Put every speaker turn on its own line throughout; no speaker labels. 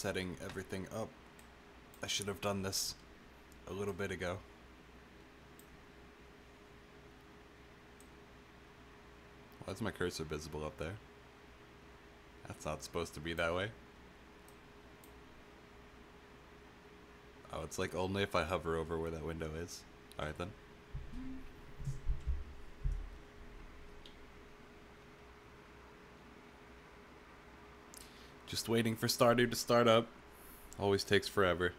setting everything up. I should have done this a little bit ago. Why is my cursor visible up there? That's not supposed to be that way. Oh, it's like only if I hover over where that window is. Alright then. Just waiting for Stardew to start up. Always takes forever.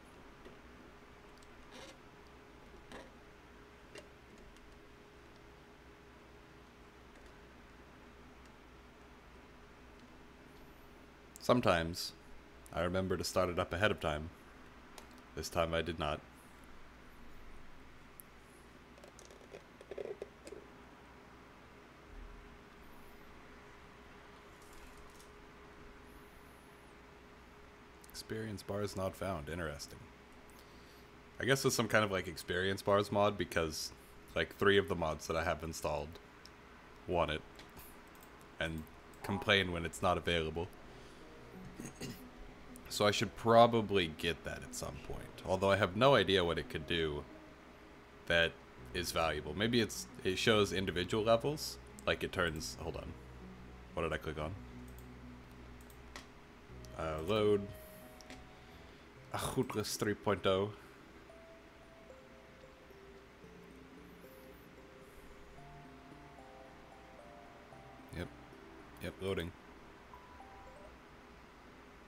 Sometimes I remember to start it up ahead of time. This time I did not. Experience bars not found. Interesting. I guess it's some kind of like experience bars mod because like 3 of the mods that I have installed want it and complain when it's not available. So I should probably get that at some point. Although I have no idea what it could do that is valuable. Maybe it shows individual levels. Like it turns... Hold on. What did I click on? Load. Agoedless 3.0. Yep, loading.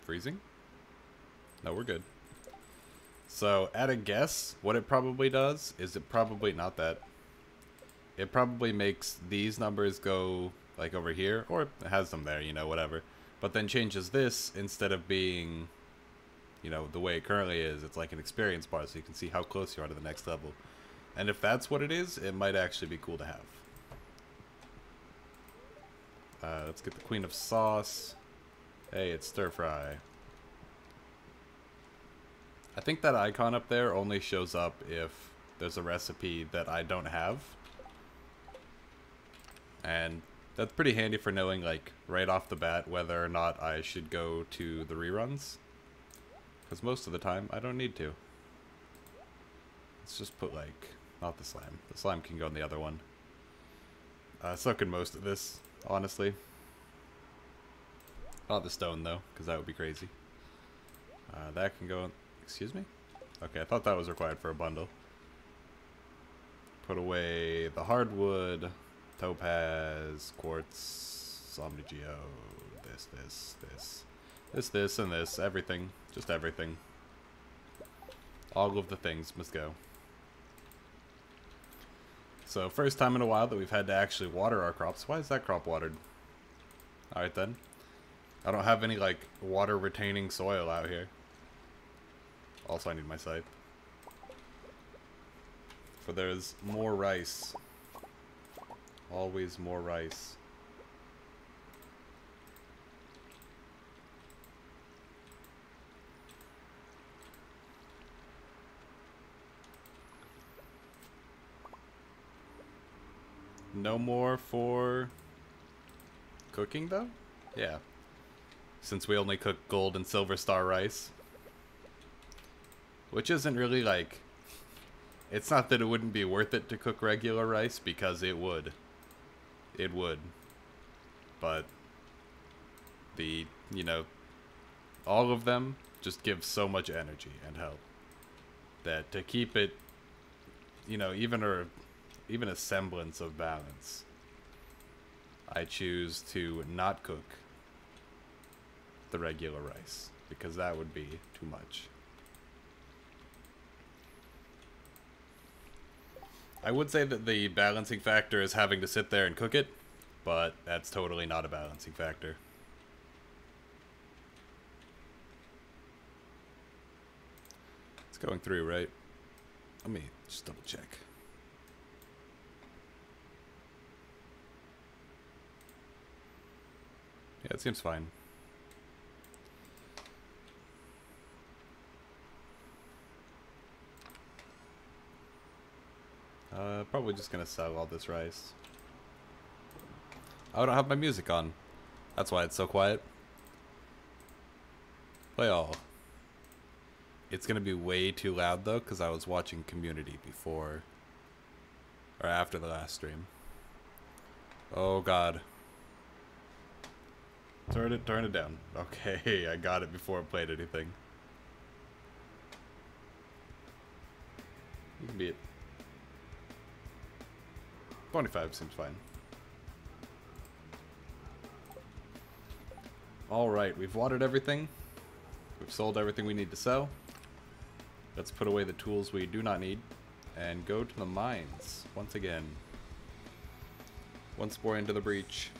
Freezing? No, we're good. So, at a guess, what it probably does is it probably, not that, it probably makes these numbers go, like, over here, or it has them there, you know, whatever. But then changes this, instead of being, you know, the way it currently is, it's like an experience bar, so you can see how close you are to the next level. And if that's what it is, it might actually be cool to have. Let's get the Queen of Sauce. Hey, it's stir fry. I think that icon up there only shows up if there's a recipe that I don't have. And that's pretty handy for knowing, like, right off the bat whether or not I should go to the reruns. Because most of the time, I don't need to. Let's just put, like, not the slime. The slime can go in the other one. So can most of this, honestly. Not the stone, though, because that would be crazy. That can go... Excuse me? Okay, I thought that was required for a bundle. Put away the hardwood, topaz, quartz, omnigeo, this, and this. Everything. Just everything. All of the things must go. So, first time in a while that we've had to actually water our crops. Why is that crop watered? Alright then. I don't have any, like, water-retaining soil out here. Also, I need my scythe. For there's more rice. Always more rice. No more for cooking, though? Yeah. Since we only cook gold and silver star rice. Which isn't really, like... It's not that it wouldn't be worth it to cook regular rice, because it would. It would. But... the, you know... all of them just give so much energy and help. That to keep it... you know, even a semblance of balance, I choose to not cook the regular rice. Because that would be too much. I would say that the balancing factor is having to sit there and cook it, but that's totally not a balancing factor. It's going through, right? Let me just double check. Yeah, it seems fine. Probably just gonna sell all this rice. Oh, I don't have my music on. That's why it's so quiet. Play all. It's gonna be way too loud though, because I was watching Community before or after the last stream. Oh god. Turn it down. Okay, I got it before I played anything. You can be at 25 seems fine. Alright, we've watered everything. We've sold everything we need to sell. Let's put away the tools we do not need and go to the mines once again. Once more into the breach.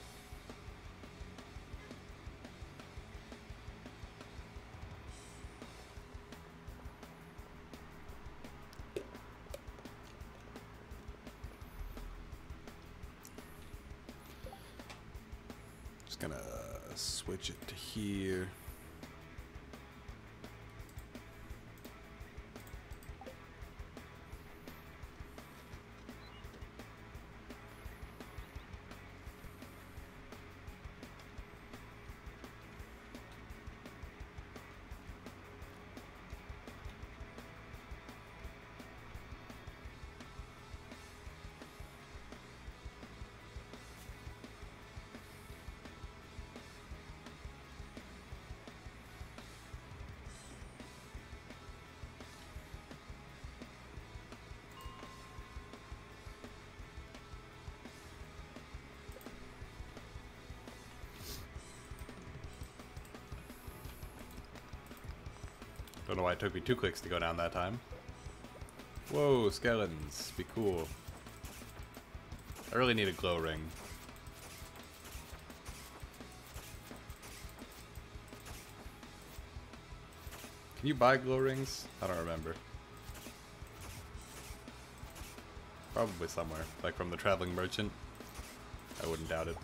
Just gonna switch it to here. Don't know why it took me 2 clicks to go down that time. Whoa, skeletons. Be cool. I really need a glow ring. Can you buy glow rings? I don't remember. Probably somewhere. Like from the traveling merchant. I wouldn't doubt it.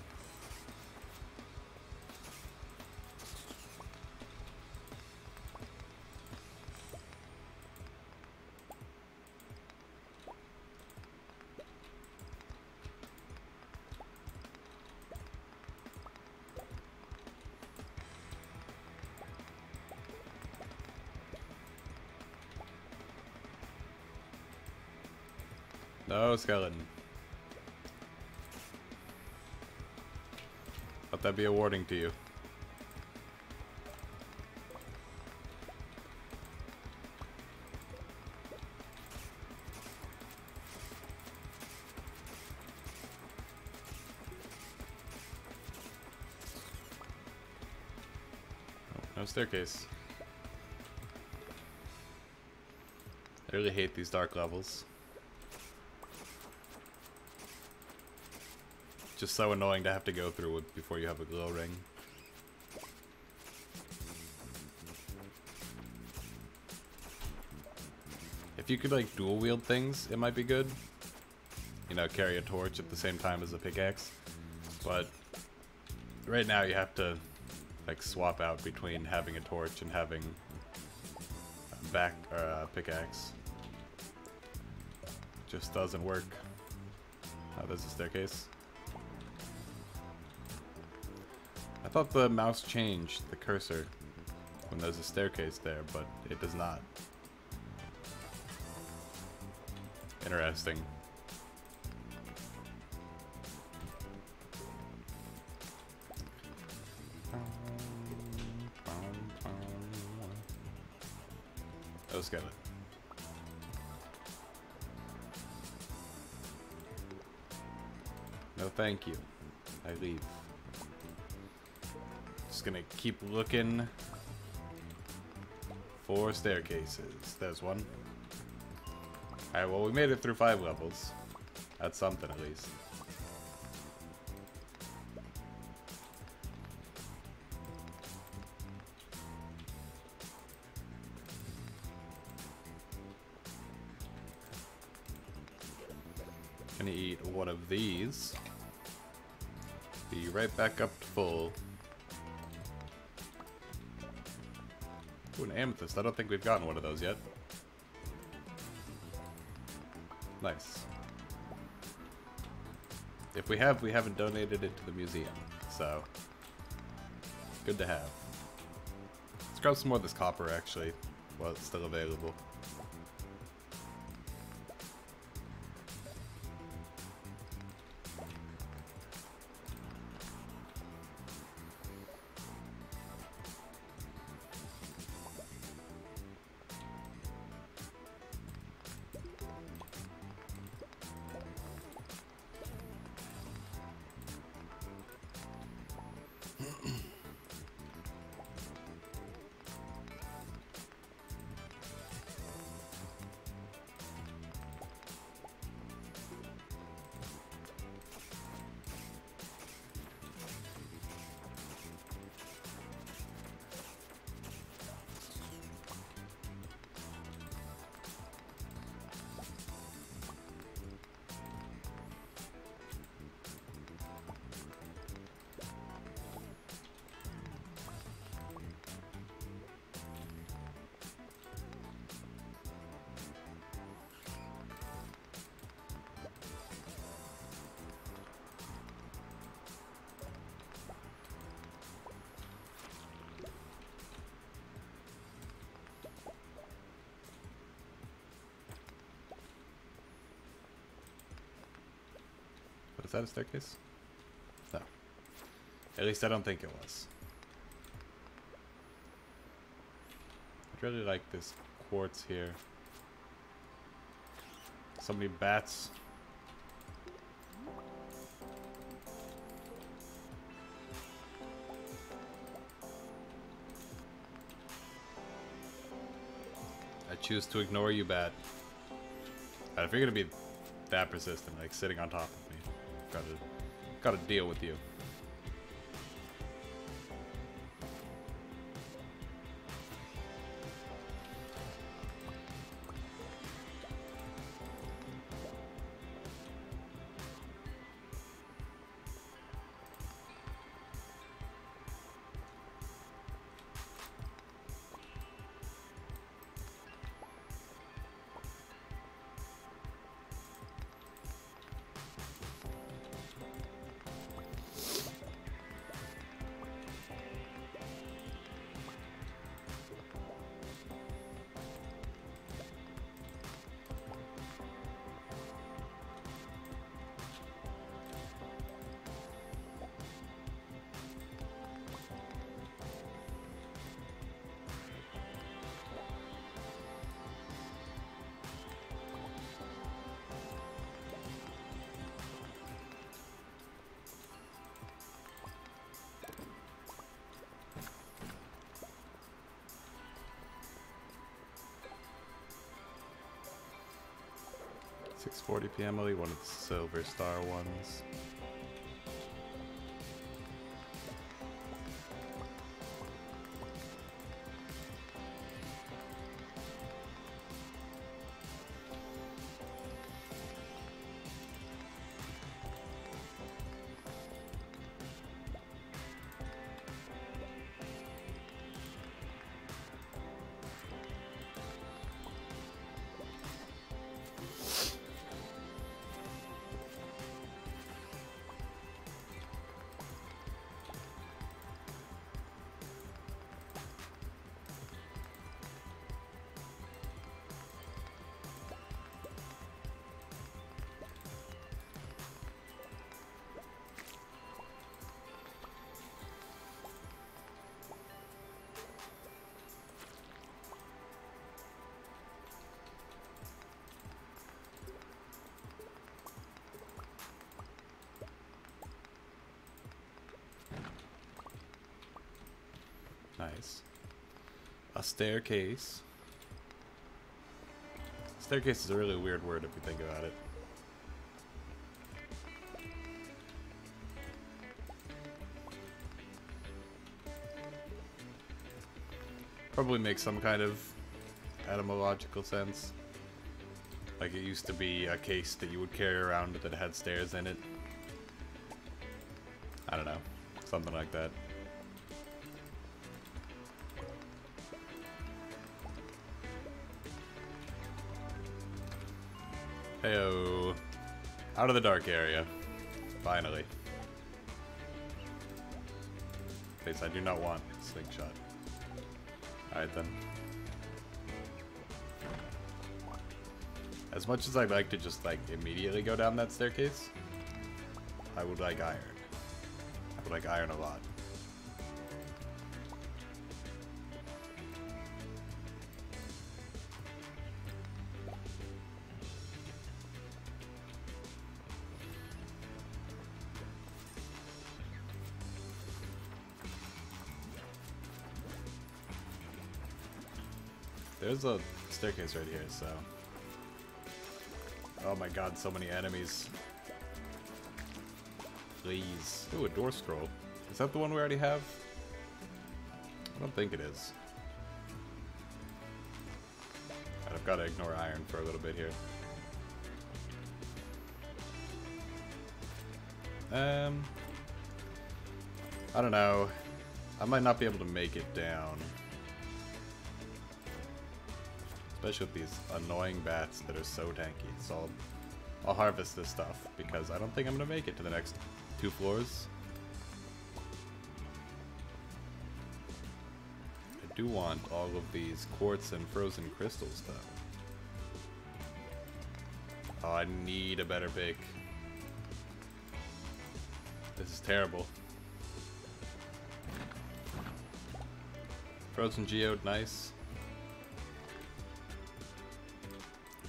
No, skeleton. Let that be a warning to you. Oh, no staircase. I really hate these dark levels. Just so annoying to have to go through it before you have a glow ring. If you could like dual wield things, it might be good. You know, carry a torch at the same time as a pickaxe. But right now you have to like swap out between having a torch and having a pickaxe. Just doesn't work. Oh, there's a staircase. I thought the mouse changed the cursor when there's a staircase there, but it does not. Interesting. Oh, skeleton. No, thank you. I leave. Just gonna keep looking for staircases. There's one. Alright, well, we made it through 5 levels. That's something, at least. Gonna eat one of these. Be right back up to full. Ooh, an amethyst. I don't think we've gotten one of those yet. Nice. If we have, we haven't donated it to the museum, so good to have. Let's grab some more of this copper, actually, while it's still available. Is that a staircase? No. At least I don't think it was. I'd really like this quartz here. So many bats. I choose to ignore you, bat. If you're gonna be that persistent, like sitting on top of me, gotta deal with you. .40 p.m. I'll eat one of the silver star ones. Nice. A staircase. Staircase is a really weird word if you think about it. Probably makes some kind of etymological sense. Like it used to be a case that you would carry around that had stairs in it. I don't know. Something like that. Heyo. Out of the dark area. Finally. Place I do not want. Slingshot. Alright then. As much as I'd like to just, like, immediately go down that staircase, I would like iron. I would like iron a lot. There's a staircase right here, so... Oh my god, so many enemies. Please. Ooh, a door scroll. Is that the one we already have? I don't think it is. Right, I've got to ignore iron for a little bit here. I don't know. I might not be able to make it down. Especially with these annoying bats that are so tanky. So I'll harvest this stuff because I don't think I'm going to make it to the next 2 floors. I do want all of these quartz and frozen crystals though. Oh, I need a better pick. This is terrible. Frozen geode, nice.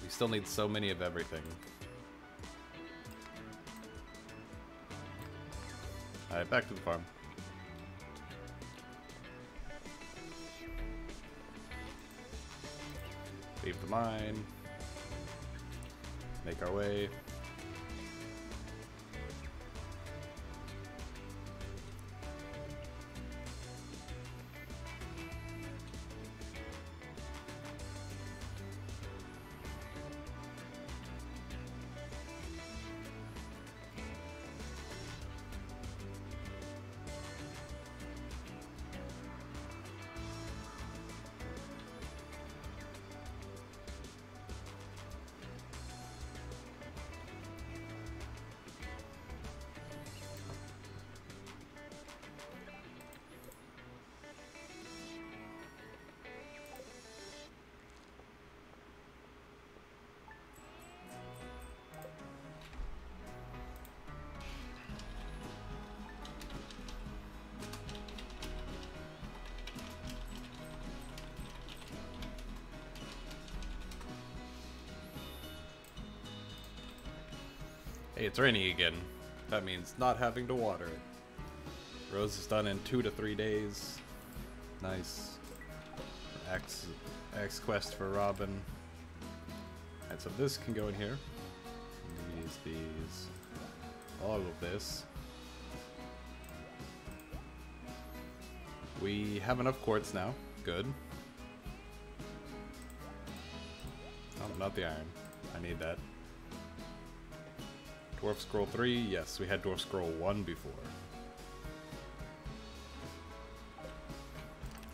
We still need so many of everything. Alright, back to the farm. Leave the mine. Make our way. Hey, it's raining again. That means not having to water it. Rose is done in 2 to 3 days. Nice. Axe quest for Robin. And so this can go in here. These. All of this. We have enough quartz now. Good. Oh, not the iron. I need that. Dwarf Scroll 3, yes, we had Dwarf Scroll 1 before.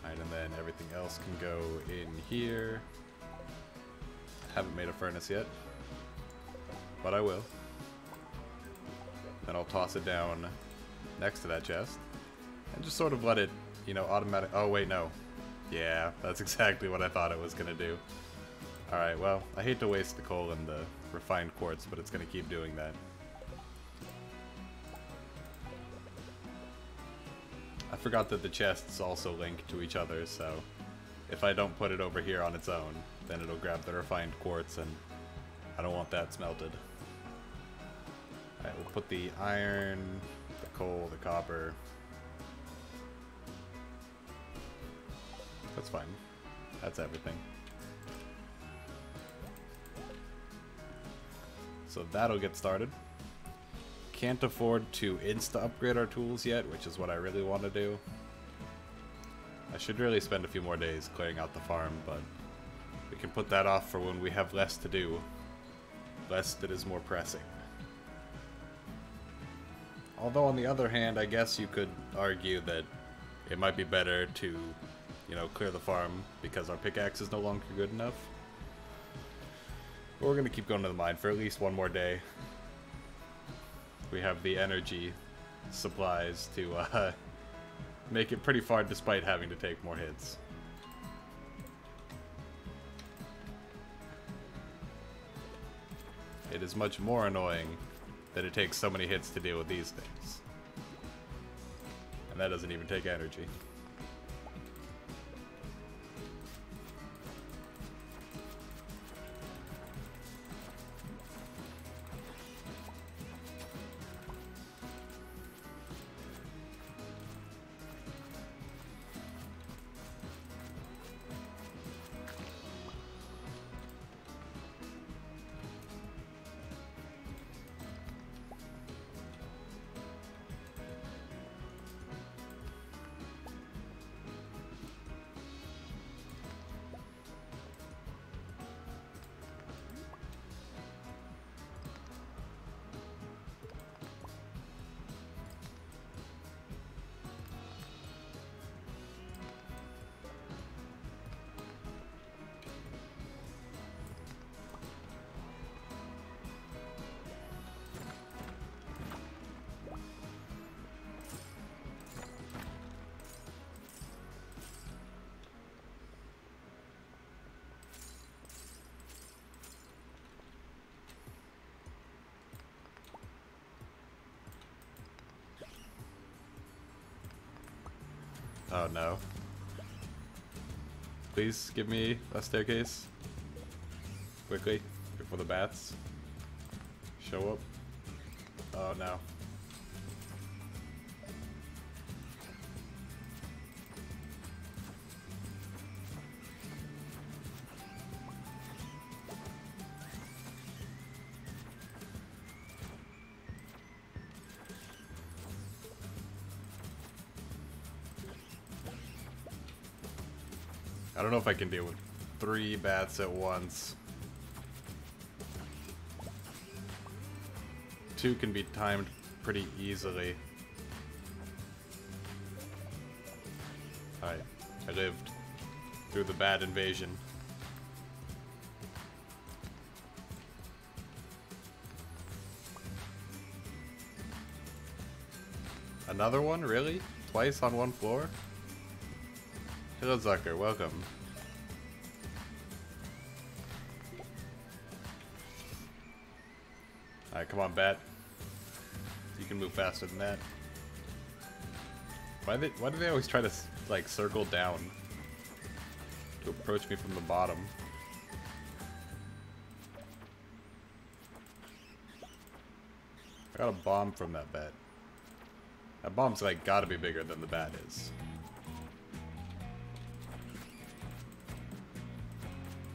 Alright, and then everything else can go in here. Haven't made a furnace yet, but I will. Then I'll toss it down next to that chest, and just sort of let it, you know, automatic. Oh, wait, no. Yeah, that's exactly what I thought it was gonna do. Alright, well, I hate to waste the coal and the refined quartz, but it's gonna keep doing that. I forgot that the chests also link to each other, so if I don't put it over here on its own, then it'll grab the refined quartz, and I don't want that smelted. Alright, we'll put the iron, the coal, the copper. That's fine. That's everything. So that'll get started. Can't afford to insta-upgrade our tools yet, which is what I really want to do. I should really spend a few more days clearing out the farm, but we can put that off for when we have less to do. Less that is more pressing. Although on the other hand, I guess you could argue that it might be better to, you know, clear the farm because our pickaxe is no longer good enough. But we're going to keep going to the mine for at least one more day. We have the energy supplies to make it pretty far despite having to take more hits. It is much more annoying that it takes so many hits to deal with these things. And that doesn't even take energy. Oh no. Please give me a staircase. Quickly, before the bats show up. Oh no. I don't know if I can deal with 3 bats at once. 2 can be timed pretty easily. Alright, I lived through the bat invasion. Another one? Really? Twice on one floor? Hello, Zucker. Welcome. Alright, come on, bat. You can move faster than that. Why do they always try to, like, circle down to approach me from the bottom? I got a bomb from that bat. That bomb's, like, gotta be bigger than the bat is.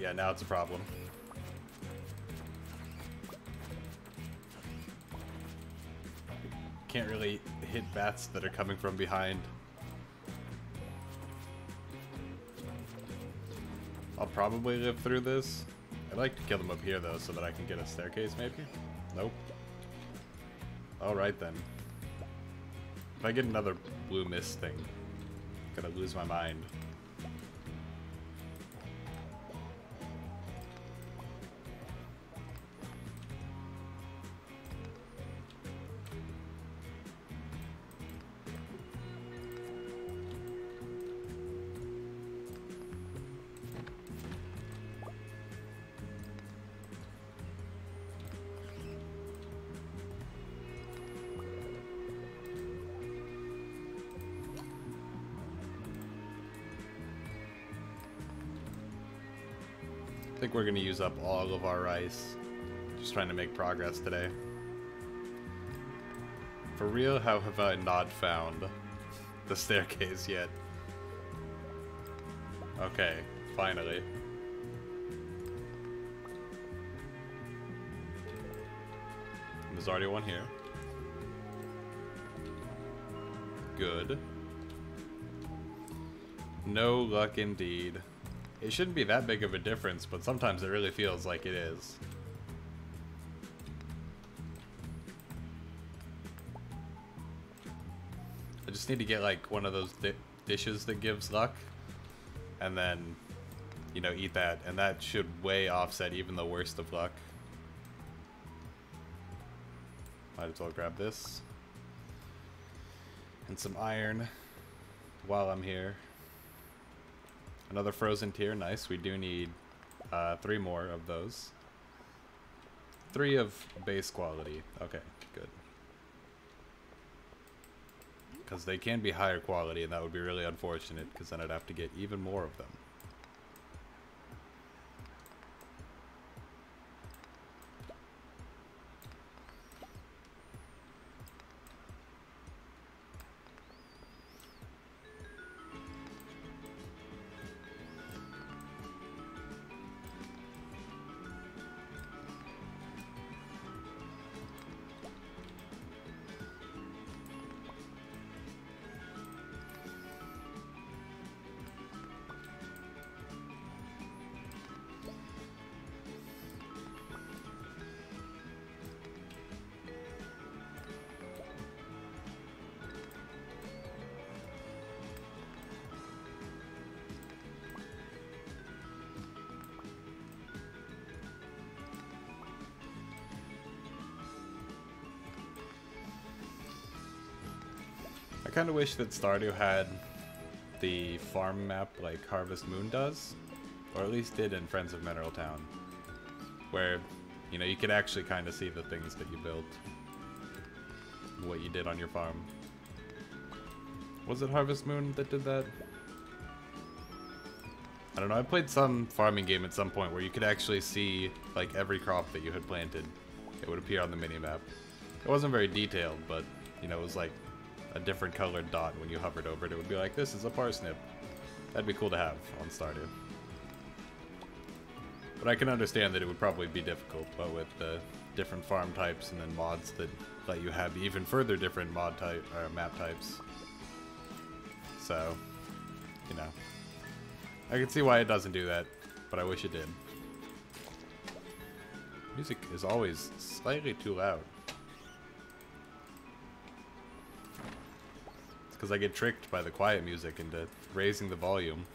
Yeah, now it's a problem. Can't really hit bats that are coming from behind. I'll probably live through this. I'd like to kill them up here though, so that I can get a staircase maybe? Nope. Alright then. If I get another blue mist thing, I'm gonna lose my mind. I think we're gonna use up all of our rice. Just trying to make progress today. For real, how have I not found the staircase yet? Okay, finally. There's already one here. Good. No luck indeed. It shouldn't be that big of a difference, but sometimes it really feels like it is. I just need to get like one of those dishes that gives luck, and then, you know, eat that, and that should way offset even the worst of luck. Might as well grab this. And some iron while I'm here. Another frozen tier, nice. We do need 3 more of those. 3 of base quality. Okay, good. Because they can be higher quality, and that would be really unfortunate, because then I'd have to get even more of them. I kind of wish that Stardew had the farm map like Harvest Moon does, or at least did in Friends of Mineral Town, where, you know, you could actually kind of see the things that you built, what you did on your farm. Was it Harvest Moon that did that? I don't know, I played some farming game at some point where you could actually see like every crop that you had planted. It would appear on the minimap. It wasn't very detailed, but, you know, it was like a different colored dot when you hovered over it. It would be like, this is a parsnip. That'd be cool to have on Stardew. But I can understand that it would probably be difficult, but with the different farm types and then mods that let you have even further different mod type or map types. So, you know, I can see why it doesn't do that, but I wish it did. Music is always slightly too loud. Because I get tricked by the quiet music into raising the volume.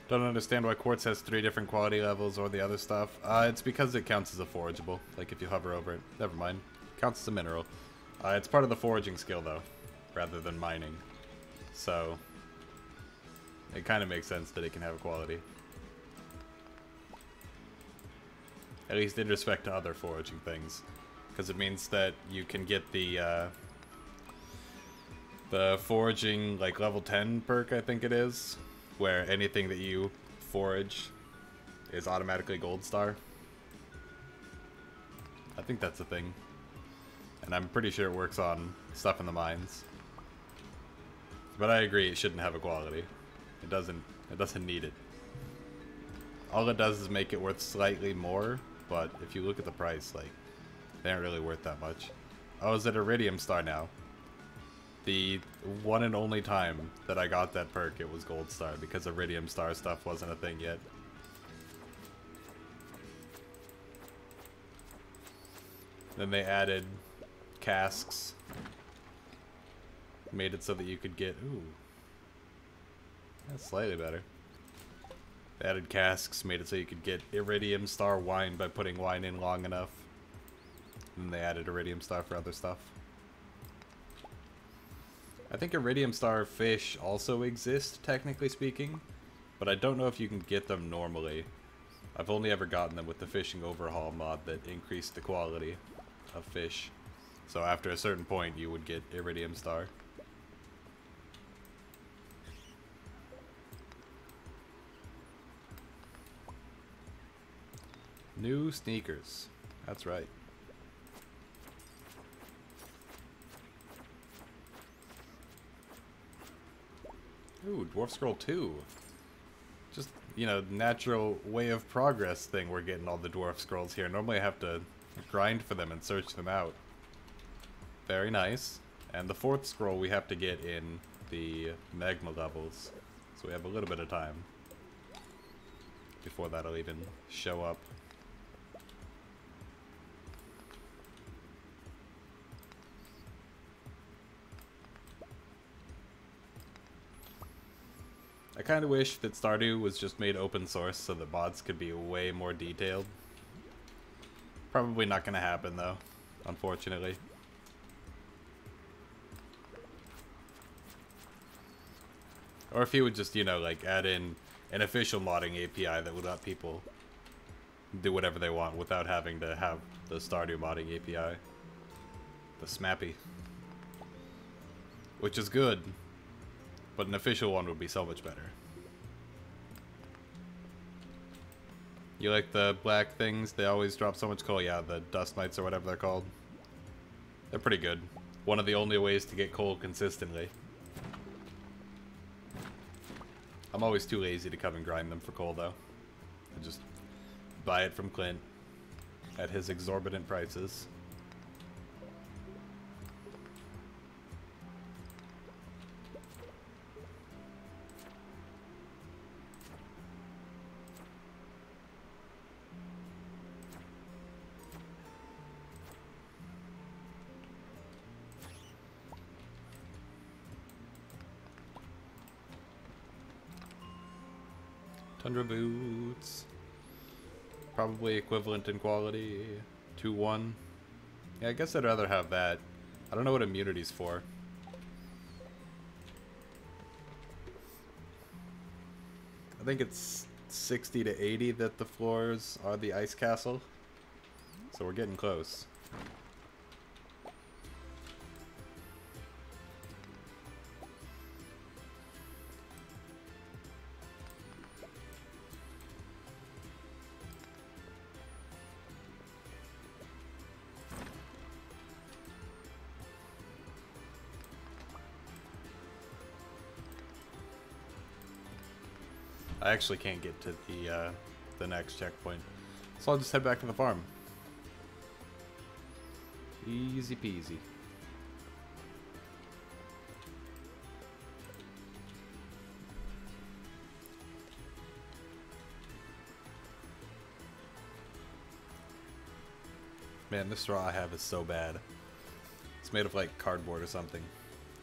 Don't understand why quartz has 3 different quality levels or the other stuff. It's because it counts as a forageable. Like if you hover over it. Never mind. Counts as a mineral. It's part of the foraging skill though, rather than mining. So, it kind of makes sense that it can have a quality. At least in respect to other foraging things. Because it means that you can get the foraging, like, level 10 perk, I think it is. Where anything that you forage is automatically gold star. I think that's a thing. And I'm pretty sure it works on stuff in the mines. But I agree, it shouldn't have a quality. It doesn't need it. All it does is make it worth slightly more, but if you look at the price, like, they aren't really worth that much. Oh, is it Iridium Star now? The one and only time that I got that perk, it was Gold Star, because Iridium Star stuff wasn't a thing yet. Then they added casks. Made it so that you could get... Ooh. That's slightly better. They added casks, made it so you could get Iridium Star wine by putting wine in long enough. And they added Iridium Star for other stuff. I think Iridium Star fish also exist, technically speaking, but I don't know if you can get them normally. I've only ever gotten them with the fishing overhaul mod that increased the quality of fish. So after a certain point, you would get Iridium Star. New sneakers. That's right. Ooh, Dwarf Scroll 2. Just, you know, natural way of progress thing we're getting all the Dwarf Scrolls here. Normally I have to grind for them and search them out. Very nice. And the 4th scroll we have to get in the magma levels. So we have a little bit of time before that'll even show up. I kind of wish that Stardew was just made open source so that mods could be way more detailed. Probably not gonna happen though, unfortunately. Or if he would just, you know, like add in an official modding API that would let people do whatever they want without having to have the Stardew modding API. The SMAPI. Which is good, but an official one would be so much better. You like the black things? They always drop so much coal. Yeah, the dust mites or whatever they're called. They're pretty good. One of the only ways to get coal consistently. I'm always too lazy to come and grind them for coal, though. I just buy it from Clint at his exorbitant prices. Tundra boots. Probably equivalent in quality. 2-1. Yeah, I guess I'd rather have that. I don't know what immunity's for. I think it's 60 to 80 that the floors are the ice castle. So we're getting close. I actually can't get to the next checkpoint, so I'll just head back to the farm. Easy peasy. Man, this straw I have is so bad. It's made of like cardboard or something.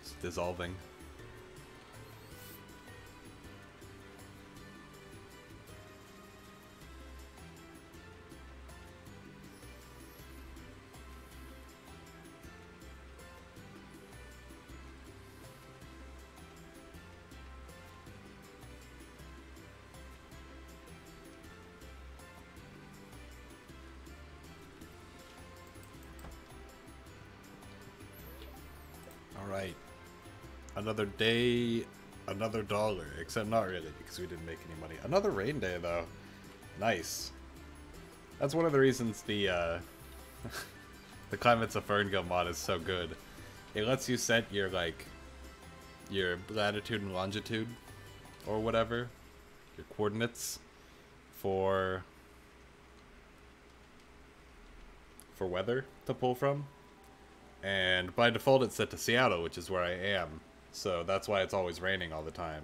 It's dissolving. Alright. Another day, another dollar. Except not really, because we didn't make any money. Another rain day, though. Nice. That's one of the reasons the the Climates of Ferngale mod is so good. It lets you set your, like, your latitude and longitude, or whatever. Your coordinates for weather to pull from. And by default it's set to Seattle, which is where I am. So that's why it's always raining all the time.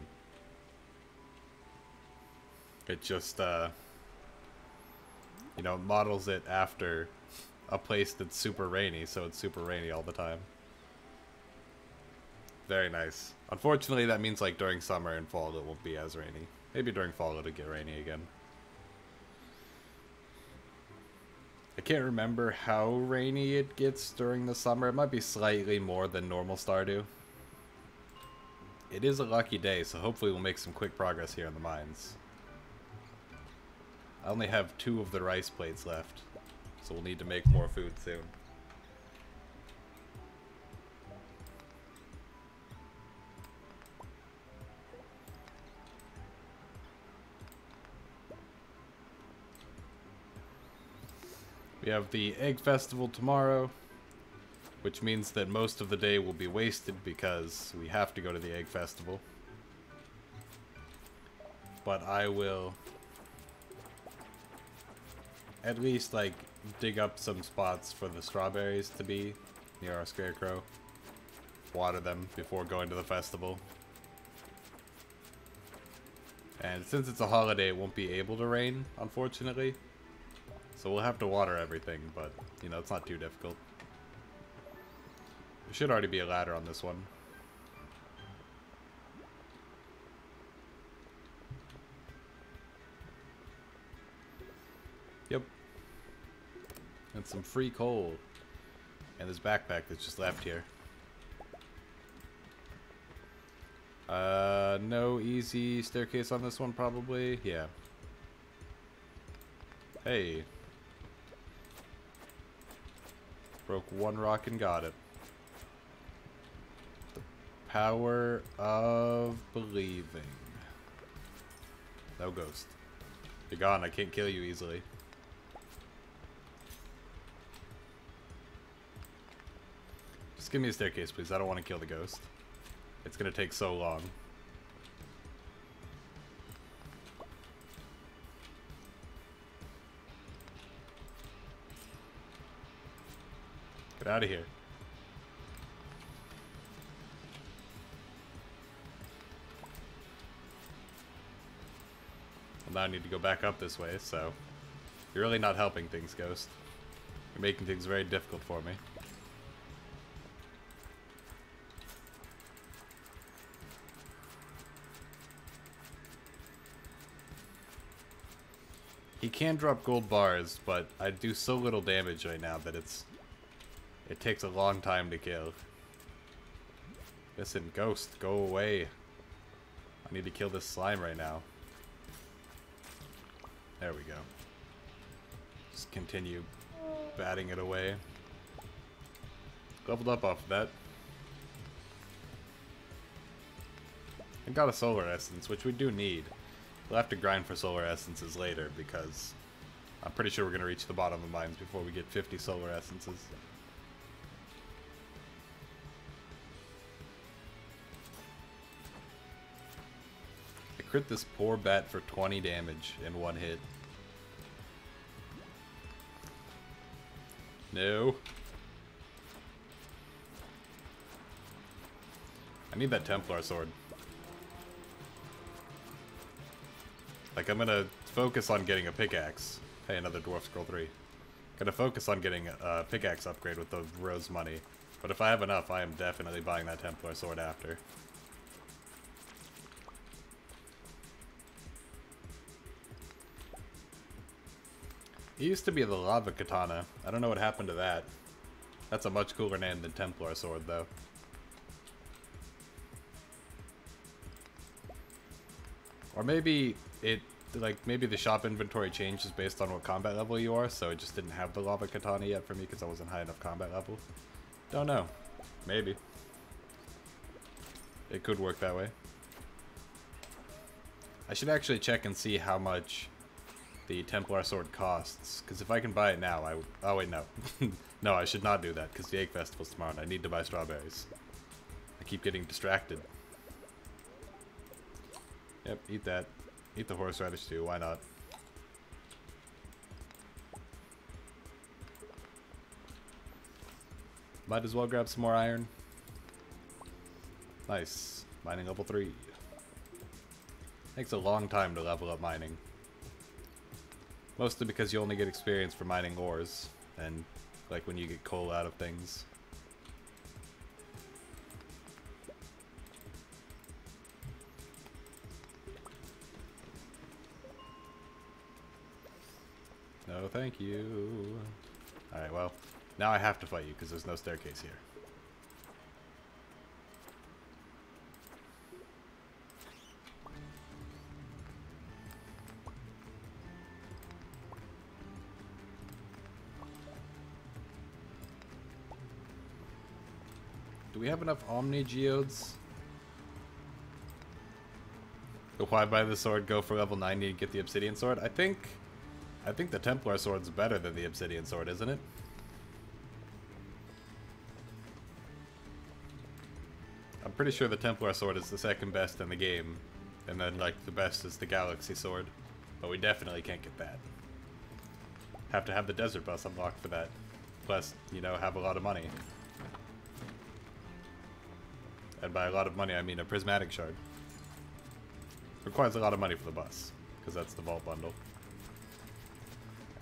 It just, you know, models it after a place that's super rainy, so it's super rainy all the time. Very nice. Unfortunately, that means, like, during summer and fall it won't be as rainy. Maybe during fall it'll get rainy again. I can't remember how rainy it gets during the summer. It might be slightly more than normal Stardew. It is a lucky day, so hopefully we'll make some quick progress here in the mines. I only have 2 of the rice plates left, so we'll need to make more food soon. We have the Egg Festival tomorrow, which means that most of the day will be wasted because we have to go to the Egg Festival. But I will at least, like, dig up some spots for the strawberries to be near our scarecrow. Water them before going to the festival. And since it's a holiday, it won't be able to rain, unfortunately. So we'll have to water everything, but, you know, it's not too difficult. There should already be a ladder on this one. Yep. And some free coal. And this backpack that's just left here. No easy staircase on this one, probably. Yeah. Hey. Broke one rock and got it. The power of believing. No ghost. You're gone. I can't kill you easily. Just give me a staircase, please. I don't want to kill the ghost. It's gonna take so long. Get out of here. Well, now I need to go back up this way, so... You're really not helping things, Ghost. You're making things very difficult for me. He can drop gold bars, but I do so little damage right now that it takes a long time to kill. Listen, Ghost, go away. I need to kill this slime right now. There we go. Just continue batting it away. Leveled up off of that. And got a solar essence, which we do need. We'll have to grind for solar essences later, because I'm pretty sure we're going to reach the bottom of mines before we get 50 solar essences. I crit this poor bat for 20 damage in one hit. No. I need that Templar sword. Like, I'm gonna focus on getting a pickaxe. Hey, another Dwarf Scroll 3. Gonna focus on getting a pickaxe upgrade with the rose money. But if I have enough, I am definitely buying that Templar sword after. It used to be the lava katana. I don't know what happened to that. That's a much cooler name than Templar sword, though. Or maybe it, like, maybe the shop inventory changes based on what combat level you are, so it just didn't have the lava katana yet for me because I wasn't high enough combat level. Don't know. Maybe. It could work that way. I should actually check and see how much the Templar sword costs, because if I can buy it now, I would... Oh, wait, no. No, I should not do that, because the Egg Festival's tomorrow and I need to buy strawberries. I keep getting distracted. Yep, eat that. Eat the horseradish too, why not? Might as well grab some more iron. Nice. Mining level 3. Takes a long time to level up mining. Mostly because you only get experience for mining ores, and like when you get coal out of things. No, thank you. Alright, well, now I have to fight you because there's no staircase here. Do we have enough Omni Geodes? Why buy the sword, go for level 90 and get the Obsidian Sword? I think the Templar Sword's better than the Obsidian Sword, isn't it? I'm pretty sure the Templar Sword is the second best in the game. And then, like, the best is the Galaxy Sword. But we definitely can't get that. Have to have the Desert Bus unlocked for that. Plus, you know, have a lot of money. And by a lot of money, I mean a prismatic shard. Requires a lot of money for the bus, because that's the vault bundle.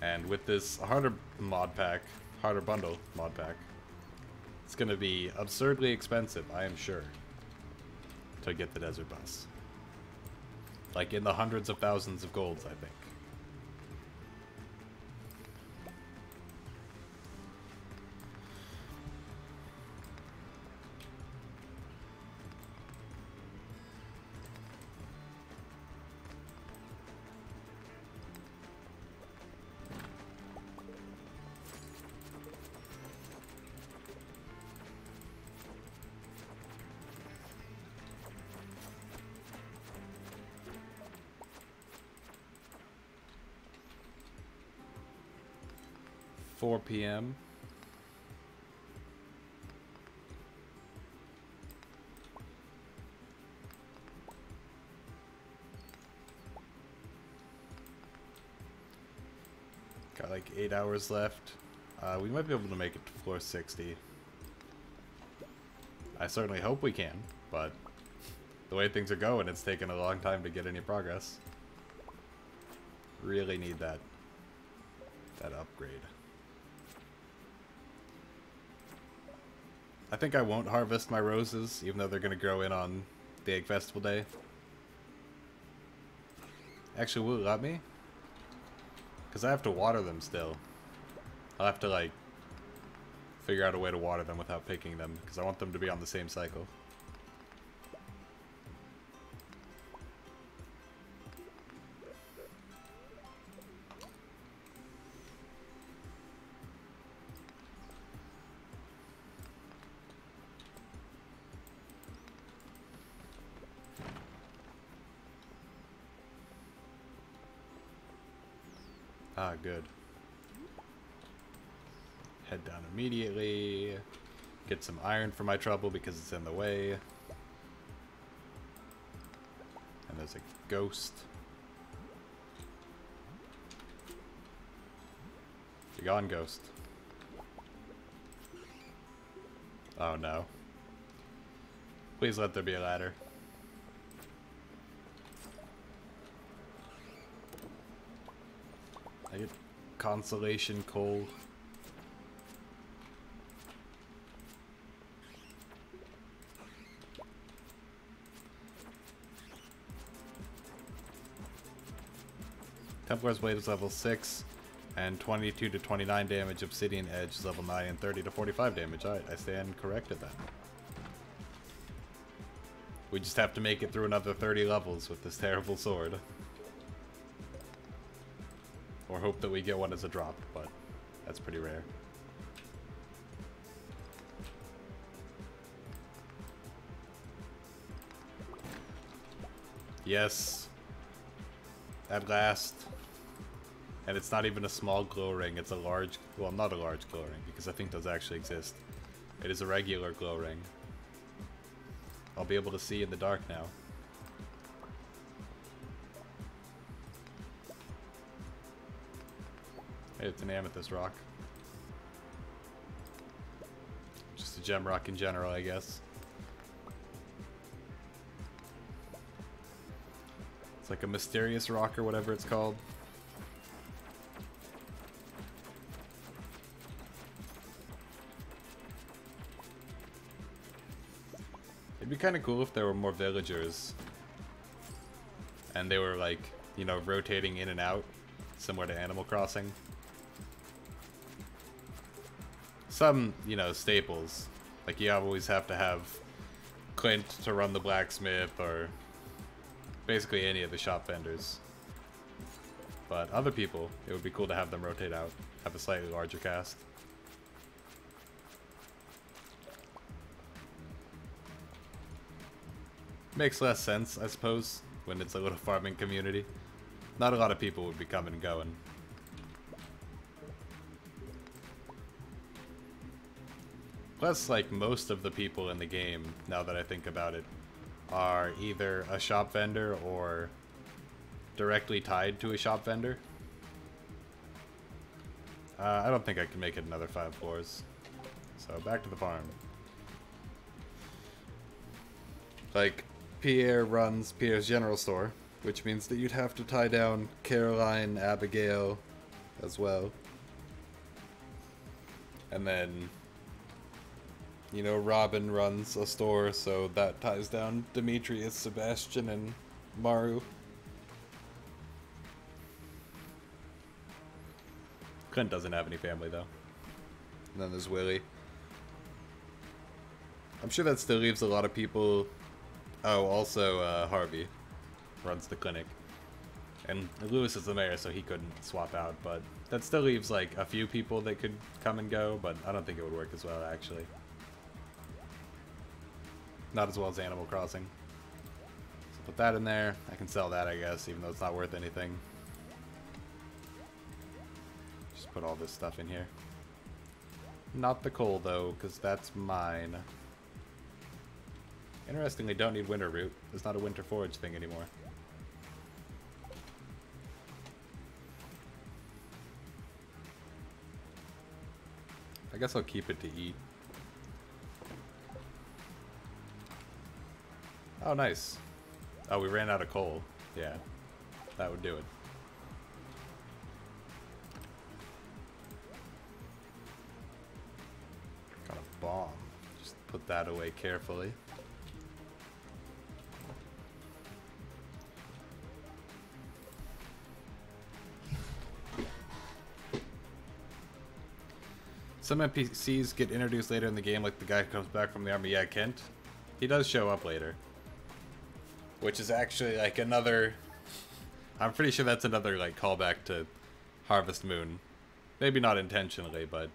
And with this harder mod pack, harder bundle mod pack, it's going to be absurdly expensive, I am sure, to get the desert bus. Like in the hundreds of thousands of golds, I think. 4 p.m. Got like 8 hours left. We might be able to make it to floor 60. I certainly hope we can, but the way things are going, it's taken a long time to get any progress. Really need that upgrade. I think I won't harvest my roses, even though they're going to grow in on the Egg Festival day. Actually, will it let me? Because I have to water them still. I'll have to, like, figure out a way to water them without picking them, because I want them to be on the same cycle. Ah, good. Head down immediately. Get some iron for my trouble because it's in the way. And there's a ghost. You're gone, ghost. Oh no. Please let there be a ladder. I get consolation coal. Templar's Blade is level 6, and 22 to 29 damage. Obsidian Edge is level 9, and 30 to 45 damage. Alright, I stand corrected then. We just have to make it through another 30 levels with this terrible sword. Or hope that we get one as a drop, but that's pretty rare. Yes. At last. And it's not even a small glow ring, it's a large, well, not a large glow ring, because I think those actually exist. It is a regular glow ring. I'll be able to see in the dark now. Hey, it's an amethyst rock. Just a gem rock in general, I guess. It's like a mysterious rock or whatever it's called. It'd be kind of cool if there were more villagers. And they were like, you know, rotating in and out, similar to Animal Crossing. Some, you know, staples. Like you always have to have Clint to run the blacksmith, or basically any of the shop vendors. But other people, it would be cool to have them rotate out, have a slightly larger cast. Makes less sense, I suppose, when it's a little farming community. Not a lot of people would be coming and going. Plus, like, most of the people in the game, now that I think about it, are either a shop vendor or directly tied to a shop vendor. I don't think I can make it another 5 floors. So, back to the farm. Like, Pierre runs Pierre's General Store, which means that you'd have to tie down Caroline, Abigail, as well. And then, you know, Robin runs a store, so that ties down Demetrius, Sebastian, and Maru. Clint doesn't have any family, though. And then there's Willie. I'm sure that still leaves a lot of people. Oh, also, Harvey runs the clinic. And Lewis is the mayor, so he couldn't swap out, but that still leaves, like, a few people that could come and go, but I don't think it would work as well, actually. Not as well as Animal Crossing. So put that in there. I can sell that, I guess, even though it's not worth anything. Just just put all this stuff in here. Not the coal, though, because that's mine. Interestingly, don't need winter root. It's not a winter forage thing anymore. I guess I'll keep it to eat. Oh, nice. Oh, we ran out of coal. Yeah, that would do it. Got a bomb. Just put that away carefully. Some NPCs get introduced later in the game, like the guy who comes back from the army. Yeah, Kent. He does show up later. Which is actually like another... I'm pretty sure that's another like callback to Harvest Moon. Maybe not intentionally, but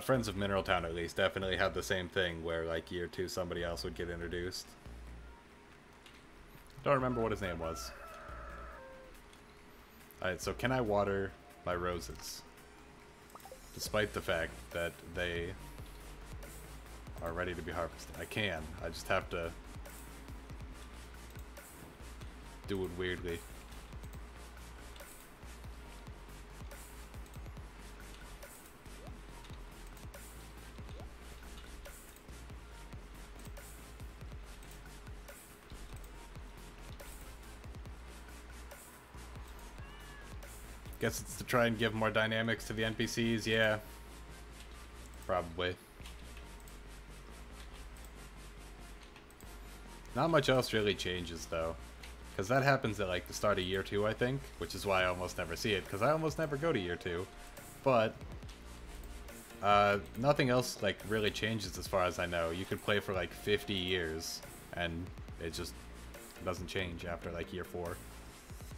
Friends of Mineral Town at least definitely had the same thing where like year 2 somebody else would get introduced. Don't remember what his name was. Alright, so can I water my roses? Despite the fact that they are ready to be harvested. I can. I just have to do it weirdly. Guess it's to try and give more dynamics to the NPCs, yeah. Probably. Not much else really changes, though. Because that happens at, like, the start of year 2, I think. Which is why I almost never see it, because I almost never go to year 2. But, nothing else, like, really changes as far as I know. You could play for, like, 50 years, and it just doesn't change after, like, year 4.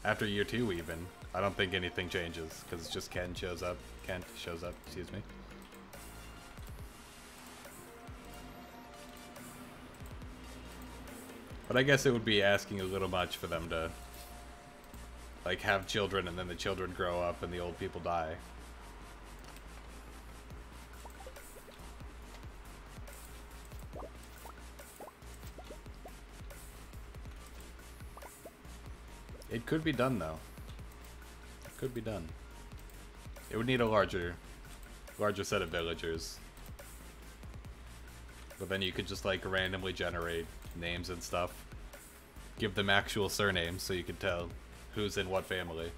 After year 2, even. I don't think anything changes, because it's just Kent shows up, excuse me. But I guess it would be asking a little much for them to, like, have children and then the children grow up and the old people die. It could be done, though. It could be done. It would need a larger set of villagers. But then you could just, like, randomly generate names and stuff. Give them actual surnames so you could tell who's in what family.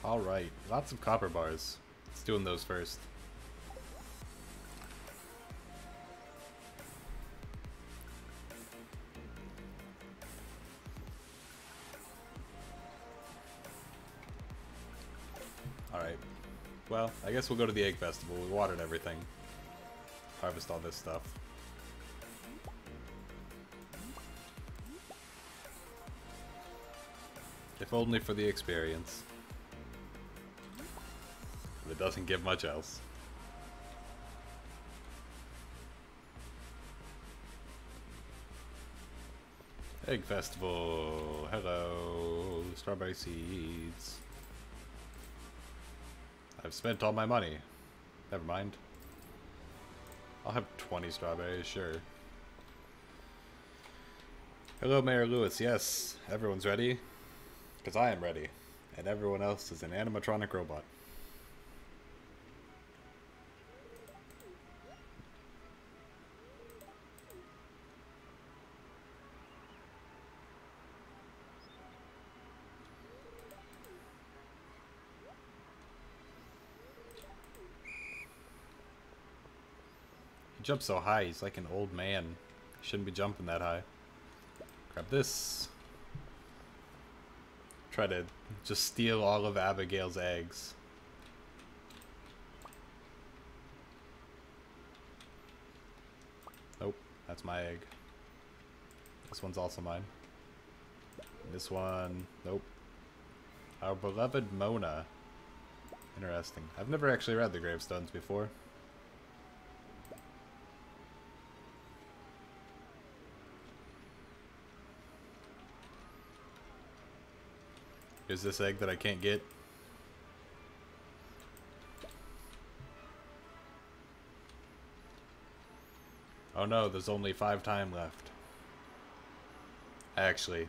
Alright, lots of copper bars. Let's do those first. Alright. Well, I guess we'll go to the Egg Festival. We watered everything. Harvest all this stuff. If only for the experience. But it doesn't give much else. Egg Festival. Hello. Strawberry seeds. I've spent all my money. Never mind. I'll have 20 strawberries, sure. Hello, Mayor Lewis. Yes, everyone's ready. Because I am ready. And everyone else is an animatronic robot. Jumps so high, he's like an old man. Shouldn't be jumping that high. Grab this. Try to just steal all of Abigail's eggs. Nope, that's my egg. This one's also mine. This one, nope. Our beloved Mona. Interesting. I've never actually read the gravestones before. Here's this egg that I can't get. Oh no, there's only 5 time left. Actually.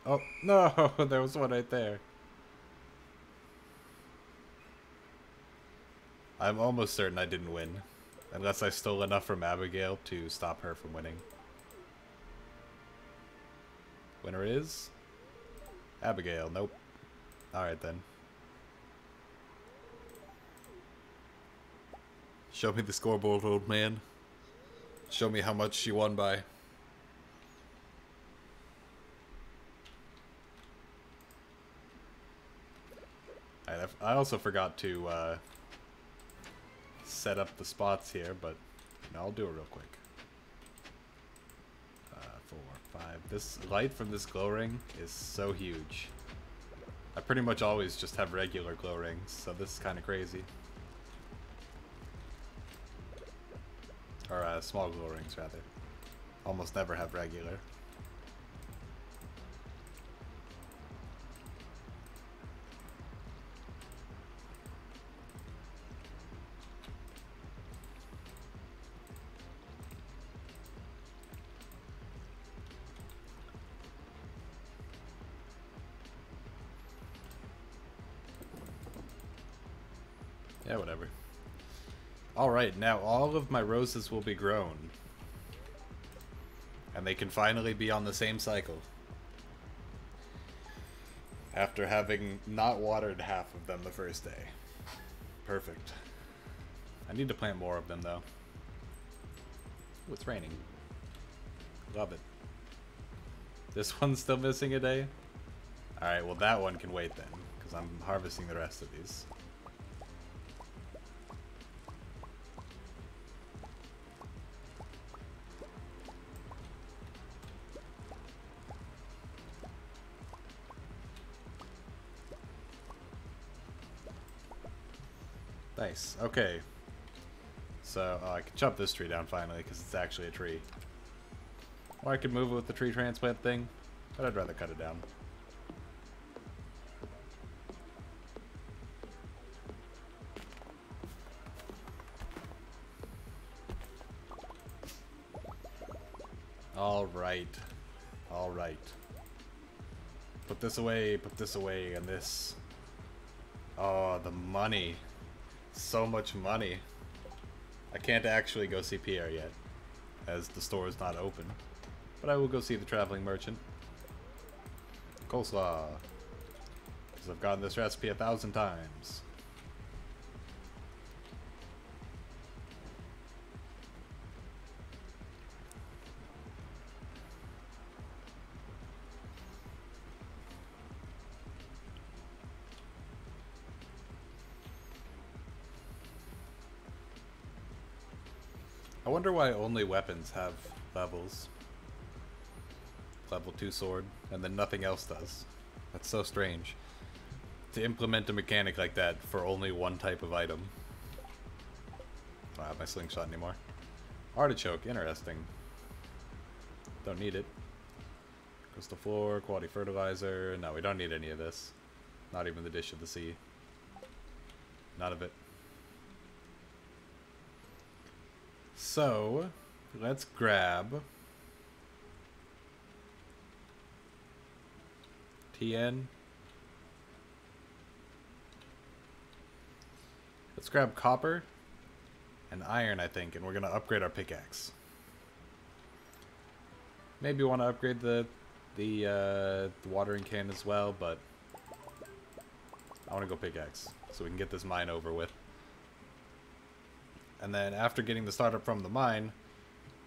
Oh, no! There was one right there. I'm almost certain I didn't win. Unless I stole enough from Abigail to stop her from winning. Winner is... Abigail. Nope. Alright then. Show me the scoreboard, old man. Show me how much she won by. I also forgot to set up the spots here, but I'll do it real quick. 4, 5. This light from this glow ring is so huge. I pretty much always just have regular glow rings, so this is kind of crazy. Or small glow rings, rather. Almost never have regular. Yeah, whatever. Alright, now all of my roses will be grown. And they can finally be on the same cycle. After having not watered half of them the first day. Perfect. I need to plant more of them, though. Ooh, it's raining. Love it. This one's still missing a day? Alright, well that one can wait then, because I'm harvesting the rest of these. Nice. Okay. So, I can chop this tree down finally, because it's actually a tree. Or I could move it with the tree transplant thing, but I'd rather cut it down. Alright. Alright. Put this away, and this. Oh, the money. So much money. I can't actually go see Pierre yet, as the store is not open. But I will go see the traveling merchant. Coleslaw. Because I've gotten this recipe 1,000 times. I wonder why only weapons have levels. Level 2 sword, and then nothing else does. That's so strange. To implement a mechanic like that for only one type of item. I don't have my slingshot anymore. Artichoke, interesting. Don't need it. Crystal floor, quality fertilizer. No, we don't need any of this. Not even the dish of the sea. None of it. So, let's grab TN. Let's grab copper and iron, I think, and we're gonna upgrade our pickaxe. Maybe want to upgrade the watering can as well, but I want to go pickaxe so we can get this mine over with. And then after getting the startup from the mine,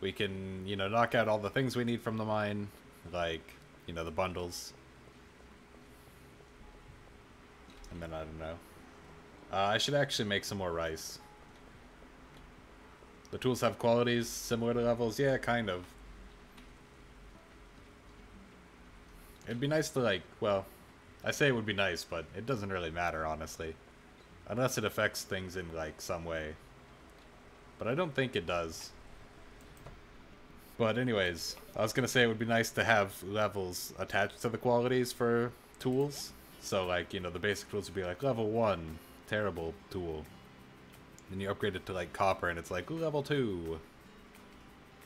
we can, you know, knock out all the things we need from the mine, like, you know, the bundles. And then, I don't know. I should actually make some more rice. The tools have qualities similar to levels? Yeah, kind of. It'd be nice to, like, well, I say it would be nice, but it doesn't really matter, honestly. Unless it affects things in, like, some way. But I don't think it does. But anyways, I was gonna say it would be nice to have levels attached to the qualities for tools. So, like, you know, the basic tools would be like level 1, terrible tool. Then you upgrade it to, like, copper, and it's like level 2.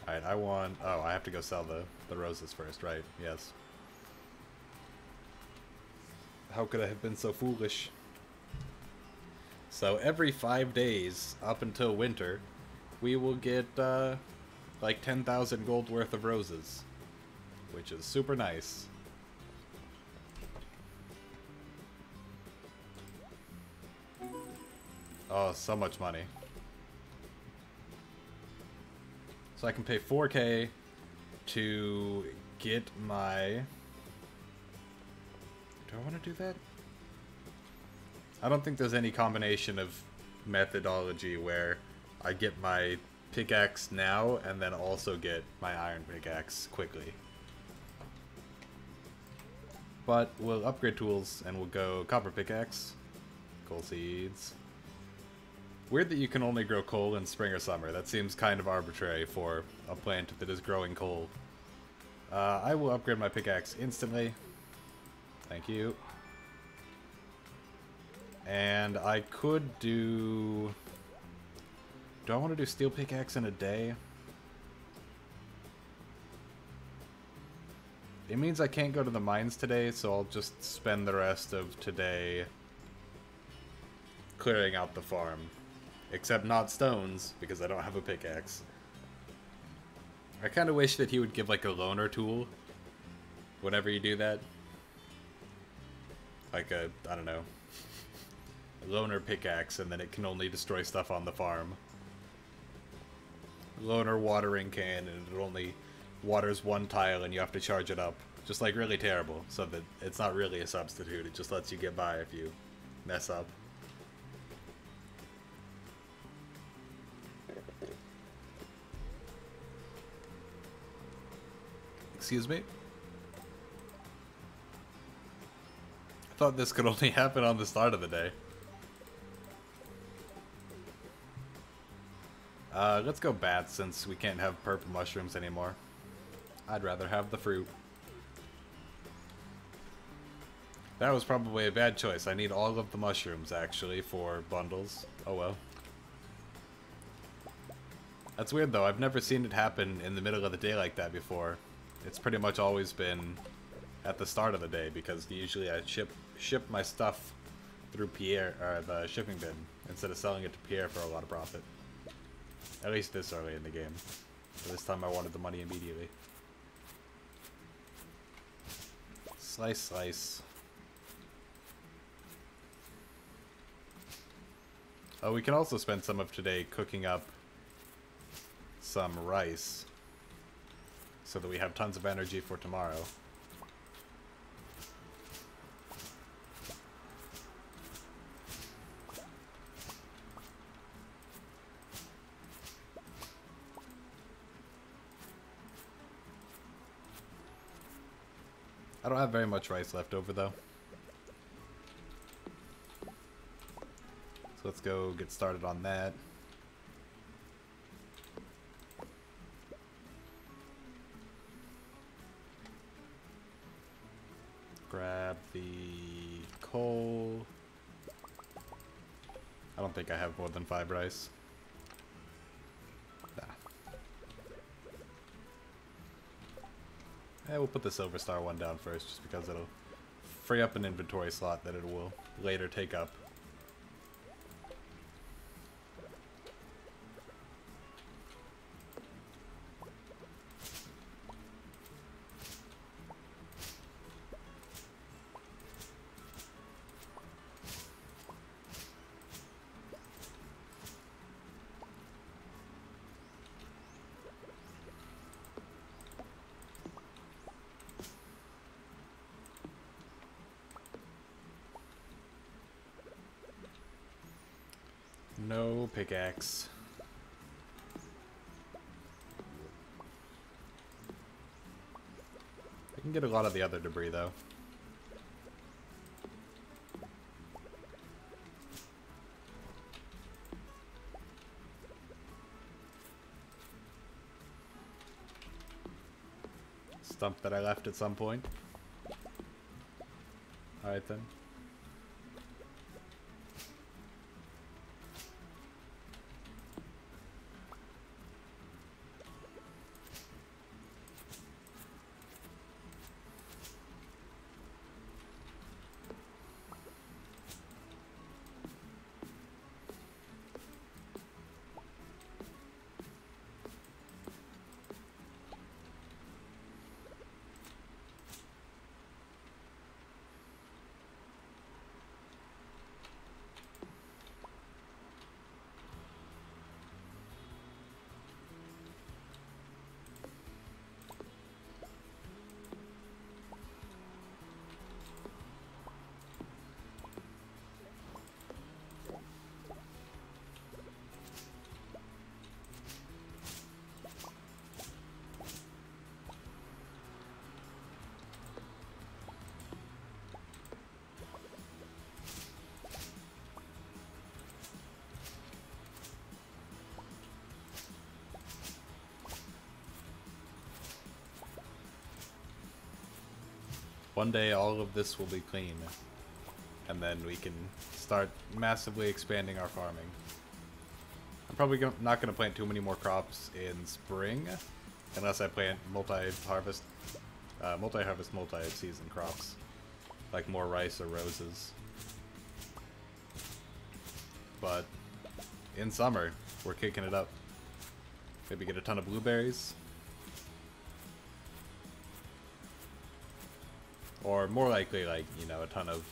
Alright, I want... Oh, I have to go sell the roses first, right? Yes. How could I have been so foolish? So, every 5 days, up until winter, we will get, like 10,000 gold worth of roses. Which is super nice. Oh, so much money. So I can pay 4K to get my... Do I want to do that? I don't think there's any combination of methodology where I get my pickaxe now and then also get my iron pickaxe quickly. But we'll upgrade tools and we'll go copper pickaxe, coal seeds. Weird that you can only grow coal in spring or summer. That seems kind of arbitrary for a plant that is growing coal. I will upgrade my pickaxe instantly. Thank you. And I could do... Do I want to do steel pickaxe in a day? It means I can't go to the mines today, so I'll just spend the rest of today clearing out the farm. Except not stones, because I don't have a pickaxe. I kind of wish that he would give like a loner tool whenever you do that. Like a, I don't know, a loner pickaxe, and then it can only destroy stuff on the farm. Loner watering can, and it only waters one tile and you have to charge it up. Just like really terrible, so that it's not really a substitute, it just lets you get by if you mess up. Excuse me? I thought this could only happen on the start of the day. Let's go bats since we can't have purple mushrooms anymore. I'd rather have the fruit. That was probably a bad choice. I need all of the mushrooms, actually, for bundles. Oh well. That's weird, though. I've never seen it happen in the middle of the day like that before. It's pretty much always been at the start of the day, because usually I ship my stuff through Pierre, or the shipping bin, instead of selling it to Pierre for a lot of profit. At least this early in the game. But this time I wanted the money immediately. Slice, slice. Oh, we can also spend some of today cooking up some rice, so that we have tons of energy for tomorrow. I don't have very much rice left over, though. So let's go get started on that. Grab the coal. I don't think I have more than 5 rice. Nah. We'll put the Silver Star one down first, just because it'll free up an inventory slot that it will later take up. No pickaxe. I can get a lot of the other debris, though. Stump that I left at some point. Alright then. One day all of this will be clean, and then we can start massively expanding our farming. I'm probably not going to plant too many more crops in spring, unless I plant multi-harvest, multi-season crops, like more rice or roses. But in summer, we're kicking it up. Maybe get a ton of blueberries. Or more likely, like, you know, a ton of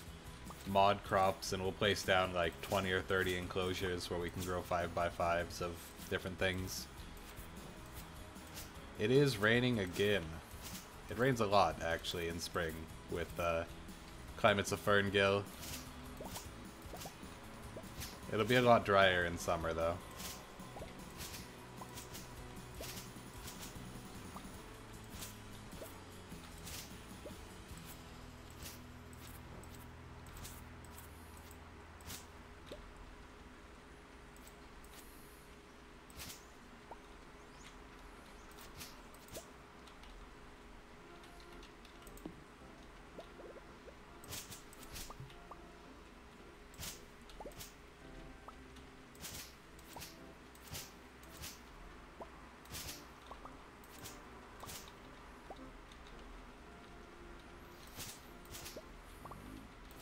mod crops, and we'll place down like 20 or 30 enclosures where we can grow 5x5s of different things. It is raining again. It rains a lot, actually, in spring with climates of Ferngill. It'll be a lot drier in summer, though.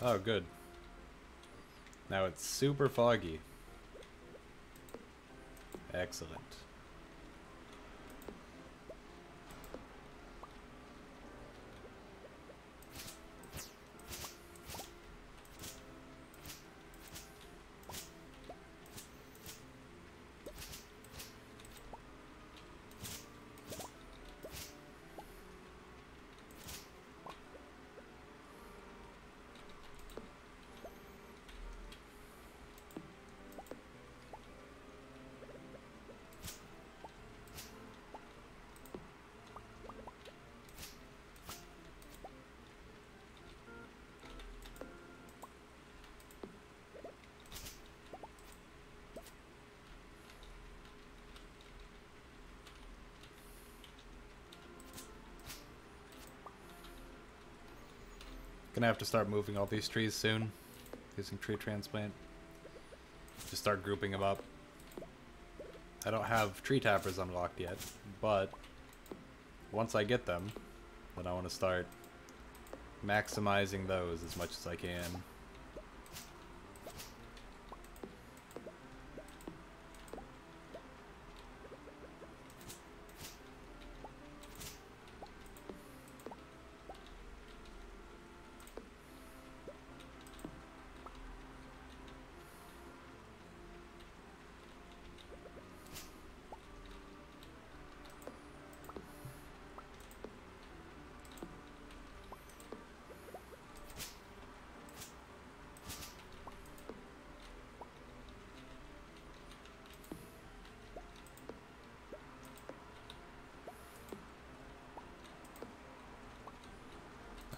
Oh, good. Now it's super foggy. Excellent. Gonna have to start moving all these trees soon, using tree transplant. Just start grouping them up. I don't have tree tappers unlocked yet, but once I get them, then I want to start maximizing those as much as I can.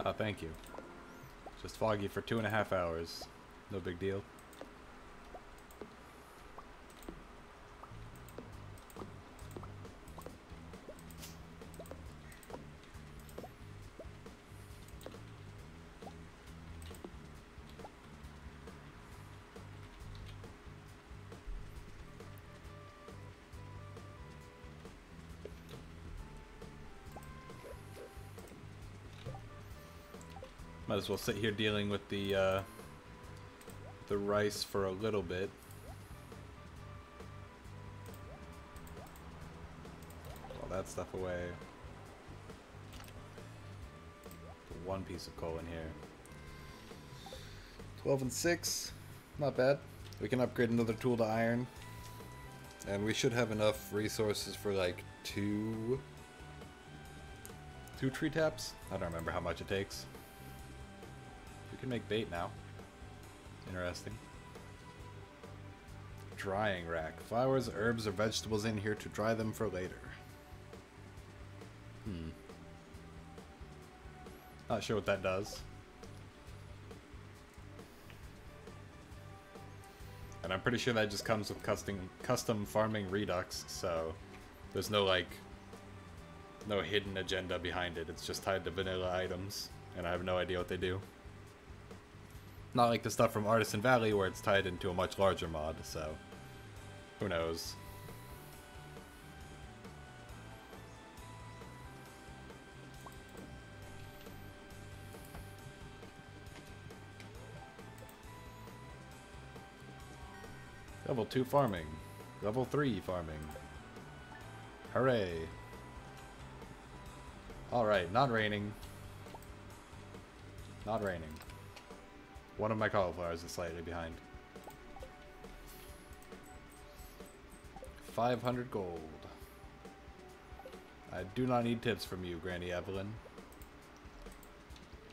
Oh, thank you. Just foggy for 2.5 hours. No big deal. Might as well sit here dealing with the rice for a little bit. All that stuff away. Put one piece of coal in here. 12 and 6. Not bad. We can upgrade another tool to iron. And we should have enough resources for like two tree taps? I don't remember how much it takes. We can make bait now. Interesting. Drying rack. Flowers, herbs, or vegetables in here to dry them for later. Not sure what that does. And I'm pretty sure that just comes with custom farming redux, so there's no like no hidden agenda behind it. It's just tied to vanilla items, and I have no idea what they do. Not like the stuff from Artisan Valley where it's tied into a much larger mod, so who knows. Level 2 farming. Level 3 farming. Hooray. Alright, not raining. Not raining. One of my cauliflowers is slightly behind. 500 gold. I do not need tips from you, Granny Evelyn.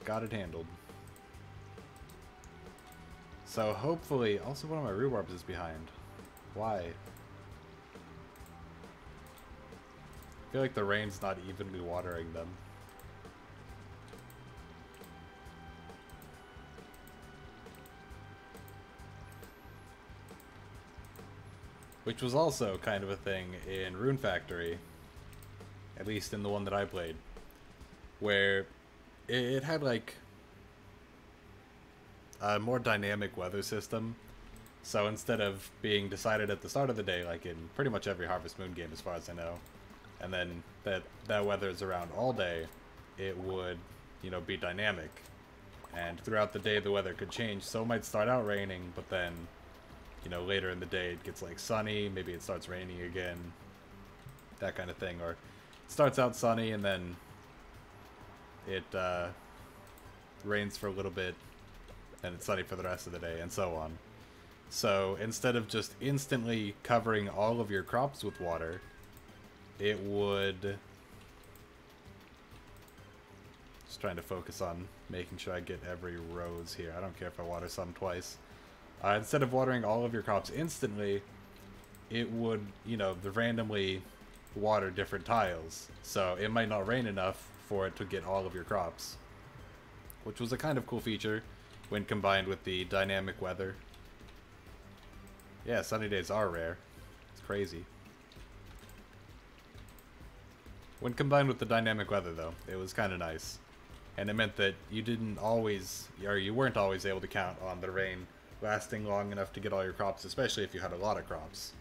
Got it handled. So hopefully, also one of my rhubarbs is behind. Why? I feel like the rain's not evenly watering them. Which was also kind of a thing in Rune Factory, at least in the one that I played, where it had like a more dynamic weather system. So instead of being decided at the start of the day, like in pretty much every Harvest Moon game as far as I know, and then that weather is around all day, it would, you know, be dynamic. And throughout the day the weather could change, so it might start out raining, but then, you know, later in the day it gets like sunny, maybe it starts raining again, that kind of thing. Or it starts out sunny and then it rains for a little bit, and it's sunny for the rest of the day, and so on. So instead of just instantly covering all of your crops with water, it would... Just trying to focus on making sure I get every rose here. I don't care if I water some twice. Instead of watering all of your crops instantly, it would, you know, randomly water different tiles. So it might not rain enough for it to get all of your crops. Which was a kind of cool feature when combined with the dynamic weather. Yeah, sunny days are rare. It's crazy. When combined with the dynamic weather, though, it was kind of nice. And it meant that you didn't always, or you weren't always able to count on the rain lasting long enough to get all your crops, especially if you had a lot of crops.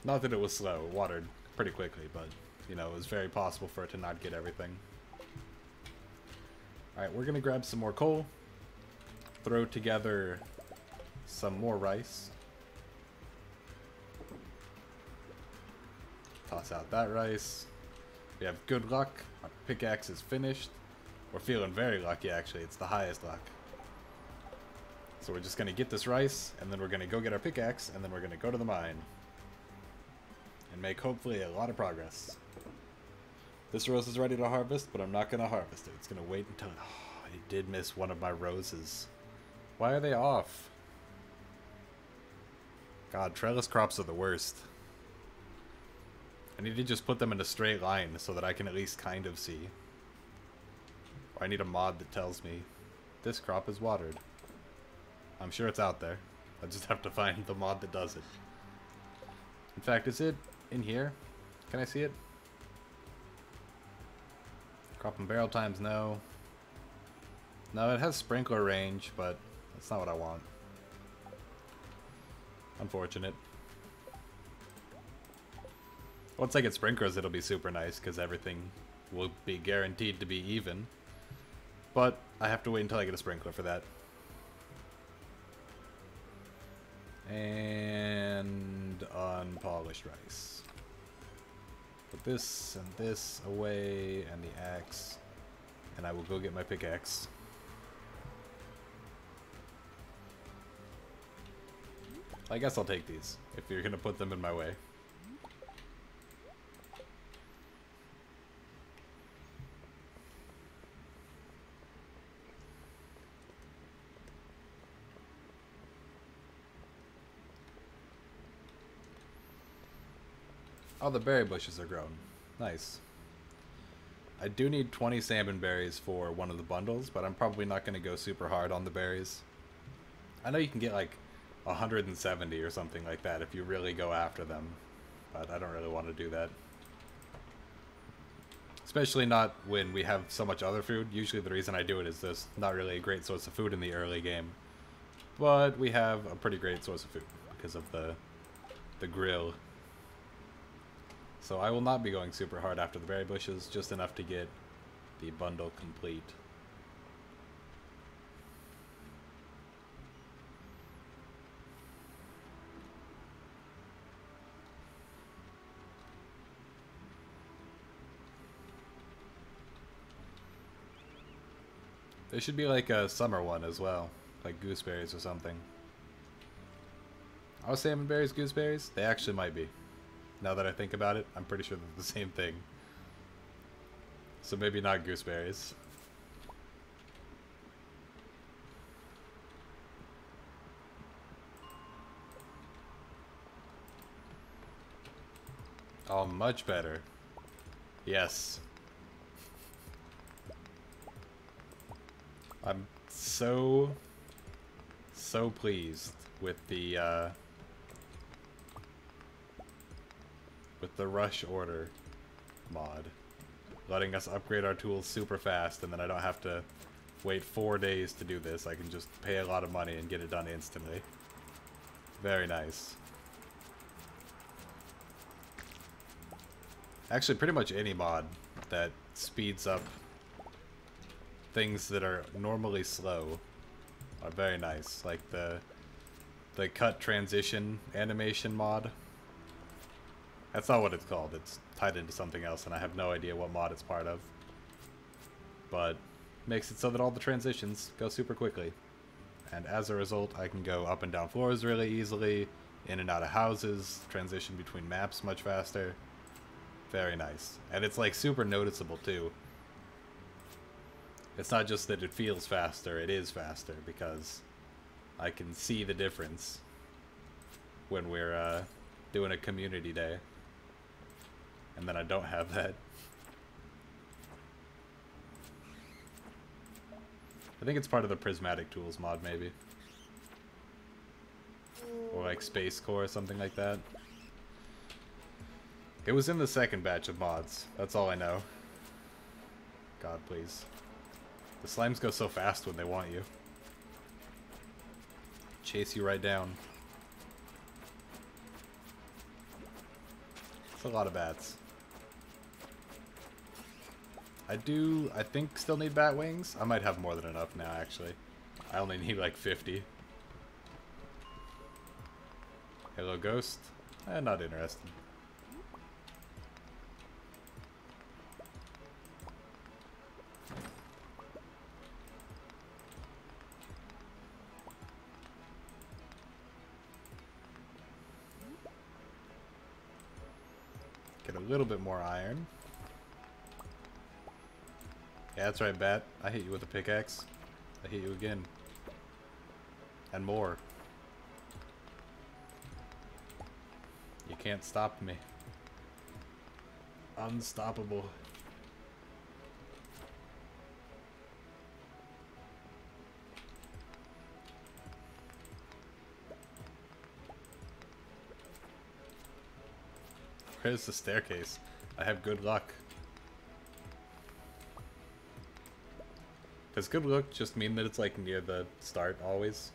Not that it was slow, it watered pretty quickly, but, you know, it was very possible for it to not get everything. Alright, we're gonna grab some more coal. Throw together some more rice. Toss out that rice. We have good luck. Our pickaxe is finished. We're feeling very lucky, actually. It's the highest luck. So we're just going to get this rice, and then we're going to go get our pickaxe, and then we're going to go to the mine. And make, hopefully, a lot of progress. This rose is ready to harvest, but I'm not going to harvest it. It's going to wait until... Oh, I did miss one of my roses. Why are they off? God, trellis crops are the worst. I need to just put them in a straight line so that I can at least kind of see. Or I need a mod that tells me this crop is watered. I'm sure it's out there. I just have to find the mod that does it. In fact, is it in here? Can I see it? Crop and barrel times, no. No, it has sprinkler range, but that's not what I want. Unfortunate. Once I get sprinklers, it'll be super nice, because everything will be guaranteed to be even. But I have to wait until I get a sprinkler for that. And unpolished rice. Put this and this away, and the axe. And I will go get my pickaxe. I guess I'll take these, if you're gonna put them in my way. Oh, the berry bushes are grown. Nice. I do need 20 salmon berries for one of the bundles, but I'm probably not going to go super hard on the berries. I know you can get like 170 or something like that if you really go after them, but I don't really want to do that. Especially not when we have so much other food. Usually the reason I do it is there's not really a great source of food in the early game. But we have a pretty great source of food because of the grill. So I will not be going super hard after the berry bushes, just enough to get the bundle complete. There should be like a summer one as well, like gooseberries or something. Are salmon berries gooseberries? They actually might be. Now that I think about it, I'm pretty sure they're the same thing. So maybe not gooseberries. Oh, much better. Yes. I'm so pleased with the rush order mod, letting us upgrade our tools super fast, and then I don't have to wait 4 days to do this. I can just pay a lot of money and get it done instantly. Very nice. Actually, pretty much any mod that speeds up things that are normally slow are very nice. Like the cut transition animation mod. That's not what it's called. It's tied into something else, and I have no idea what mod it's part of. But makes it so that all the transitions go super quickly. And as a result, I can go up and down floors really easily, in and out of houses, transition between maps much faster. Very nice. And it's like super noticeable too. It's not just that it feels faster, it is faster, because I can see the difference when we're doing a community day. And then I don't have that. I think it's part of the prismatic tools mod, maybe. Or like Space Core or something like that. It was in the second batch of mods. That's all I know. God, please. The slimes go so fast when they want you. Chase you right down. It's a lot of bats. I think, still need bat wings. I might have more than enough now, actually. I only need like 50. Hello, ghost. Not interested. Get a little bit more iron. Yeah, that's right, bat. I hit you with a pickaxe. I hit you again. And more. You can't stop me. Unstoppable. Where's the staircase? I have good luck. Does good luck just mean that it's like near the start always?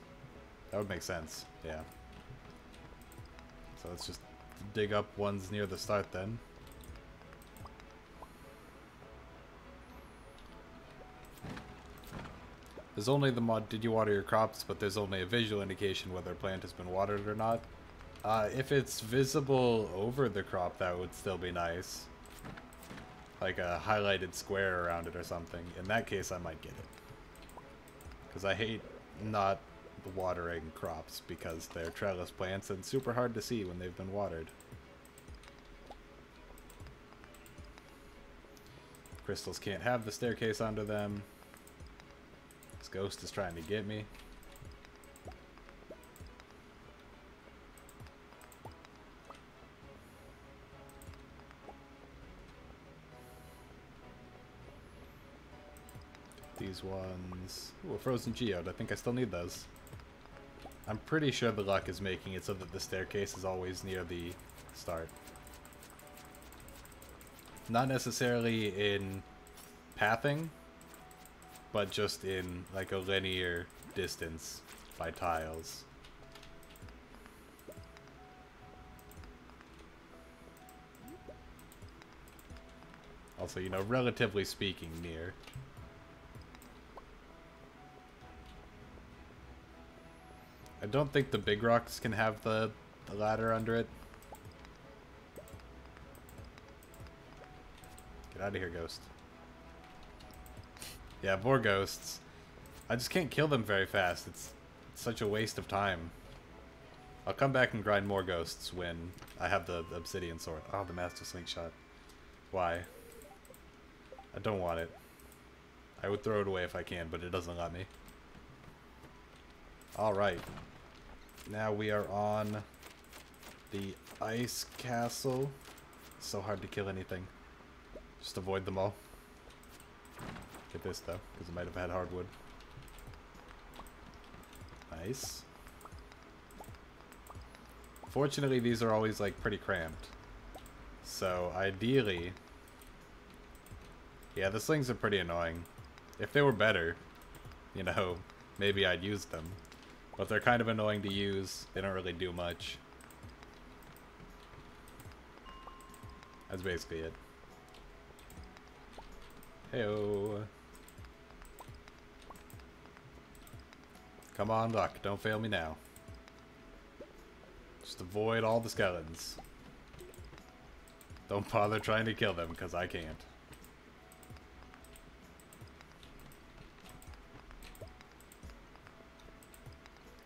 That would make sense, yeah. So let's just dig up ones near the start then. There's only the mod, did you water your crops, but there's only a visual indication whether a plant has been watered or not. If it's visible over the crop, that would still be nice. Like a highlighted square around it or something. In that case, I might get it. Because I hate not watering crops because they're trellis plants and super hard to see when they've been watered. Crystals can't have the staircase under them. This ghost is trying to get me. These ones. Ooh, a frozen geode. I think I still need those. I'm pretty sure the luck is making it so that the staircase is always near the start. Not necessarily in pathing, but just in like a linear distance by tiles. Also, you know, relatively speaking, near. I don't think the big rocks can have the ladder under it. Get out of here, ghost. Yeah, more ghosts. I just can't kill them very fast. It's such a waste of time. I'll come back and grind more ghosts when I have the obsidian sword. Oh, the master slingshot. Why? I don't want it. I would throw it away if I can, but it doesn't let me. Alright. Now we are on the ice castle. It's so hard to kill anything. Just avoid them all. Get this though, because it might have had hardwood. Nice. Fortunately, these are always like pretty cramped. So ideally... Yeah, the slings are pretty annoying. If they were better, you know, maybe I'd use them. But they're kind of annoying to use. They don't really do much. That's basically it. Heyo. Come on, luck. Don't fail me now. Just avoid all the skeletons. Don't bother trying to kill them, because I can't.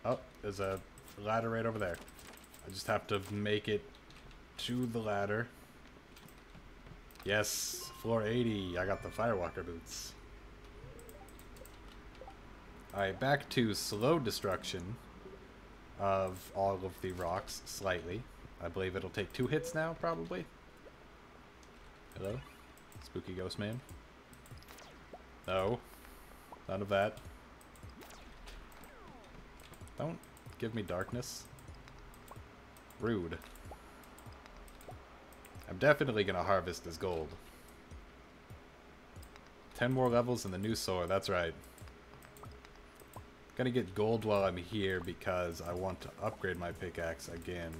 Oh, there's a ladder right over there. I just have to make it to the ladder. Yes, floor 80. I got the firewalker boots. Alright, back to slow destruction of all of the rocks, slightly. I believe it'll take 2 hits now, probably. Hello? Spooky ghost man? No. None of that. Don't give me darkness. Rude. I'm definitely gonna harvest this gold. 10 more levels in the new sword, that's right. Gonna get gold while I'm here because I want to upgrade my pickaxe again.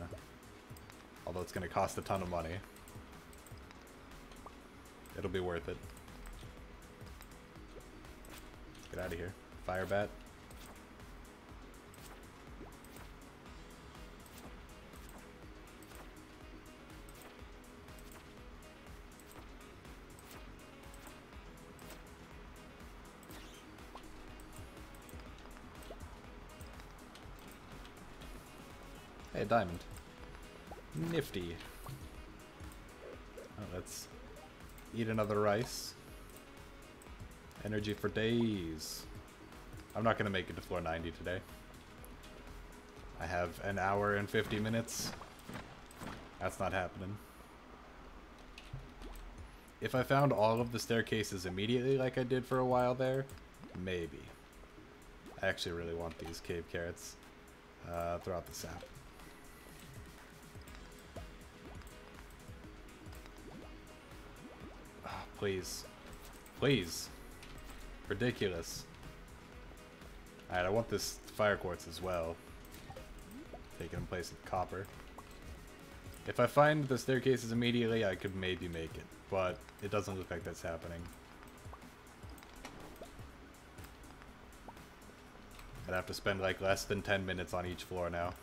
Although it's gonna cost a ton of money. It'll be worth it. Get out of here. Fire bat. Hey, a diamond. Nifty. Oh, let's eat another rice. Energy for days. I'm not going to make it to floor 90 today. I have an hour and 50 minutes. That's not happening. If I found all of the staircases immediately like I did for a while there, maybe. I actually really want these cave carrots. Throw out the sap. Please. Please. Ridiculous. Alright, I want this fire quartz as well. Taking in place of copper. If I find the staircases immediately, I could maybe make it. But it doesn't look like that's happening. I'd have to spend like less than 10 minutes on each floor now.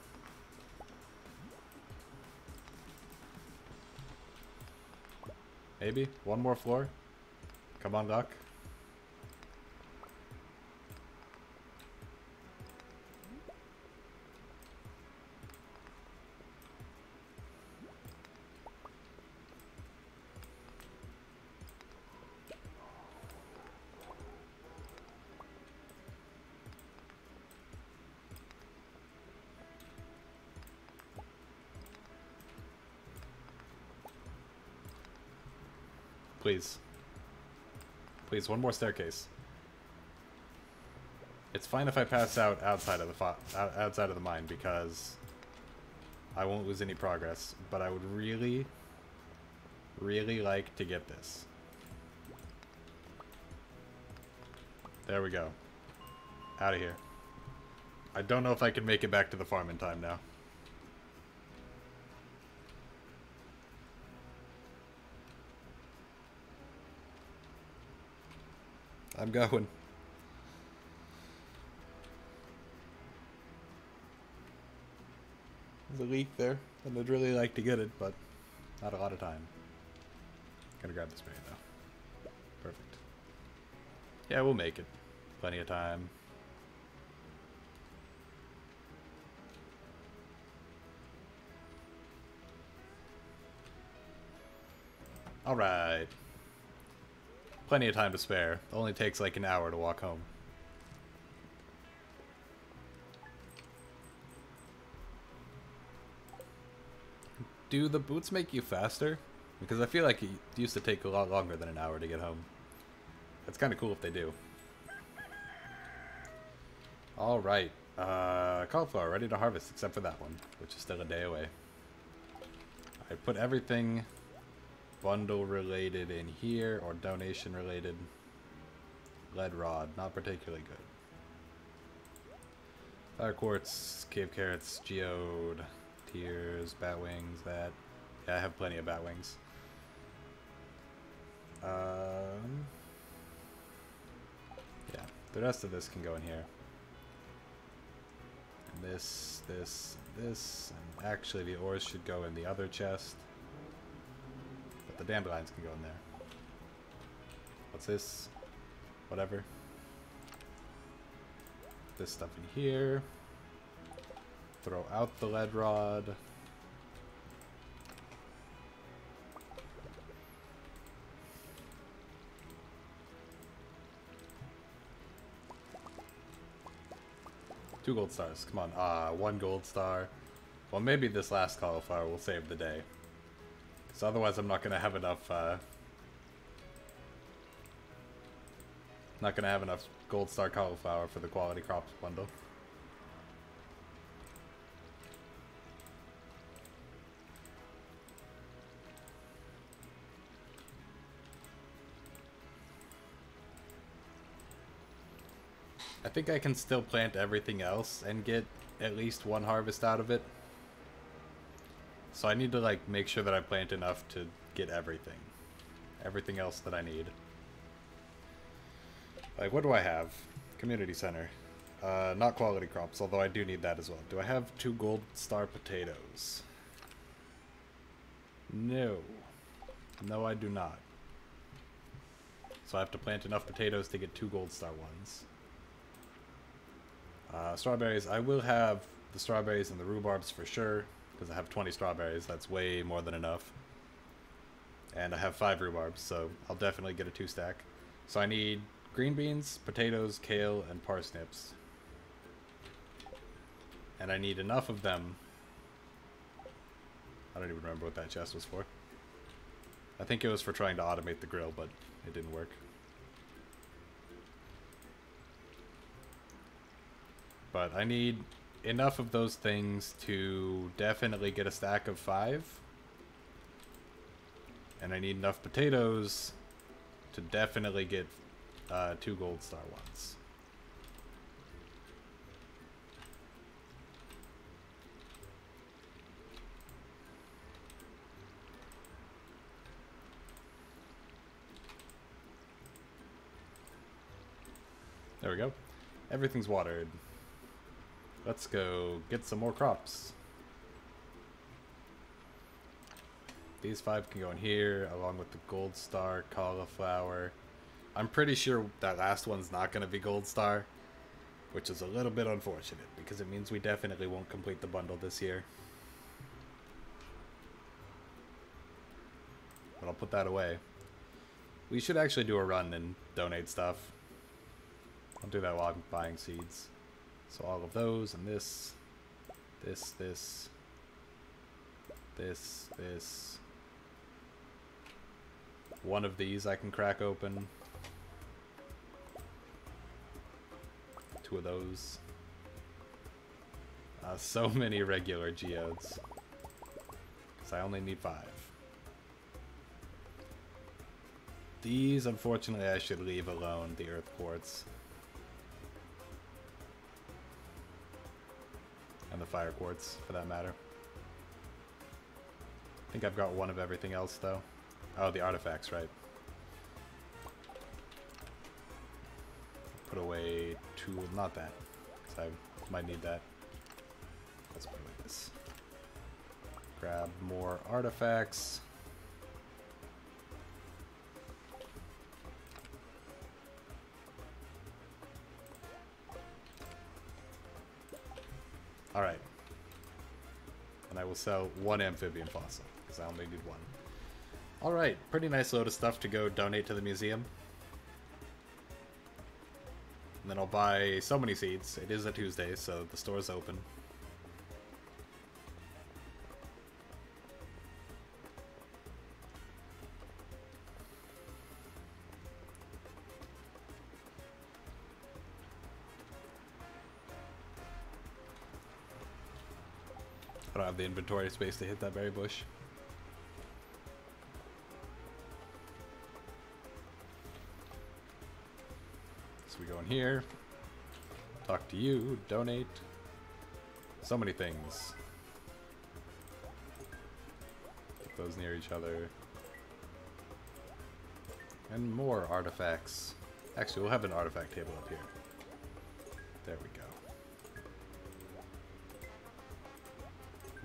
Maybe? One more floor? Come on, luck. Please. Please, one more staircase. It's fine if I pass out outside of the mine because I won't lose any progress, but I would really, really like to get this. There we go. Out of here. I don't know if I can make it back to the farm in time now. I'm going. There's a leak there, and I'd really like to get it, but not a lot of time. Gonna grab this berry though. Perfect. Yeah, we'll make it. Plenty of time. Alright. Plenty of time to spare. Only takes like an hour to walk home. Do the boots make you faster? Because I feel like it used to take a lot longer than an hour to get home. It's kind of cool if they do. Alright. Cauliflower ready to harvest except for that one, which is still a day away. I put everything bundle related in here, or donation related. Lead rod, not particularly good. Fire quartz, cave carrots, geode, tears, bat wings, that. Yeah, I have plenty of bat wings. Yeah, the rest of this can go in here. And this, and actually the ores should go in the other chest. But the dandelions can go in there. What's this? Whatever. This stuff in here. Throw out the lead rod. Two gold stars. Come on. One gold star. Well, maybe this last cauliflower will save the day. Because otherwise I'm not going to have enough, not going to have enough gold star cauliflower for the quality crops bundle. I think I can still plant everything else and get at least one harvest out of it. So I need to like make sure that I plant enough to get everything. Everything else that I need. Like, what do I have? Community center. Not quality crops, although I do need that as well. Do I have 2 gold star potatoes? No. No, I do not. So I have to plant enough potatoes to get 2 gold star ones. Strawberries. I will have the strawberries and the rhubarbs for sure, because I have 20 strawberries. That's way more than enough. And I have 5 rhubarbs, so I'll definitely get a 2-stack. So I need green beans, potatoes, kale, and parsnips. And I need enough of them. I don't even remember what that chest was for. I think it was for trying to automate the grill, but it didn't work. But I need enough of those things to definitely get a stack of 5. And I need enough potatoes to definitely get 2 gold star ones. There we go. Everything's watered. Let's go get some more crops. These 5 can go in here, along with the gold star, cauliflower. I'm pretty sure that last one's not going to be gold star, which is a little bit unfortunate, because it means we definitely won't complete the bundle this year. But I'll put that away. We should actually do a run and donate stuff. I'll do that while I'm buying seeds. So all of those, and this. One of these I can crack open. 2 of those. So many regular geodes. Because I only need 5. These, unfortunately, I should leave alone, the earth quartz. And the fire quartz, for that matter. I think I've got 1 of everything else, though. Oh, the artifacts, right. Put away 2, not that, because I might need that. Let's put away this. Grab more artifacts. Alright. And I will sell 1 amphibian fossil, because I only need 1. Alright, pretty nice load of stuff to go donate to the museum. And then I'll buy so many seeds. It is a Tuesday, so the store's open. I don't have the inventory space to hit that berry bush. So we go in here, talk to you, donate. So many things. Put those near each other. And more artifacts. Actually, we'll have an artifact table up here. There we go.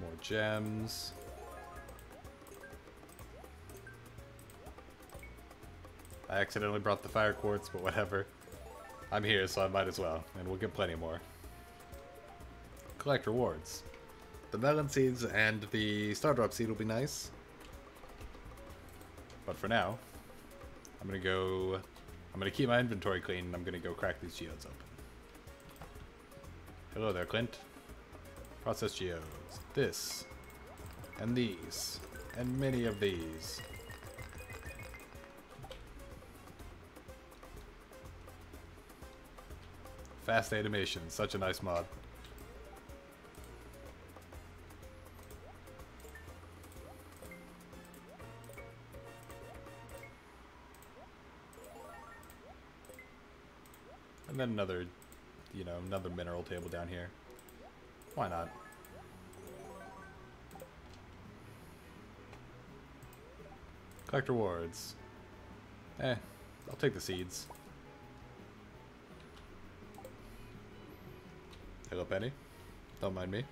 More gems. I accidentally brought the fire quartz, but whatever. I'm here, so I might as well, and we'll get plenty more. Collect rewards. The melon seeds and the Stardrop seed will be nice. But for now, I'm gonna keep my inventory clean, and I'm gonna go crack these geodes open. Hello there, Clint. Process geodes. This. And these. And many of these. Fast animation. Such a nice mod. And then another, another mineral table down here. Why not? Collect rewards. I'll take the seeds. Hello, Penny. Don't mind me.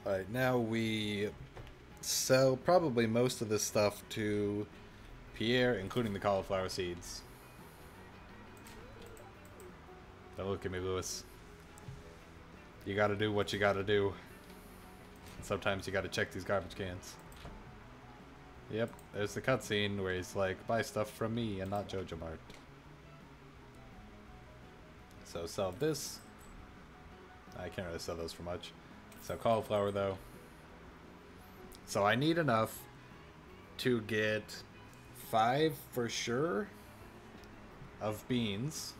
Alright, now we sell probably most of this stuff to Pierre, including the cauliflower seeds. Don't look at me, Lewis. You gotta do what you gotta do. And sometimes you gotta check these garbage cans. Yep, there's the cutscene where he's like, buy stuff from me and not Jojo Mart. So sell this. I can't really sell those for much. Sell cauliflower though. So I need enough to get 5 for sure of beans.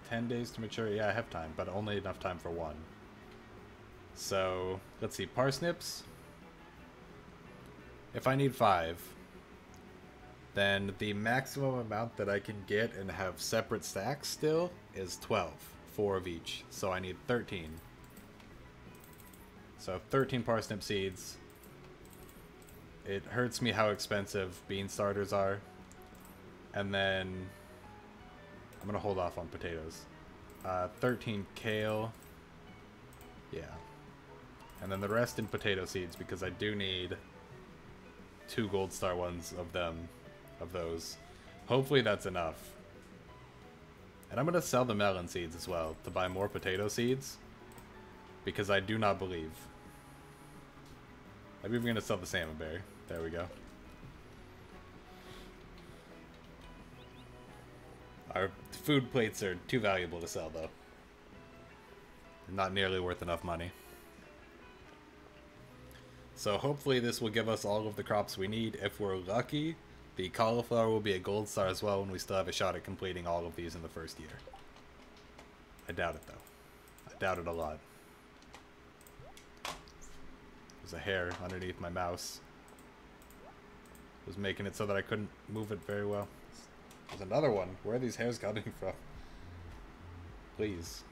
10 days to mature. Yeah, I have time, but only enough time for 1. So let's see, parsnips. If I need 5, then the maximum amount that I can get and have separate stacks still is 12. 4 of each. So I need 13. So 13 parsnip seeds. It hurts me how expensive bean starters are. And then I'm gonna hold off on potatoes. 13 kale. Yeah. And then the rest in potato seeds because I do need 2 gold star ones of them, of those. Hopefully that's enough. And I'm gonna sell the melon seeds as well to buy more potato seeds because I do not believe. I'm even gonna sell the salmon berry. There we go. Our food plates are too valuable to sell though. Not nearly worth enough money. So hopefully this will give us all of the crops we need. If we're lucky, the cauliflower will be a gold star as well, and we still have a shot at completing all of these in the first year. I doubt it though. I doubt it a lot. There's a hair underneath my mouse. It was making it so that I couldn't move it very well. There's another one. Where are these hairs coming from? Please.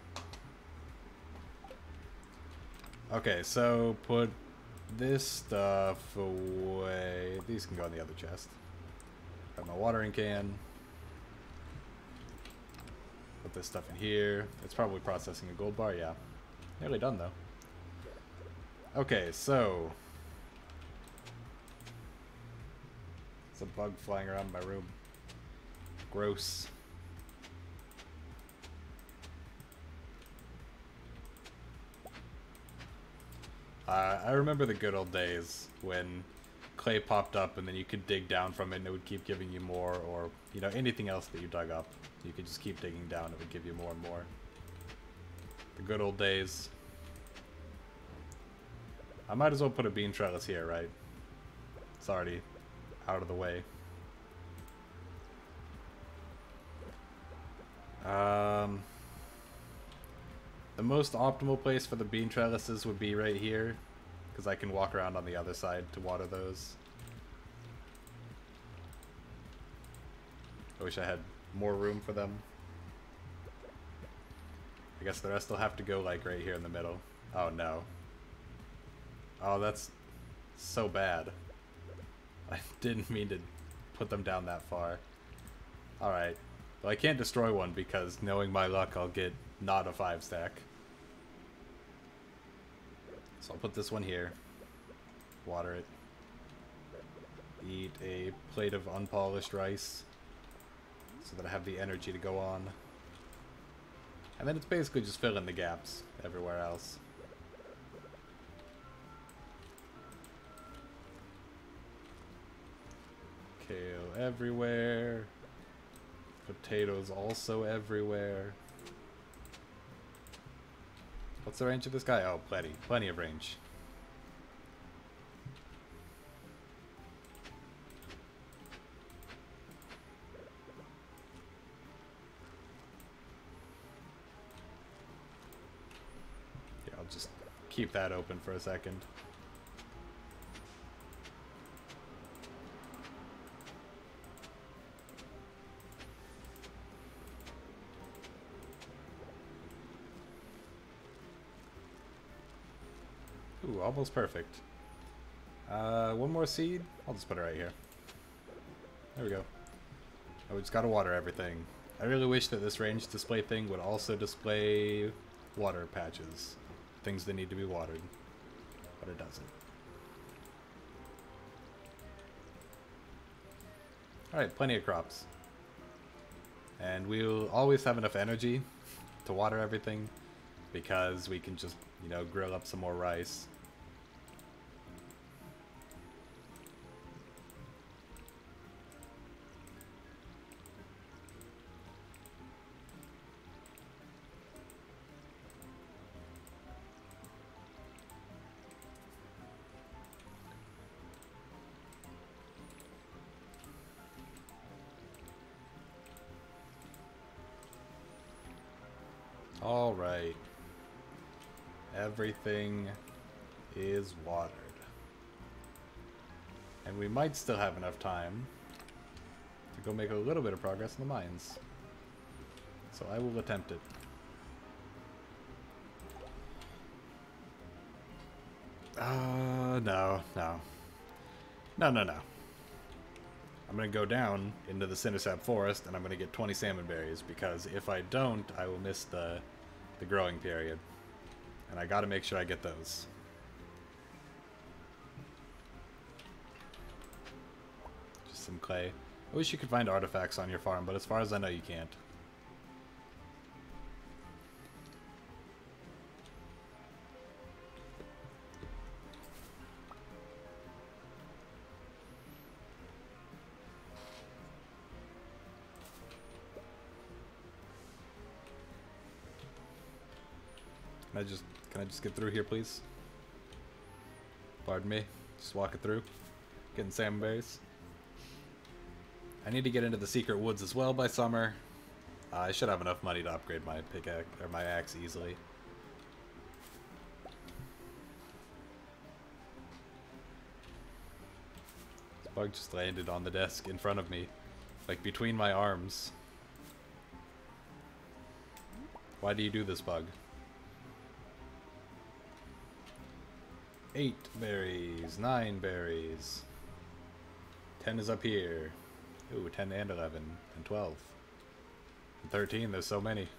Okay, so put this stuff away. These can go in the other chest. Got my watering can. Put this stuff in here. It's probably processing a gold bar, yeah. Nearly done though. Okay, so there's a bug flying around my room. Gross. I remember the good old days when clay popped up and then you could dig down from it and it would keep giving you more, or, you know, anything else that you dug up. You could just keep digging down, it would give you more and more. The good old days. I might as well put a bean trellis here, right? It's already out of the way. The most optimal place for the bean trellises would be right here, because I can walk around on the other side to water those. I wish I had more room for them. I guess the rest will have to go like right here in the middle. Oh no. Oh, that's so bad. I didn't mean to put them down that far. Alright. Well, I can't destroy one because knowing my luck I'll get not a 5 stack. So I'll put this one here. Water it. Eat a plate of unpolished rice so that I have the energy to go on. And then it's basically just fill in the gaps everywhere else. Kale everywhere. Potatoes also everywhere. What's the range of this guy? Oh, plenty. Plenty of range. Yeah, I'll just keep that open for a second. Ooh, almost perfect. One more seed. I'll just put it right here. There we go. Oh, we just gotta water everything. I really wish that this range display thing would also display water patches. Things that need to be watered. But it doesn't. Alright, plenty of crops. And we'll always have enough energy to water everything because we can just, you know, grill up some more rice. Alright. Everything is watered. And we might still have enough time to go make a little bit of progress in the mines. So I will attempt it. No. No. I'm going to go down into the Cindersap Forest, and I'm going to get 20 salmon berries, because if I don't, I will miss the growing period. And I got to make sure I get those. Just some clay. I wish you could find artifacts on your farm, but as far as I know, you can't. Can I just get through here, please? Pardon me. Just walking through. Getting salmon berries. I need to get into the secret woods as well by summer. I should have enough money to upgrade my pickaxe or my axe easily. This bug just landed on the desk in front of me, like between my arms. Why do you do this, bug? 8 berries, 9 berries. 10 is up here. Ooh, 10 and 11, and 12. And 13, there's so many.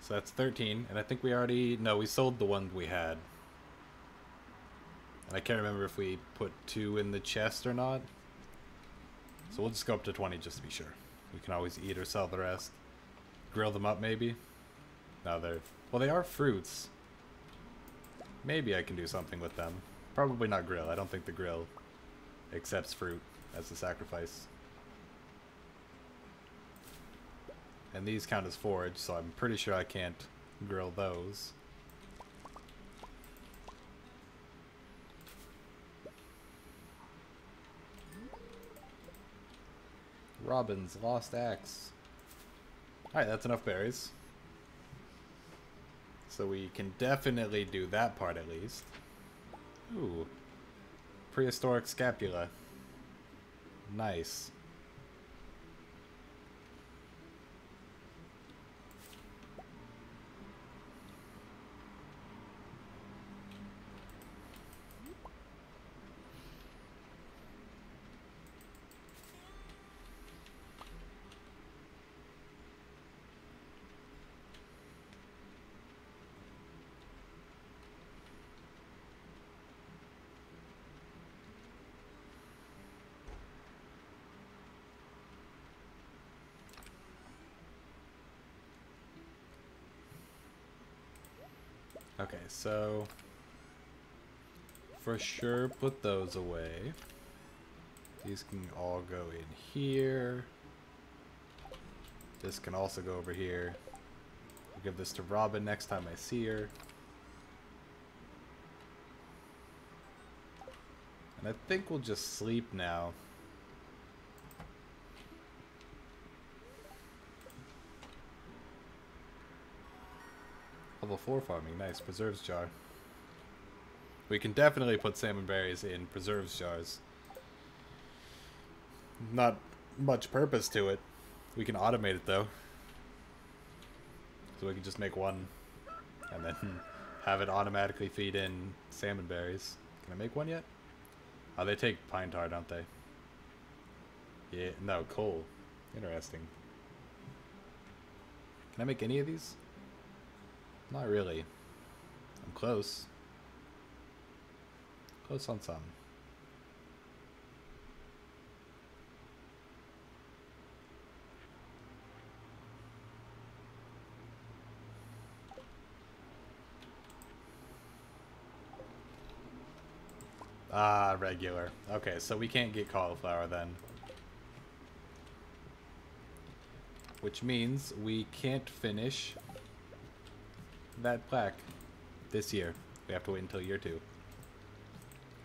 So that's 13, and I think we already... No, we sold the one we had. And I can't remember if we put 2 in the chest or not. So we'll just go up to 20 just to be sure. We can always eat or sell the rest. Grill them up, maybe? No, they're... Well, they are fruits. Maybe I can do something with them. Probably not grill. I don't think the grill accepts fruit as a sacrifice. And these count as forage, so I'm pretty sure I can't grill those. Robin's lost axe. Alright, that's enough berries. So we can definitely do that part at least. Ooh. Prehistoric scapula. Nice. Okay, so for sure put those away. These can all go in here. This can also go over here. I'll give this to Robin next time I see her. And I think we'll just sleep now. Level 4 farming, nice. Preserves jar. We can definitely put salmon berries in preserves jars. Not much purpose to it. We can automate it though. So we can just make one and then have it automatically feed in salmon berries. Can I make one yet? Oh, they take pine tar, don't they? Yeah, no, coal. Interesting. Can I make any of these? Not really. I'm close. Close on some. Ah, regular. Okay, so we can't get cauliflower then. Which means we can't finish that plaque this year. We have to wait until year 2.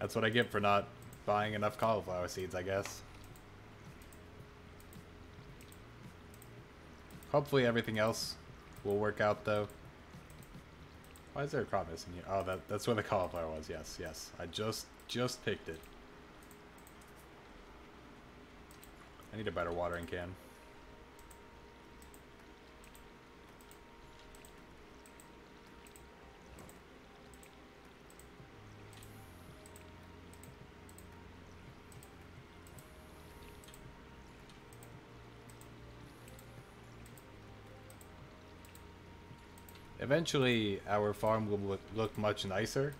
That's what I get for not buying enough cauliflower seeds, I guess. Hopefully everything else will work out, though. Why is there a crop missing here? Oh, that's where the cauliflower was. Yes, yes. I just picked it. I need a better watering can. Eventually, our farm will look much nicer,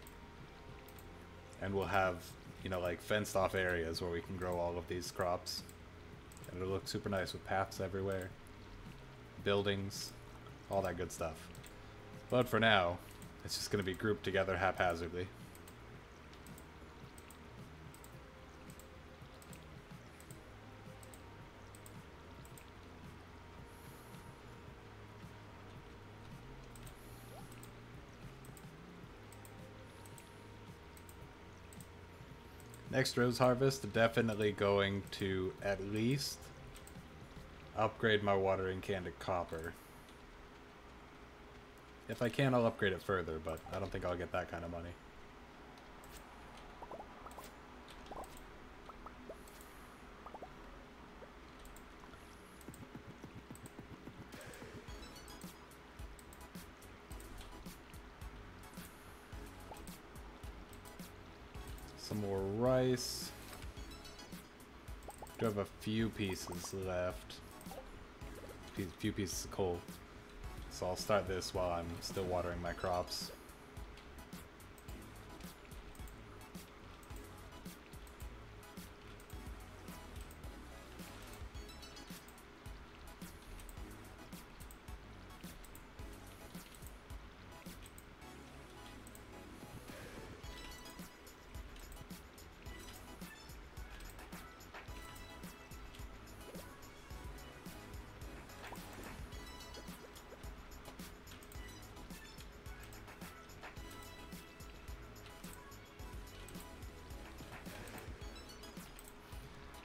and we'll have, you know, like fenced off areas where we can grow all of these crops. And it'll look super nice with paths everywhere, buildings, all that good stuff. But for now, it's just going to be grouped together haphazardly. Next rose harvest, definitely going to at least upgrade my watering can to copper. If I can, I'll upgrade it further, but I don't think I'll get that kind of money. Some more rice. Do have a few pieces left. Few pieces of coal. So I'll start this while I'm still watering my crops.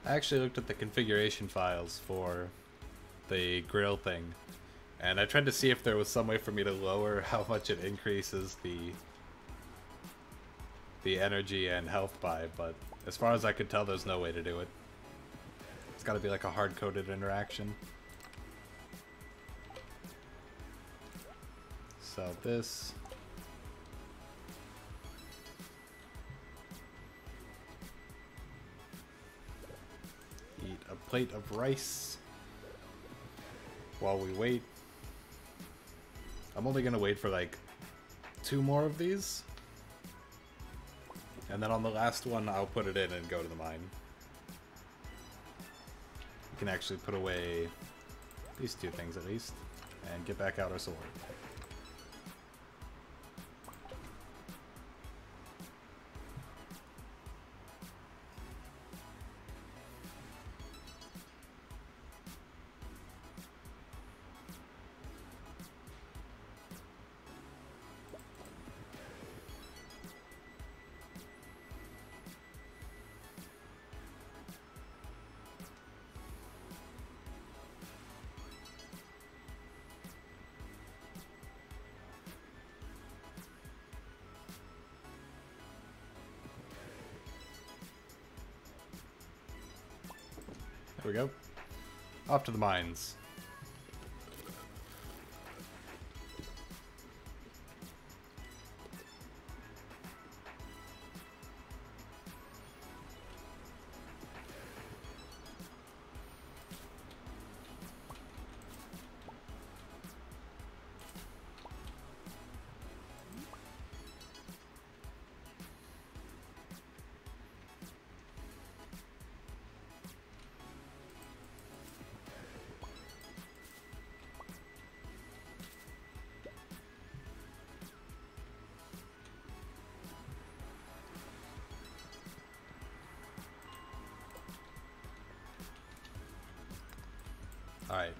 I actually looked at the configuration files for the grill thing, and I tried to see if there was some way for me to lower how much it increases the energy and health by, but as far as I could tell, there's no way to do it. It's got to be like a hard-coded interaction. So this... eat a plate of rice while we wait. I'm only gonna wait for like 2 more of these, and then on the last one I'll put it in and go to the mine. We can actually put away these 2 things at least and get back out our sword. There we go. Off to the mines. Alright.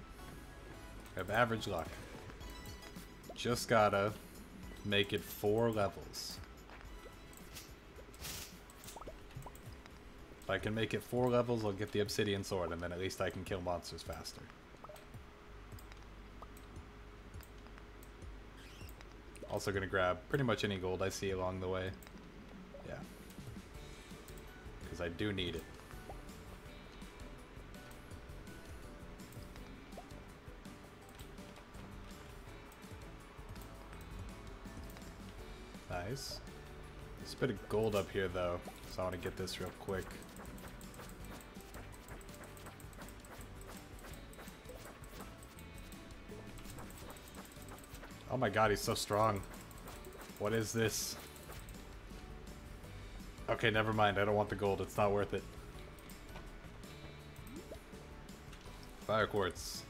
We have average luck. Just gotta make it 4 levels. If I can make it 4 levels, I'll get the obsidian sword, and then at least I can kill monsters faster. Also gonna grab pretty much any gold I see along the way. Yeah. Because I do need it. Nice. There's a bit of gold up here though, so I want to get this real quick. Oh my god, he's so strong. What is this? Okay, never mind. I don't want the gold. It's not worth it. Fire quartz.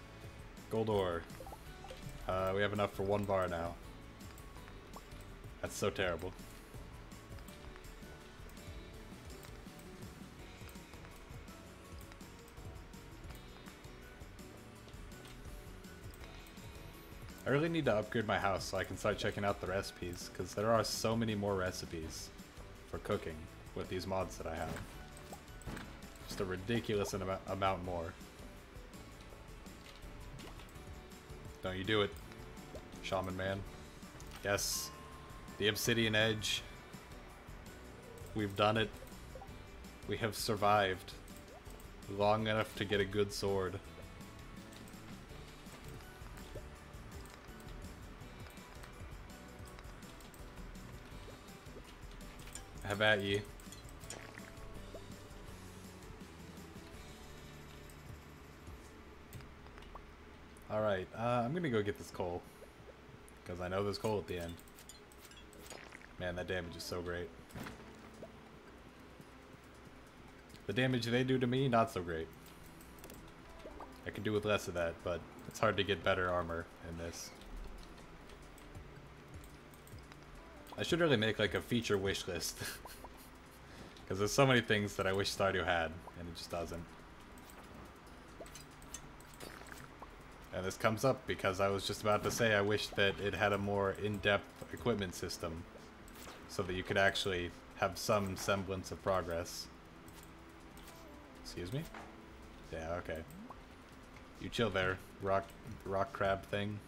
Gold ore. We have enough for 1 bar now. That's so terrible. I really need to upgrade my house so I can start checking out the recipes, because there are so many more recipes for cooking with these mods that I have. Just a ridiculous amount more. Don't you do it, Shaman Man. Yes, the Obsidian Edge. We've done it. We have survived long enough to get a good sword. Have at ye. Alright, I'm gonna go get this coal. Because I know there's coal at the end. Man, that damage is so great. The damage they do to me, not so great. I could do with less of that, but it's hard to get better armor in this. I should really make like a feature wish list. Because there's so many things that I wish Stardew had, and it just doesn't. And this comes up because I was just about to say I wish that it had a more in-depth equipment system. So that you could actually have some semblance of progress. Excuse me? Yeah, okay. You chill there, rock crab thing.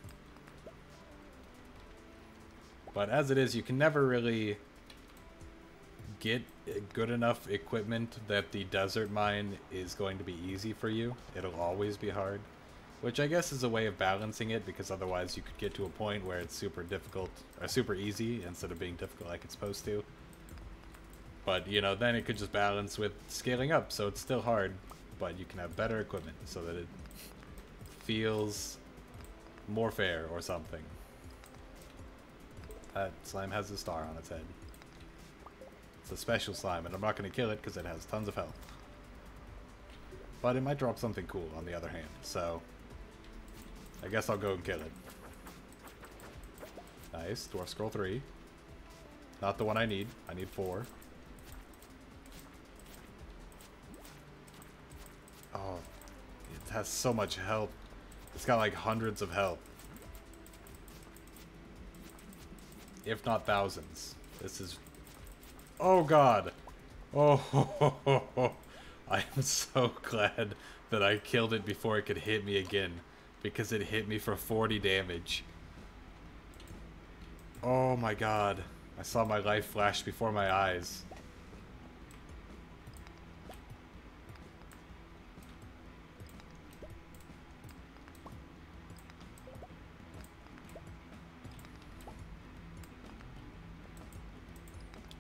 But as it is, you can never really get good enough equipment that the desert mine is going to be easy for you. It'll always be hard. Which I guess is a way of balancing it, because otherwise you could get to a point where it's super difficult, or super easy, instead of being difficult like it's supposed to. But, you know, then it could just balance with scaling up, so it's still hard, but you can have better equipment, so that it feels more fair, or something. That slime has a star on its head. It's a special slime, and I'm not going to kill it because it has tons of health. But it might drop something cool on the other hand, so I guess I'll go and kill it. Nice, Dwarf Scroll 3. Not the one I need 4. Oh, it has so much health. It's got like hundreds of health. If not thousands. This is... Oh god! Oh, I am so glad that I killed it before it could hit me again. Because it hit me for 40 damage. Oh my god. I saw my life flash before my eyes.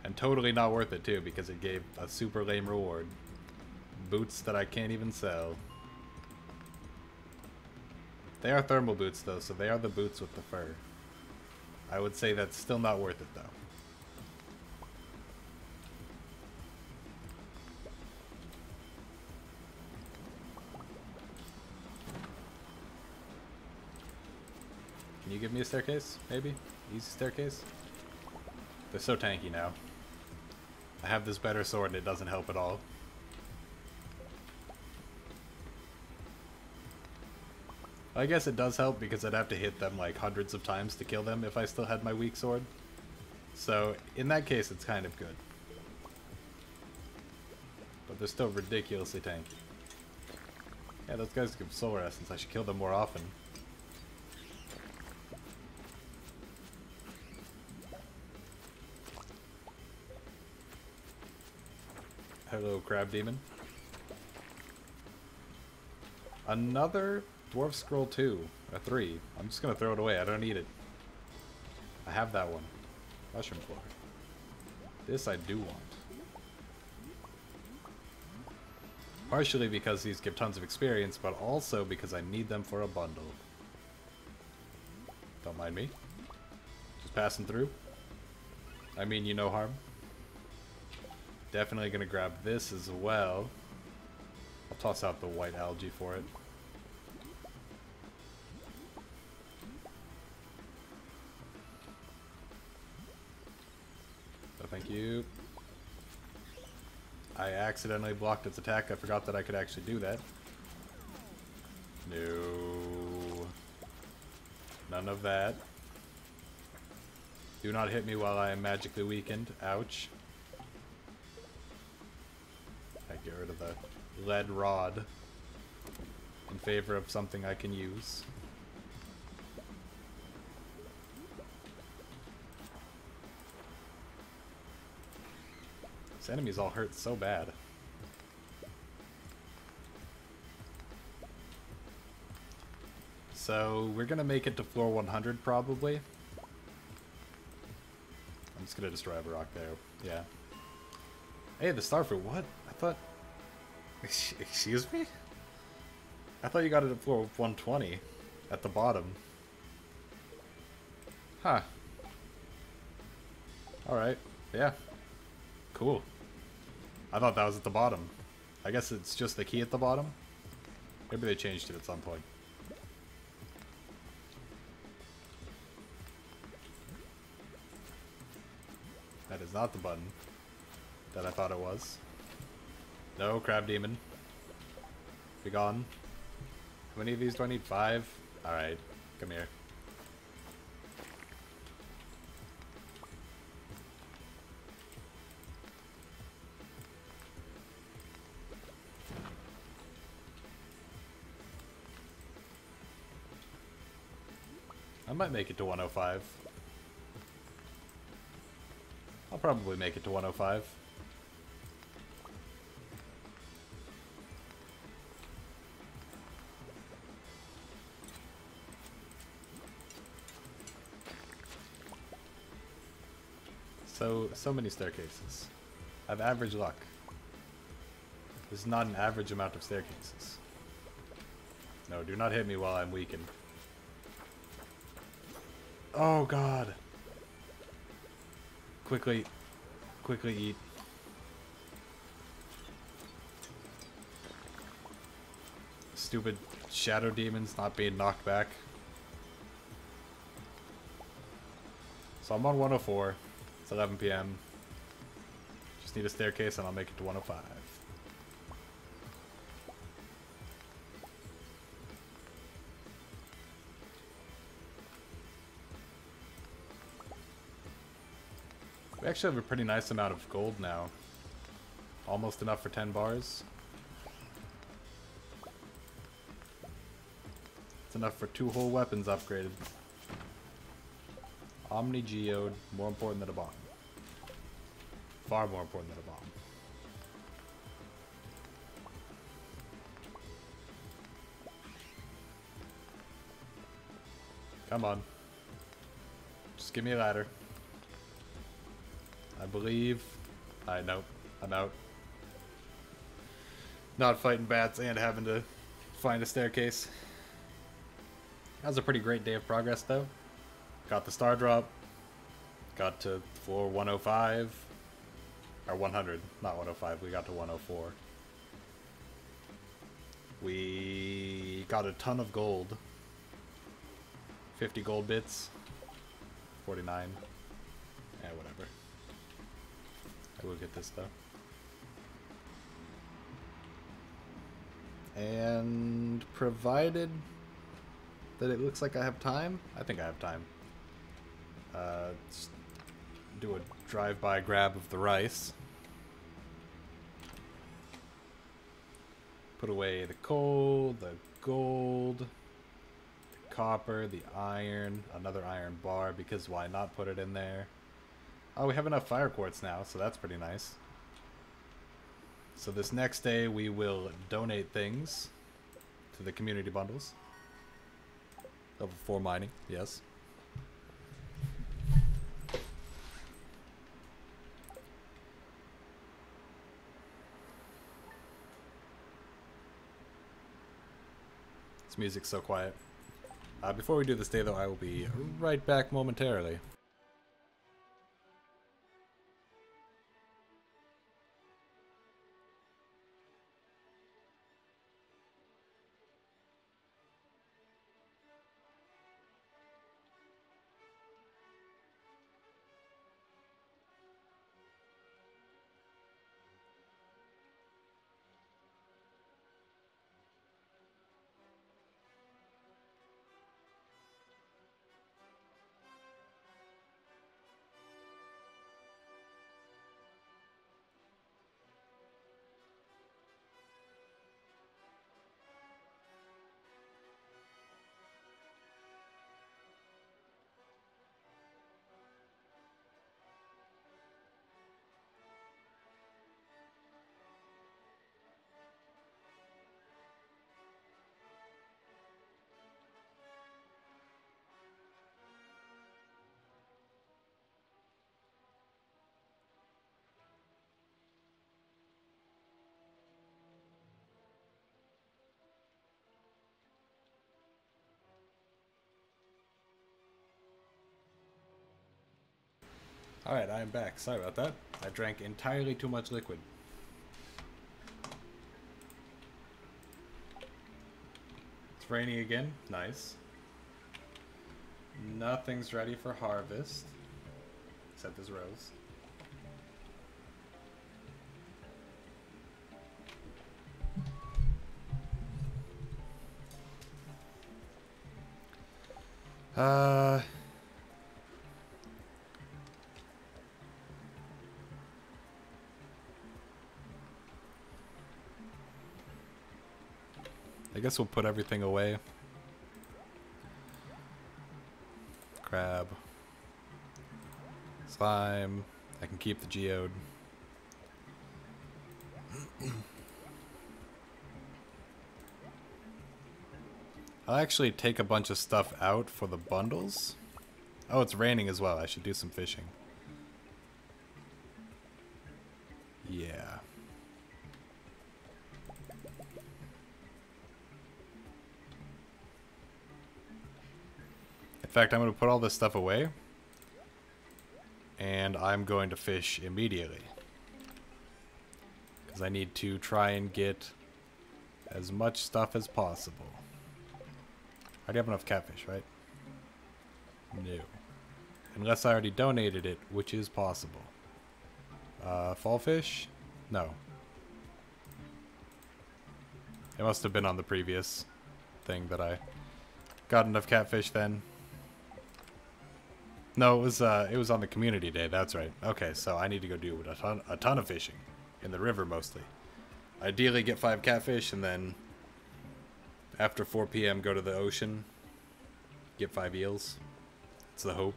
And totally not worth it too, because it gave a super lame reward. Boots that I can't even sell. They are thermal boots though, so they are the boots with the fur. I would say that's still not worth it though. Can you give me a staircase, maybe? Easy staircase? They're so tanky now. I have this better sword and it doesn't help at all. I guess it does help because I'd have to hit them like hundreds of times to kill them if I still had my weak sword. So, in that case, it's kind of good. But they're still ridiculously tanky. Yeah, those guys give solar essence. I should kill them more often. Hello, Crab Demon. Another Dwarf Scroll 2. A 3. I'm just gonna throw it away. I don't need it. I have that one. Mushroom Floor. This I do want. Partially because these give tons of experience, but also because I need them for a bundle. Don't mind me. Just passing through. I mean you no harm. Definitely gonna grab this as well. I'll toss out the white algae for it. So thank you. I accidentally blocked its attack. I forgot that I could actually do that. No. None of that. Do not hit me while I am magically weakened. Ouch. I get rid of the lead rod in favor of something I can use. This enemy's all hurt so bad. So we're gonna make it to floor 100 probably. I'm just gonna destroy every rock there. Yeah. Hey, the starfruit. What? I thought. Excuse me? I thought you got it at floor 120 at the bottom. Huh. Alright. Yeah. Cool. I thought that was at the bottom. I guess it's just the key at the bottom? Maybe they changed it at some point. That is not the button that I thought it was. No, crab demon. Be gone. How many of these do I need? 5? Alright, come here. I might make it to 105. I'll probably make it to 105. So many staircases. I have average luck. This is not an average amount of staircases. No, do not hit me while I'm weakened. Oh god. Quickly eat. Stupid shadow demons not being knocked back. So I'm on 104. It's 11 p.m. Just need a staircase and I'll make it to 105. We actually have a pretty nice amount of gold now. Almost enough for 10 bars. It's enough for 2 whole weapons upgraded. Omni Geode, more important than a bomb. Far more important than a bomb. Come on. Just give me a ladder. I believe. Nope. I'm out. Not fighting bats and having to find a staircase. That was a pretty great day of progress, though. Got the star drop. Got to floor 105. Or 100. Not 105. We got to 104. We got a ton of gold. 50 gold bits. 49. Yeah, whatever. I will get this, though. And provided that it looks like I have time, I think I have time. Let's do a drive-by grab of the rice. Put away the coal, the gold, the copper, the iron, another iron bar, because why not put it in there? Oh, we have enough fire quartz now, so that's pretty nice. So this next day we will donate things to the community bundles. Level 4 mining, yes. This music's so quiet. Before we do this day, though, I will be right back momentarily. Alright, I am back. Sorry about that. I drank entirely too much liquid. It's raining again. Nice. Nothing's ready for harvest. Except this rose. I guess we'll put everything away. Crab. Slime. I can keep the geode. I'll actually take a bunch of stuff out for the bundles. Oh, it's raining as well. I should do some fishing. Yeah. In fact, I'm going to put all this stuff away. And I'm going to fish immediately. Because I need to try and get as much stuff as possible. I already have enough catfish, right? No. Unless I already donated it, which is possible. Fall fish? No. It must have been on the previous thing that I got enough catfish then. No, it was on the community day, that's right. Okay, so I need to go do a ton of fishing. In the river, mostly. Ideally get 5 catfish, and then after 4 p.m. go to the ocean. Get 5 eels. It's the hope.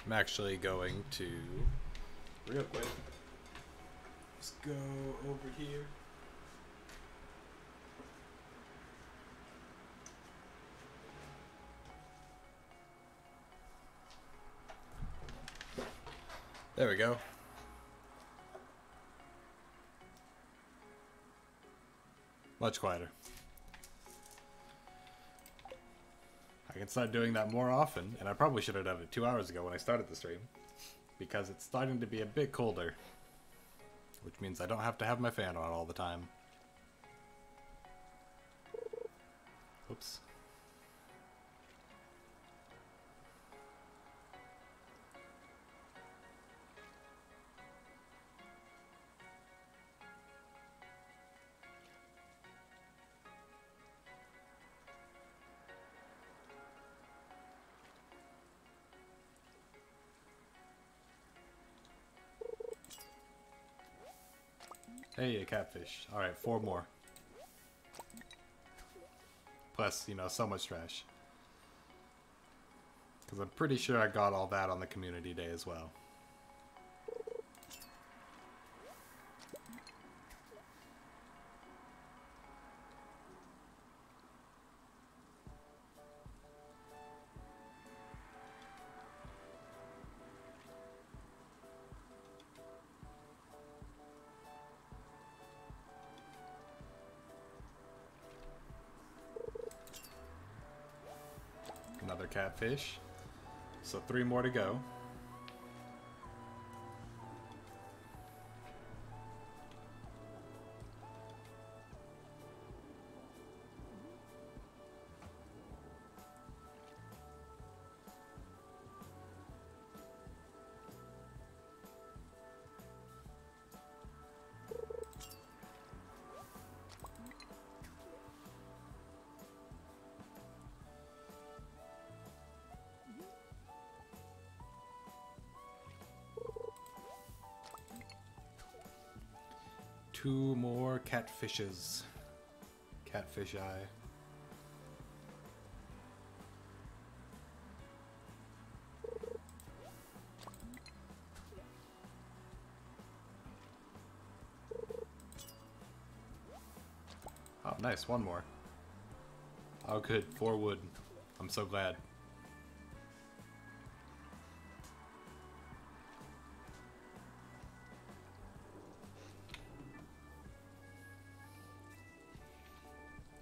I'm actually going to, real quick, just go over here. There we go. Much quieter. I can start doing that more often, and I probably should have done it 2 hours ago when I started the stream, because it's starting to be a bit colder, which means I don't have to have my fan on all the time. Oops. Hey, a catfish. Alright, 4 more. Plus, you know, so much trash. Because I'm pretty sure I got all that on the community day as well. Another catfish. So 3 more to go. Two more catfishes. Catfish eye. nice, one more. Oh, good, 4 wood. I'm so glad.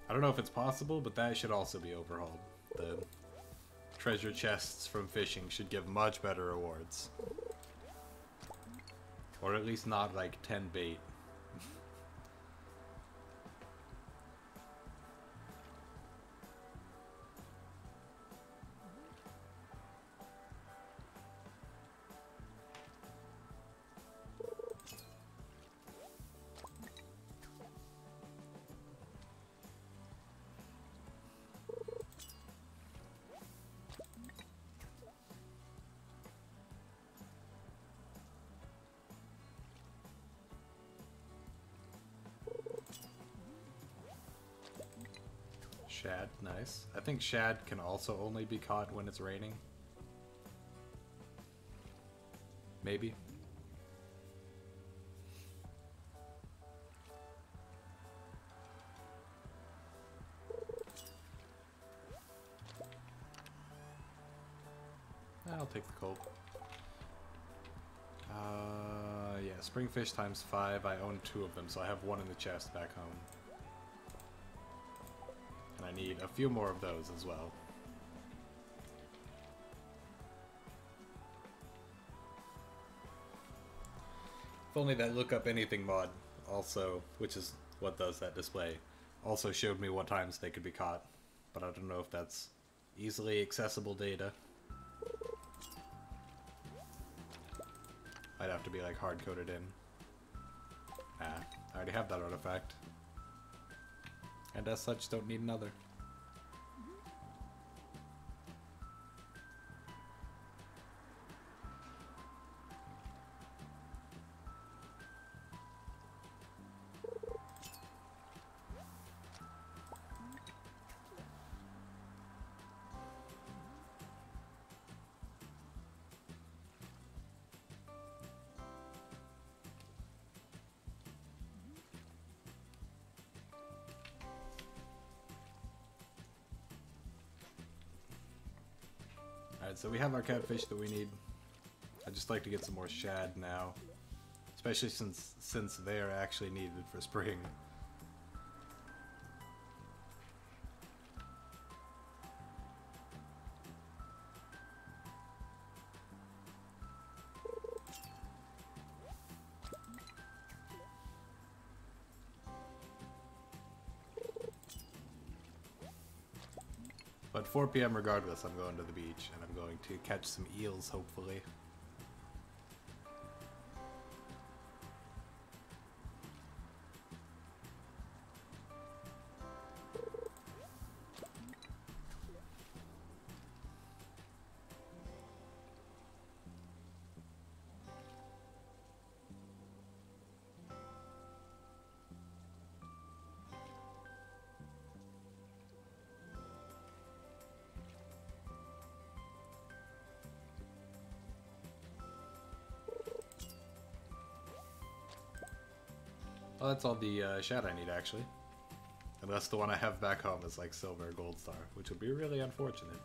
I don't know if it's possible, but that should also be overhauled. The treasure chests from fishing should give much better rewards. Or at least not like 10 bait. Shad, nice. I think shad can also only be caught when it's raining. Maybe. I'll take the cold. Yeah, springfish times 5. I own 2 of them, so I have 1 in the chest back home. And I need a few more of those as well. If only that look up anything mod also, which is what does that display, also showed me what times they could be caught. But I don't know if that's easily accessible data. I'd have to be like hard-coded in. Ah, I already have that artifact. And as such, don't need another. Alright, so we have our catfish that we need. I'd just like to get some more shad now. Especially since they're actually needed for spring. But 4 PM regardless, I'm going to the beach, and I'm going to catch some eels, hopefully. Well, that's all the shad I need, actually. Unless the one I have back home is like silver or gold star, which would be really unfortunate.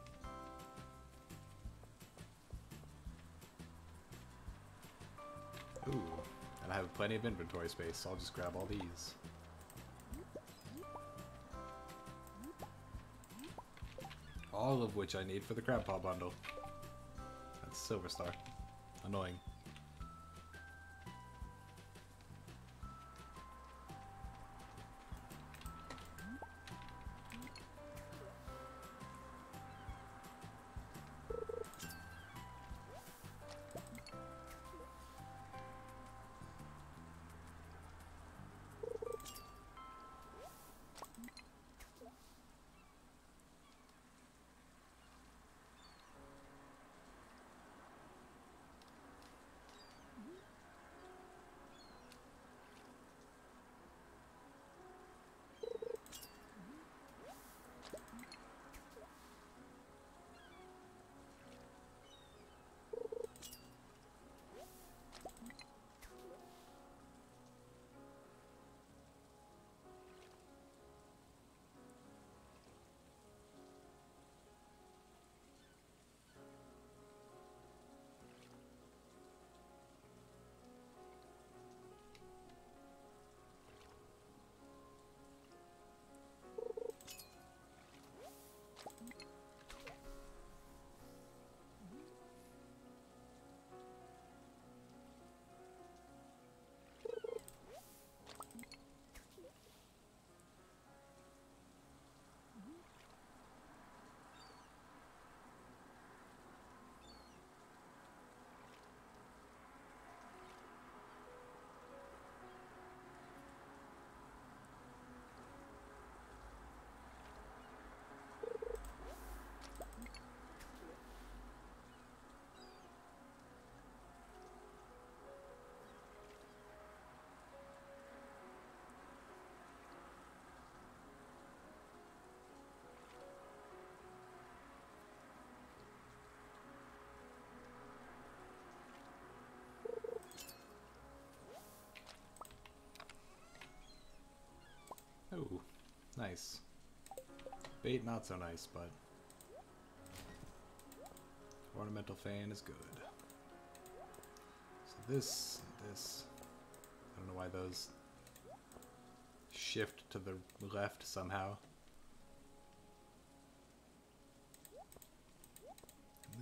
Ooh, and I have plenty of inventory space, so I'll just grab all these. All of which I need for the crab paw bundle. That's silver star. Annoying. Oh, nice. Bait not so nice, but ornamental fan is good. So this, I don't know why those shift to the left somehow.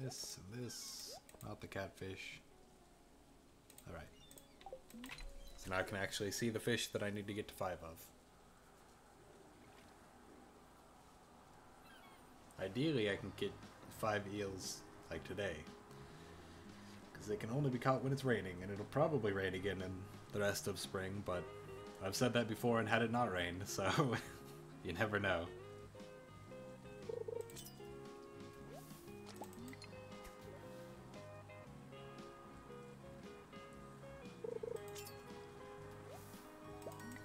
This, not the catfish. Alright. So now I can actually see the fish that I need to get to 5 of. Ideally, I can get 5 eels, like today. Because they can only be caught when it's raining, and it'll probably rain again in the rest of spring, but I've said that before and had it not rained, so you never know.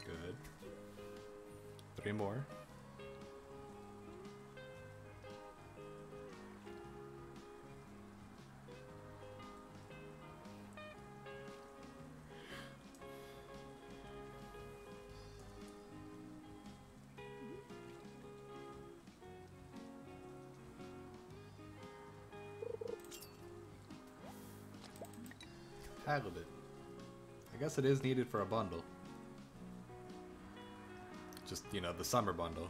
Good. 3 more. Halibut. I guess it is needed for a bundle. Just, you know, the summer bundle.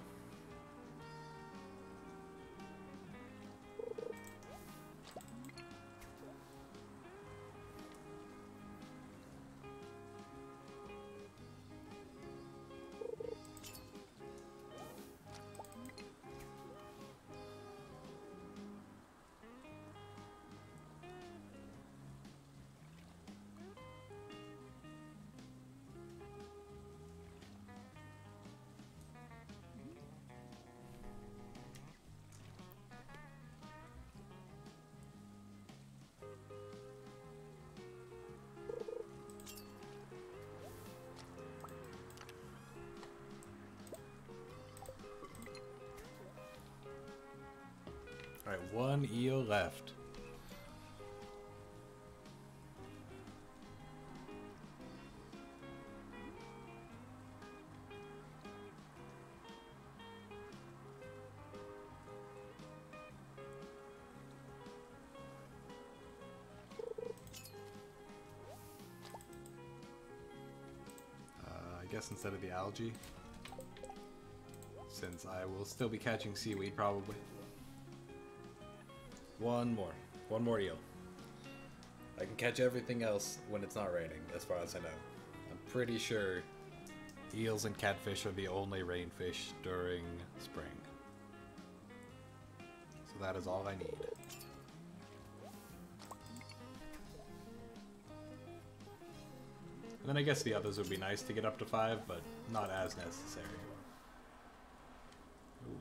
Alright, 1 eel left. I guess instead of the algae, since I will still be catching seaweed probably. One more eel. I can catch everything else when it's not raining, as far as I know. I'm pretty sure eels and catfish are the only rain fish during spring. So that is all I need. And then I guess the others would be nice to get up to 5, but not as necessary. Ooh.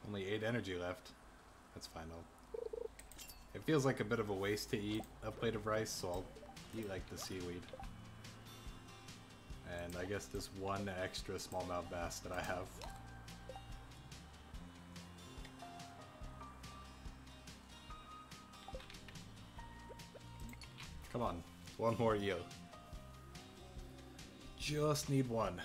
Only 8 energy left. That's fine. It feels like a bit of a waste to eat a plate of rice, so I'll eat like the seaweed. And I guess this 1 extra smallmouth bass that I have. Come on, 1 more eel. Just need 1.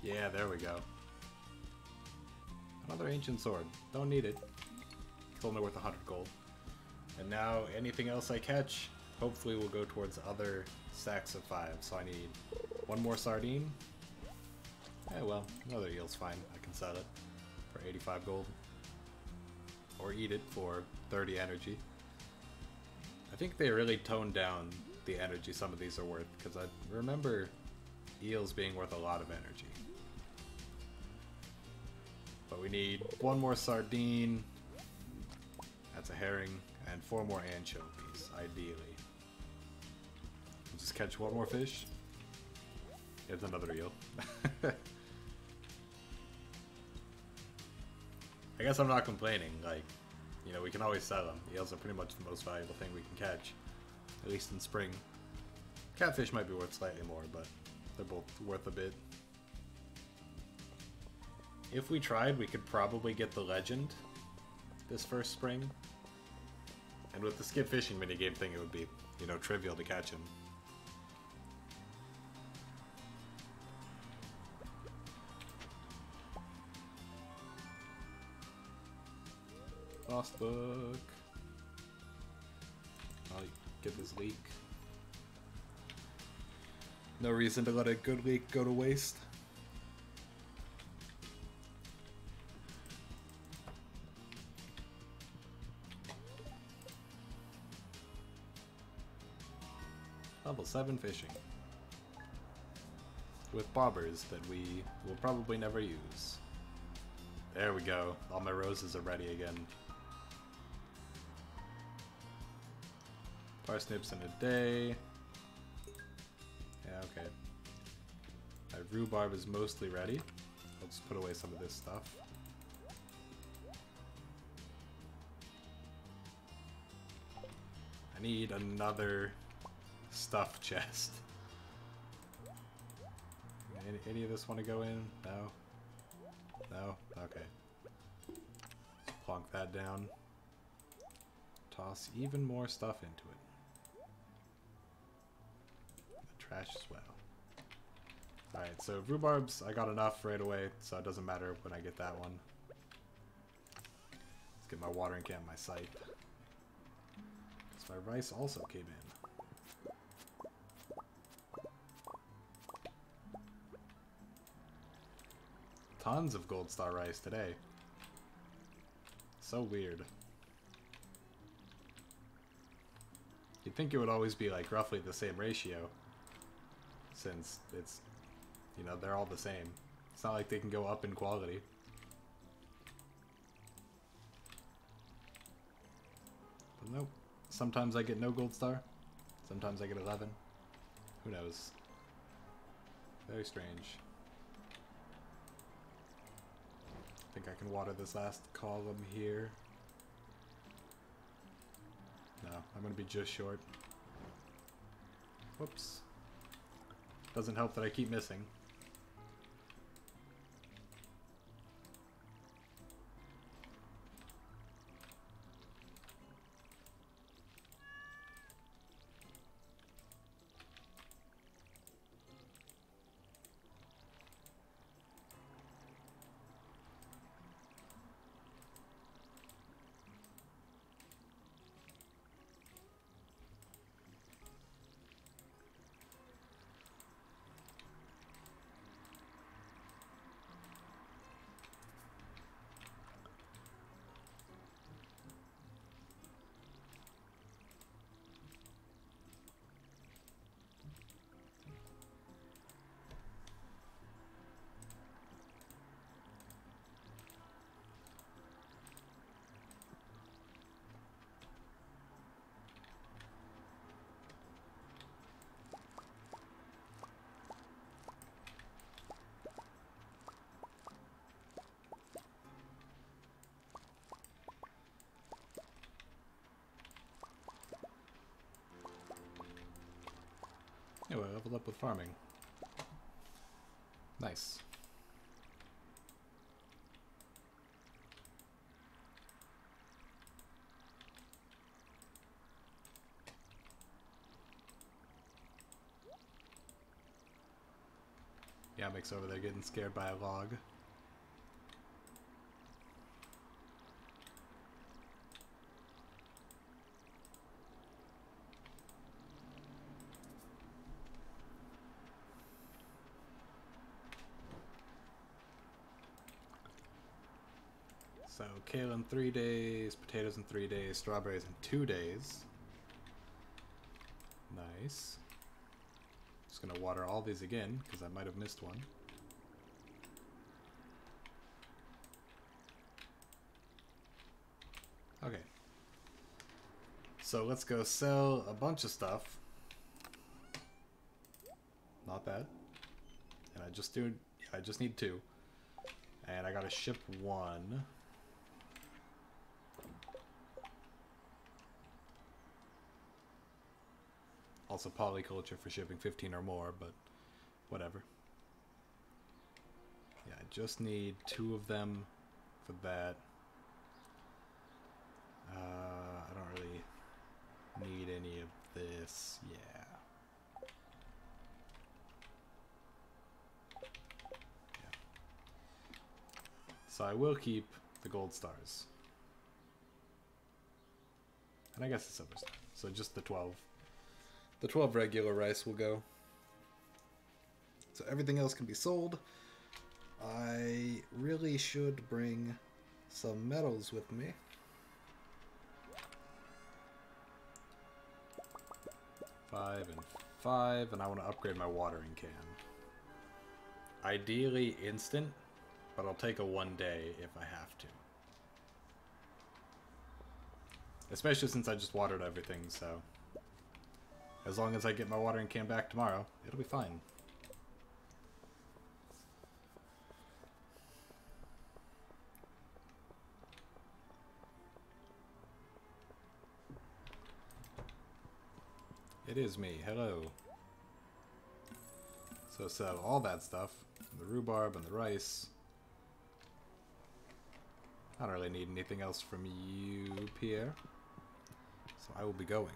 Yeah, there we go. Another ancient sword. Don't need it. It's only worth 100 gold. And now anything else I catch, hopefully will go towards other stacks of 5. So I need 1 more sardine. Yeah, well, another eel's fine. I can sell it for 85 gold. Or eat it for 30 energy. I think they really toned down the energy some of these are worth, because I remember eels being worth a lot of energy. But we need 1 more sardine, that's a herring, and 4 more anchovies, ideally. We'll just catch 1 more fish. It's another eel. I guess I'm not complaining, like, you know, we can always sell them. Eels are pretty much the most valuable thing we can catch, at least in spring. Catfish might be worth slightly more, but they're both worth a bit. If we tried, we could probably get the legend this first spring. And with the skip fishing minigame thing, it would be, you know, trivial to catch him. Lost book. I'll get this leek. No reason to let a good leek go to waste. Level 7 fishing. With bobbers that we will probably never use. There we go. All my roses are ready again. Parsnips in a day. Yeah, okay. My rhubarb is mostly ready. I'll just put away some of this stuff. I need another stuff chest. Any of this want to go in? No? No? Okay. Let's plonk that down. Toss even more stuff into it. The trash as well. Alright, so rhubarbs, I got enough right away, so it doesn't matter when I get that one. Let's get my watering can, my scythe. So my rice also came in. Tons of gold star rice today. So weird. You'd think it would always be like roughly the same ratio, since it's, you know, they're all the same. It's not like they can go up in quality. But nope. Sometimes I get no gold star. Sometimes I get 11. Who knows? Very strange. I think I can water this last column here. No, I'm gonna be just short. Whoops. Doesn't help that I keep missing. Anyway, I leveled up with farming. Nice. Yamik's over there getting scared by a log. So, kale in 3 days, potatoes in 3 days, strawberries in 2 days. Nice. Just gonna water all these again, because I might have missed one. Okay. So let's go sell a bunch of stuff. Not bad. And I just need 2. And I gotta ship 1. Also polyculture for shipping 15 or more, but whatever. Yeah, I just need 2 of them for that. I don't really need any of this. Yeah. So I will keep the gold stars. And I guess the silver star. So just the 12. The 12 regular rice will go. So everything else can be sold. I really should bring some metals with me. 5 and 5, and I want to upgrade my watering can. Ideally instant, but I'll take a 1 day if I have to. Especially since I just watered everything, so as long as I get my watering can back tomorrow, it'll be fine. It is me. Hello. So sell all that stuff. The rhubarb and the rice. I don't really need anything else from you, Pierre. So I will be going.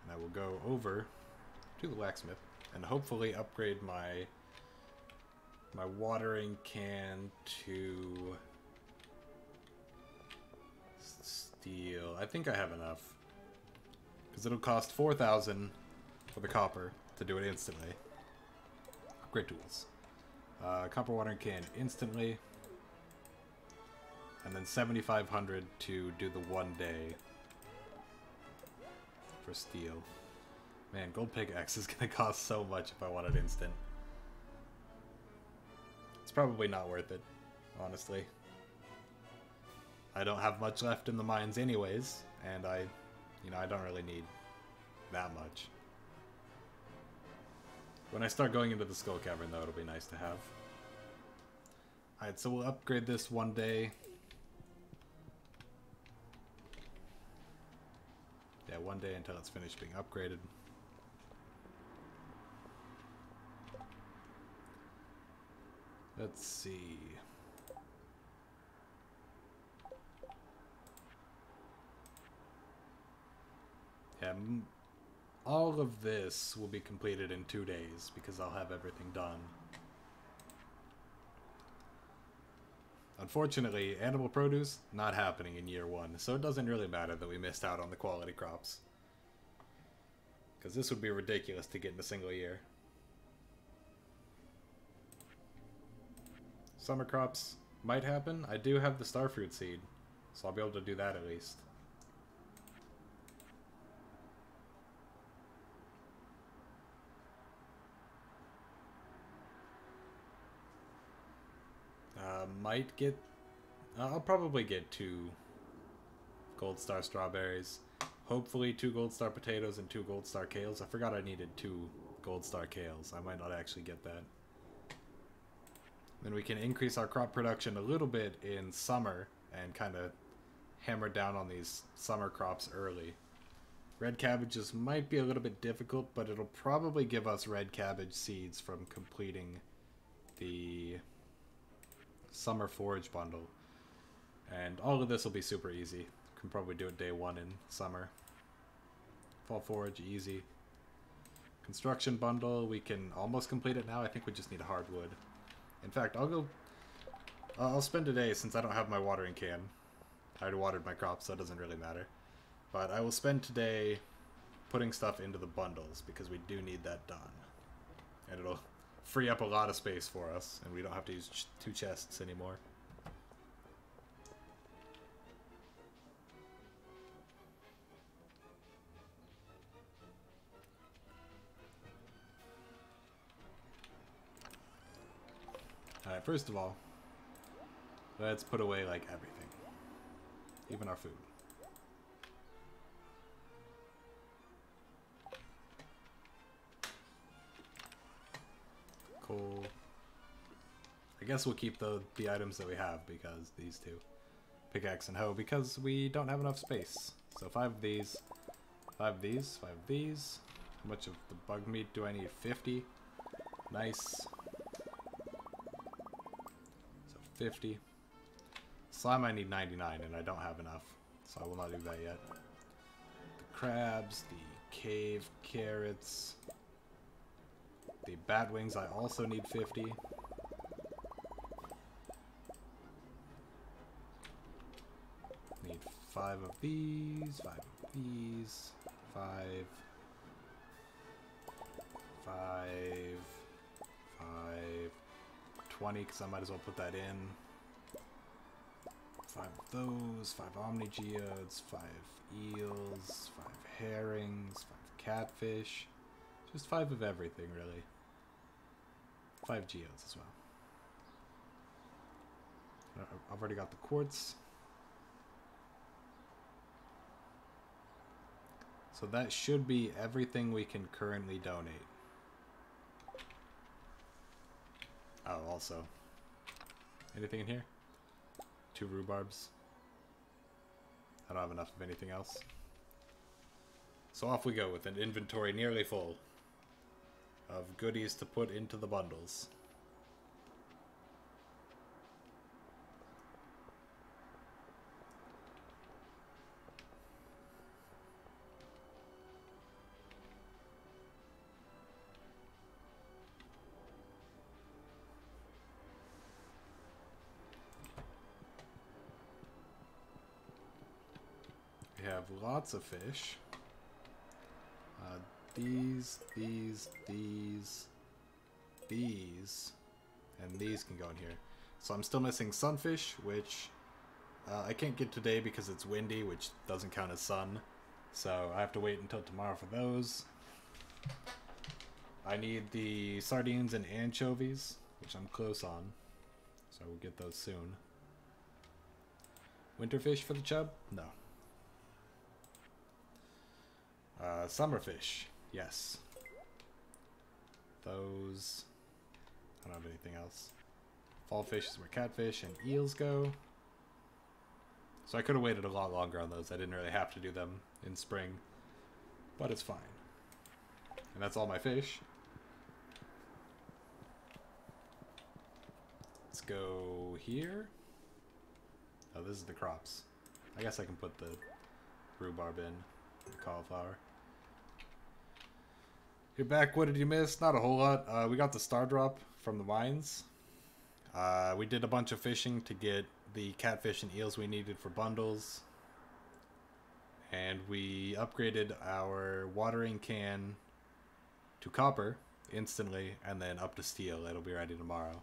And I will go over to the blacksmith and hopefully upgrade my watering can to steel. I think I have enough. Because it'll cost 4,000 for the copper to do it instantly. Upgrade tools. Copper watering can instantly. And then 7,500 to do the 1 day for steel. Man, gold pickaxe is going to cost so much if I want it instant. It's probably not worth it, honestly. I don't have much left in the mines anyways, and I don't really need that much. When I start going into the Skull Cavern, though, it'll be nice to have. Alright, so we'll upgrade this 1 day. Yeah, 1 day until it's finished being upgraded. Let's see. Yeah, all of this will be completed in 2 days because I'll have everything done. Unfortunately, animal produce, not happening in year 1, so it doesn't really matter that we missed out on the quality crops. Because this would be ridiculous to get in a single year. Summer crops might happen. I do have the starfruit seed, so I'll be able to do that at least. Might get... I'll probably get 2 gold star strawberries. Hopefully 2 gold star potatoes and 2 gold star kales. I forgot I needed 2 gold star kales. I might not actually get that. Then we can increase our crop production a little bit in summer and kind of hammer down on these summer crops early. Red cabbages might be a little bit difficult, but it'll probably give us red cabbage seeds from completing the summer forage bundle. And all of this will be super easy. Can probably do it day 1 in summer. Fall forage, easy. Construction bundle, we can almost complete it now. I think we just need hardwood. In fact, I'll spend a day since I don't have my watering can. I already watered my crops, so it doesn't really matter. But I will spend today putting stuff into the bundles because we do need that done. And it'll free up a lot of space for us, and we don't have to use 2 chests anymore. Alright, first of all, let's put away, like, everything. Even our food. Coal. I guess we'll keep the items that we have, because these 2. Pickaxe and hoe, because we don't have enough space. So 5 of these, 5 of these, 5 of these. How much of the bug meat do I need? 50. Nice. 50. Slime I need 99, and I don't have enough, so I will not do that yet. The crabs, the cave carrots, the bat wings I also need 50. Need 5 of these, 5 of these, 5, 5, 5, 20, because I might as well put that in. 5 of those, 5 omni geodes, 5 eels, 5 herrings, 5 catfish. Just 5 of everything, really. 5 geodes as well. I've already got the quartz. So that should be everything we can currently donate. Oh, also. Anything in here? 2 rhubarbs. I don't have enough of anything else. So off we go with an inventory nearly full of goodies to put into the bundles. We have lots of fish. These, and these can go in here. So I'm still missing sunfish, which I can't get today because it's windy, which doesn't count as sun. So I have to wait until tomorrow for those. I need the sardines and anchovies, which I'm close on. So we'll get those soon. Winterfish for the chub? No. Summerfish. Yes. Those. I don't have anything else. Fall fish is where catfish and eels go. So I could have waited a lot longer on those. I didn't really have to do them in spring. But it's fine. And that's all my fish. Let's go here. Oh, this is the crops. I guess I can put the rhubarb in. The cauliflower. You're back. What did you miss? Not a whole lot. We got the star drop from the mines. We did a bunch of fishing to get the catfish and eels we needed for bundles. And we upgraded our watering can to copper instantly and then up to steel. It'll be ready tomorrow.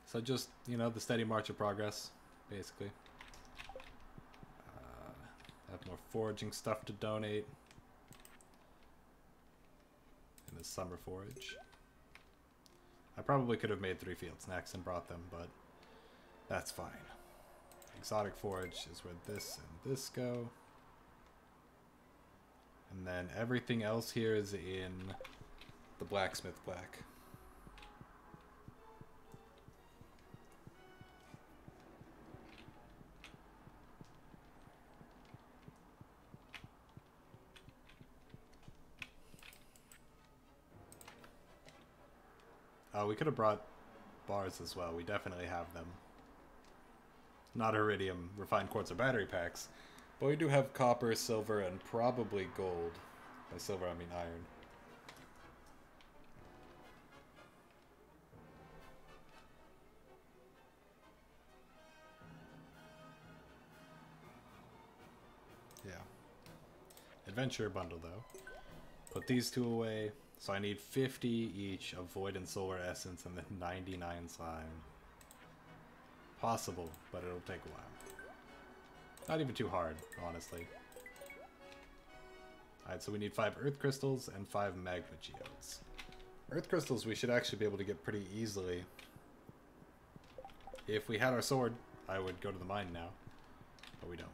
So just, you know, the steady march of progress, basically. Have more foraging stuff to donate. And the summer forage. I probably could have made 3 field snacks and brought them, but that's fine. Exotic forage is where this and this go. And then everything else here is in the blacksmith black. We could have brought bars as well. We definitely have them. Not iridium, refined quartz, or battery packs. But we do have copper, silver, and probably gold. By silver, I mean iron. Yeah. Adventure bundle, though. Put these 2 away. So I need 50 each of Void and Solar Essence and then 99 slime. Possible, but it'll take a while. Not even too hard, honestly. Alright, so we need 5 Earth Crystals and 5 Magma Geodes. Earth Crystals we should actually be able to get pretty easily. If we had our sword, I would go to the mine now. But we don't.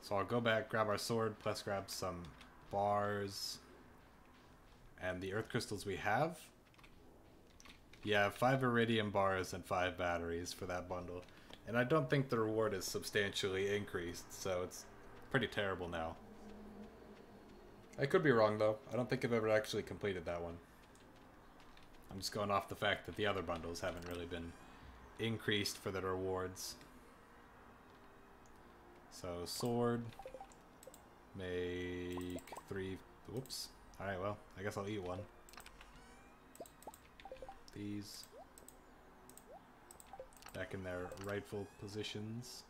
So I'll go back, grab our sword, plus grab some bars and the earth crystals we have. Yeah, 5 iridium bars and 5 batteries for that bundle. And I don't think the reward is substantially increased, so it's pretty terrible now. I could be wrong though. I don't think I've ever actually completed that one. I'm just going off the fact that the other bundles haven't really been increased for the rewards. So sword, make 3. Whoops. All right, well, I guess I'll eat one. These back in their rightful positions.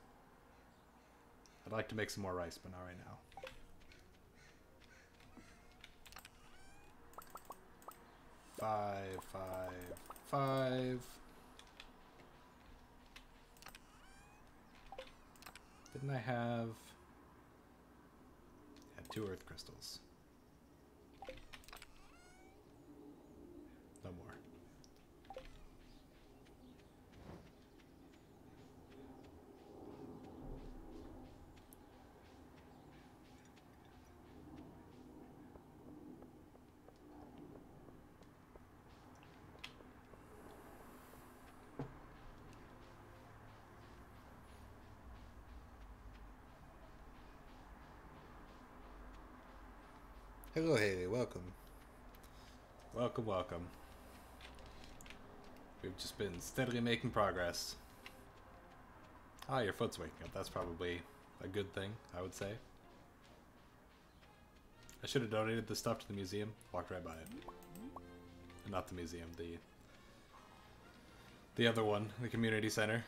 I'd like to make some more rice, but not right now. Five. Didn't I have... Had 2 earth crystals. No more. Hello, Haley. Welcome. Welcome. We've just been steadily making progress. Ah, your foot's waking up. That's probably a good thing, I would say. I should have donated the stuff to the museum. Walked right by it. Not the museum, the other one, the community center.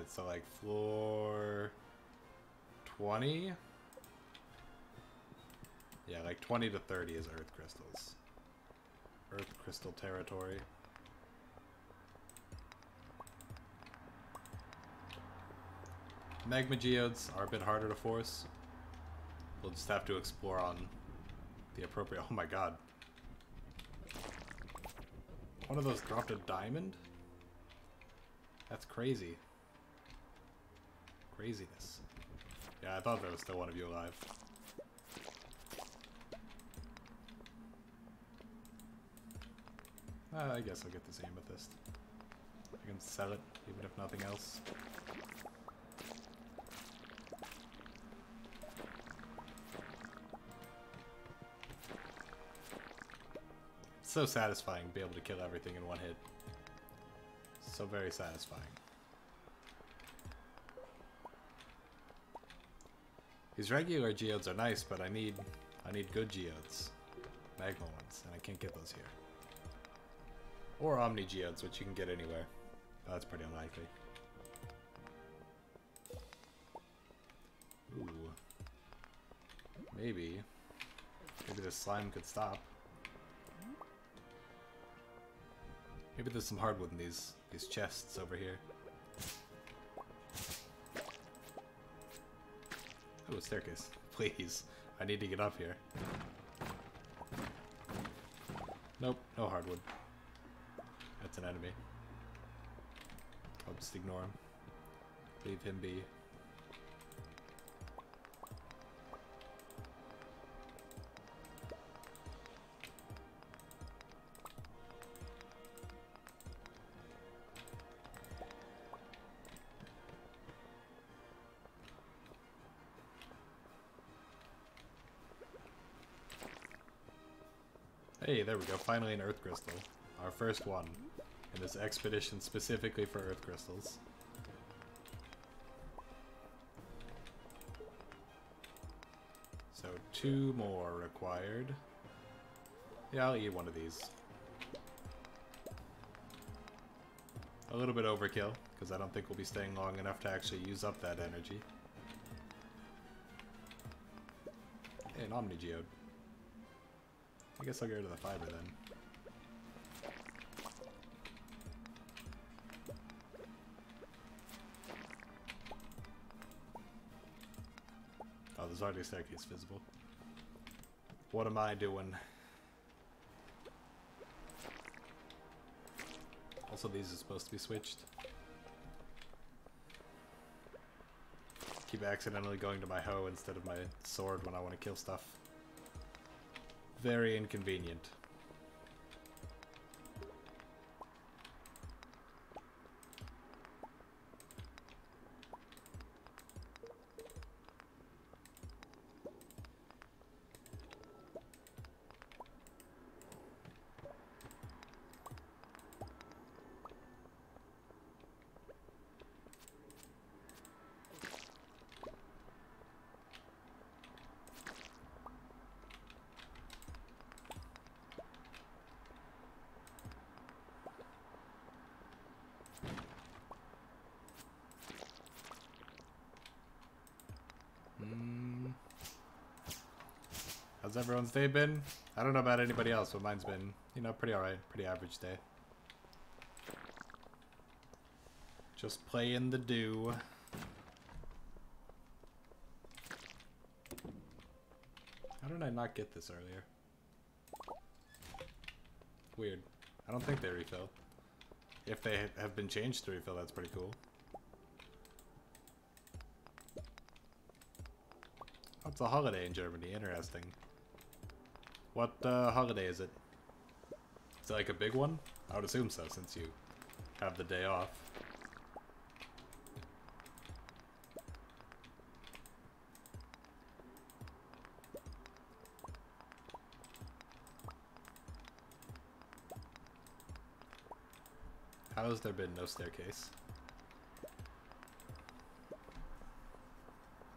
So like floor 20? Yeah, like 20 to 30 is earth crystals. Earth crystal territory. Magma geodes are a bit harder to force. We'll just have to explore on the appropriate... Oh my god. One of those dropped a diamond? That's crazy. Craziness. Yeah, I thought there was still one of you alive. I guess I'll get this amethyst. I can sell it, even if nothing else. It's so satisfying to be able to kill everything in one hit. So very satisfying. These regular geodes are nice, but I need good geodes. Magma ones, and I can't get those here. Or Omni geodes, which you can get anywhere. Oh, that's pretty unlikely. Ooh. Maybe this slime could stop. Maybe there's some hardwood in these chests over here. Oh, a staircase. Please. I need to get up here. Nope, no hardwood. That's an enemy. I'll just ignore him. Leave him be. Hey, there we go. Finally an earth crystal. Our first one in this expedition specifically for earth crystals. So 2 more required. Yeah, I'll eat one of these. A little bit overkill, because I don't think we'll be staying long enough to actually use up that energy. Hey, an Omni Geode. I guess I'll get rid of the fiber then. Oh, there's already a staircase visible. What am I doing? Also, these are supposed to be switched. Keep accidentally going to my hoe instead of my sword when I want to kill stuff. Very inconvenient. How's everyone's day been? I don't know about anybody else, but mine's been, you know, pretty alright. Pretty average day. Just playing the dew. How did I not get this earlier? Weird. I don't think they refill. If they have been changed to refill, that's pretty cool. Oh, it's a holiday in Germany. Interesting. What holiday is it? Is it like a big one? I would assume so, since you have the day off. How has there been no staircase?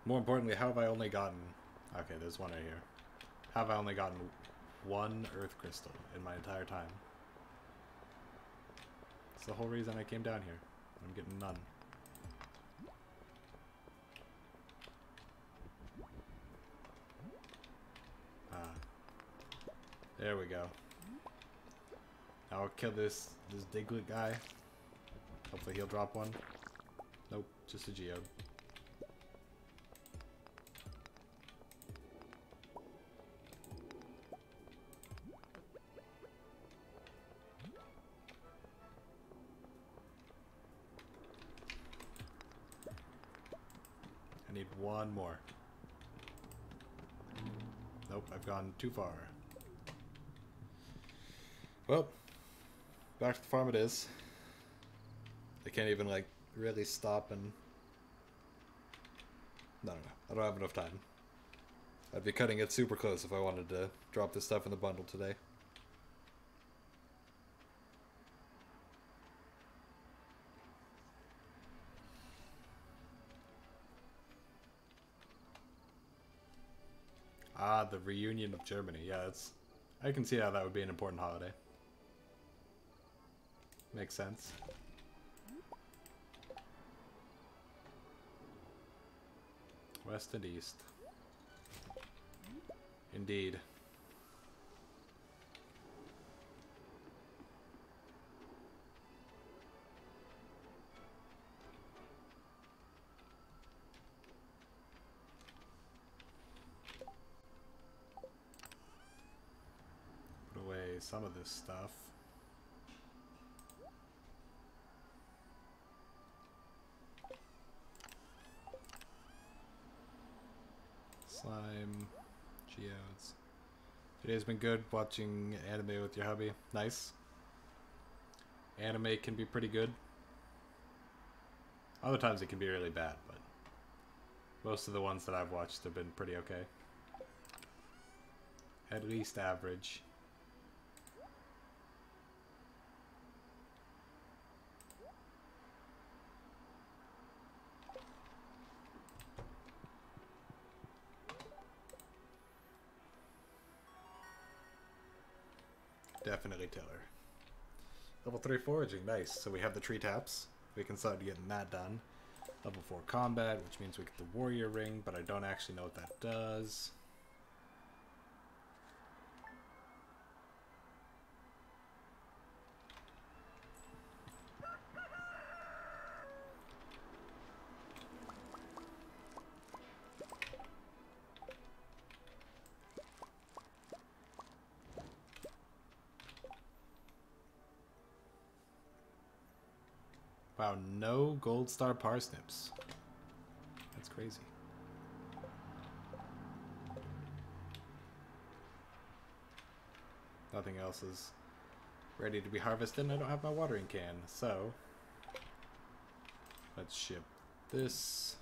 More importantly, how have I only gotten... Okay, there's one right here. How have I only gotten one earth crystal in my entire time? It's the whole reason I came down here. I'm getting none. Ah. There we go. Now I'll kill this Diglett guy. Hopefully he'll drop one. Nope, just a geode. I need one more. Nope, I've gone too far. Well, back to the farm it is. They can't even, like, really stop and... I don't know. I don't have enough time. I'd be cutting it super close if I wanted to drop this stuff in the bundle today. Ah, the reunion of Germany. Yeah, it's... I can see how that would be an important holiday. Makes sense. West and east. Indeed. Put away some of this stuff. Slime, geodes. Today's been good watching anime with your hubby. Nice. Anime can be pretty good. Other times it can be really bad, but most of the ones that I've watched have been pretty okay. At least average. Definitely tiller. Level 3 foraging, nice. So we have the tree taps. We can start getting that done. Level 4 combat, which means we get the warrior ring, but I don't actually know what that does. Wow, no gold star parsnips. That's crazy. Nothing else is ready to be harvested, and I don't have my watering can, so let's ship this,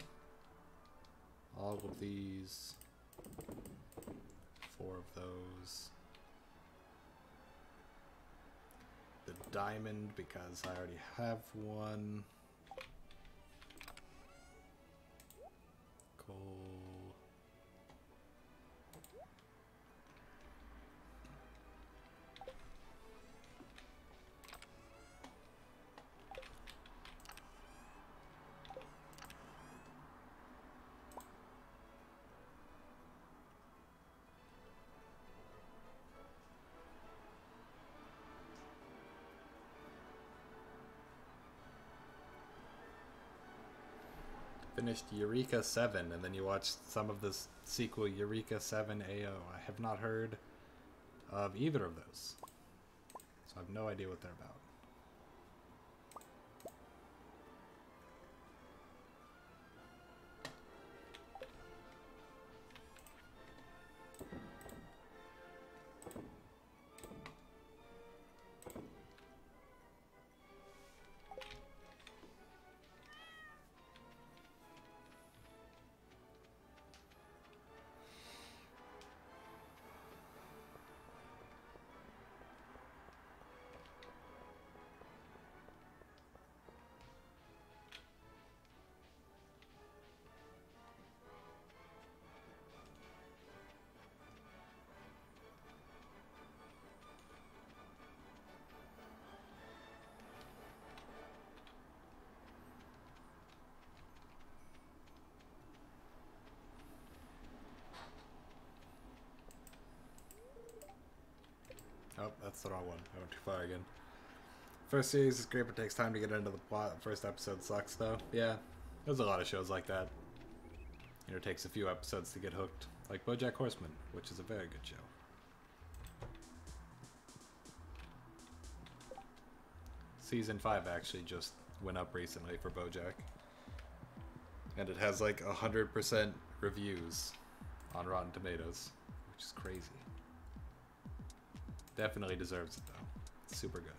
all of these, 4 of those. The diamond, because I already have one. Coal. Finished Eureka 7, and then you watched some of this sequel, Eureka 7 AO. I have not heard of either of those, so I have no idea what they're about. Oh, that's the wrong one. I went too far again. First series is great, but takes time to get into the plot. The first episode sucks, though. Yeah, there's a lot of shows like that. You know, it takes a few episodes to get hooked. Like BoJack Horseman, which is a very good show. Season 5 actually just went up recently for BoJack. And it has like 100% reviews on Rotten Tomatoes, which is crazy. Definitely deserves it, though. It's super good.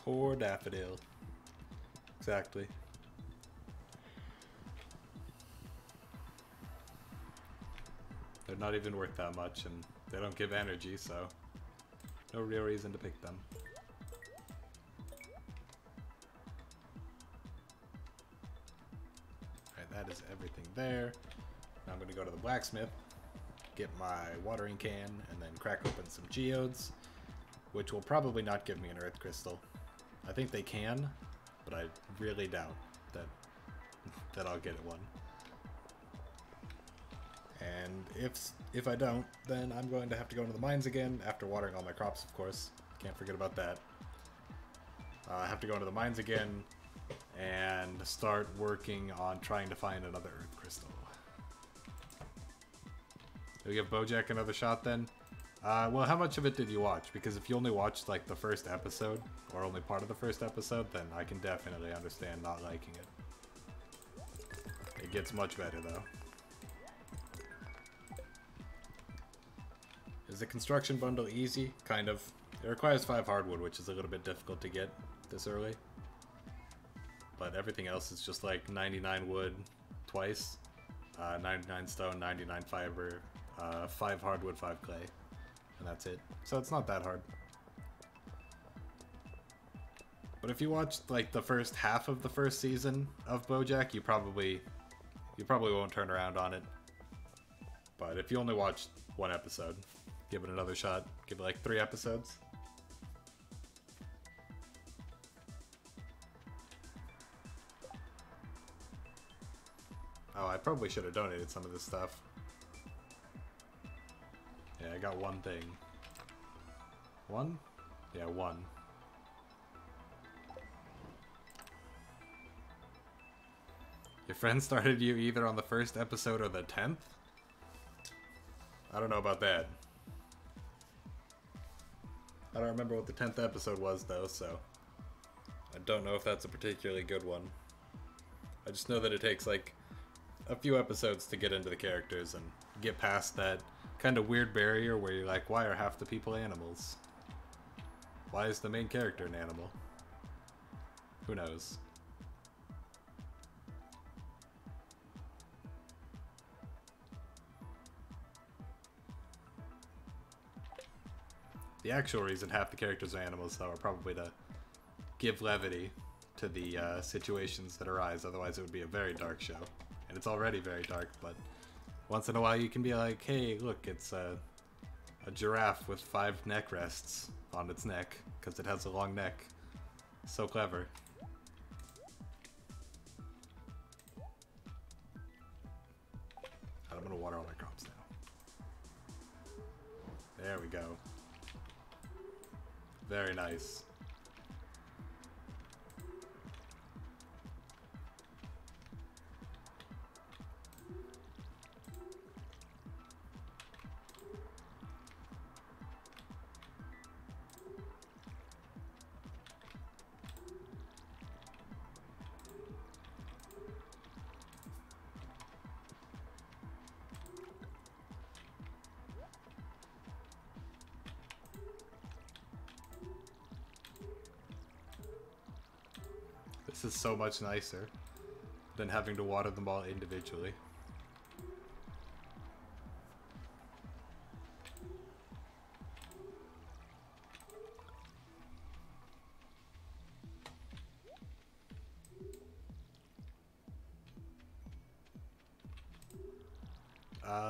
Poor Daffodil. Exactly. They're not even worth that much, and they don't give energy, so no real reason to pick them. Alright, that is everything there. Now I'm going to go to the blacksmith, get my watering can, and then crack open some geodes, which will probably not give me an earth crystal. I think they can, but I really doubt that I'll get one. And if I don't, then I'm going to have to go into the mines again after watering all my crops, of course. Can't forget about that. I have to go into the mines again and start working on trying to find another earth crystal. Do we give BoJack another shot then? Well, how much of it did you watch? Because if you only watched like the first episode, or only part of the first episode, then I can definitely understand not liking it. It gets much better though. Is the construction bundle easy? Kind of. It requires 5 hardwood, which is a little bit difficult to get this early. But everything else is just like 99 wood twice, 99 stone, 99 fiber, 5 hardwood, 5 clay. And that's it. So it's not that hard. But if you watched like the first half of the first season of BoJack, you probably won't turn around on it. But if you only watched one episode, give it another shot. Give it like 3 episodes. Oh, I probably should have donated some of this stuff. Yeah, I got one thing. One? Yeah, one. Your friend started you either on the first episode or the 10th? I don't know about that. I don't remember what the 10th episode was though, so I don't know if that's a particularly good one. I just know that it takes like a few episodes to get into the characters and get past that kind of weird barrier where you're like, why are half the people animals? Why is the main character an animal? Who knows? The actual reason half the characters are animals, though, are probably to give levity to the situations that arise. Otherwise, it would be a very dark show. And it's already very dark, but once in a while you can be like, hey, look, it's a giraffe with 5 neck rests on its neck, because it has a long neck. So clever. to water all my crops now. There we go. Very nice. This is so much nicer than having to water them all individually.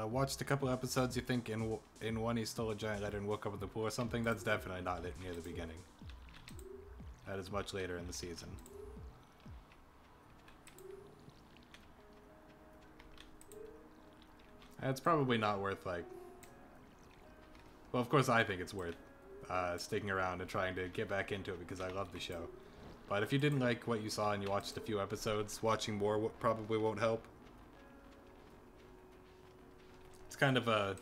Watched a couple episodes. You think in one he stole a giant letter and woke up in the pool or something? That's definitely not it near the beginning. That is much later in the season. It's probably not worth, like... Well, of course I think it's worth sticking around and trying to get back into it because I love the show. But if you didn't like what you saw and you watched a few episodes, watching more probably won't help. It's kind of a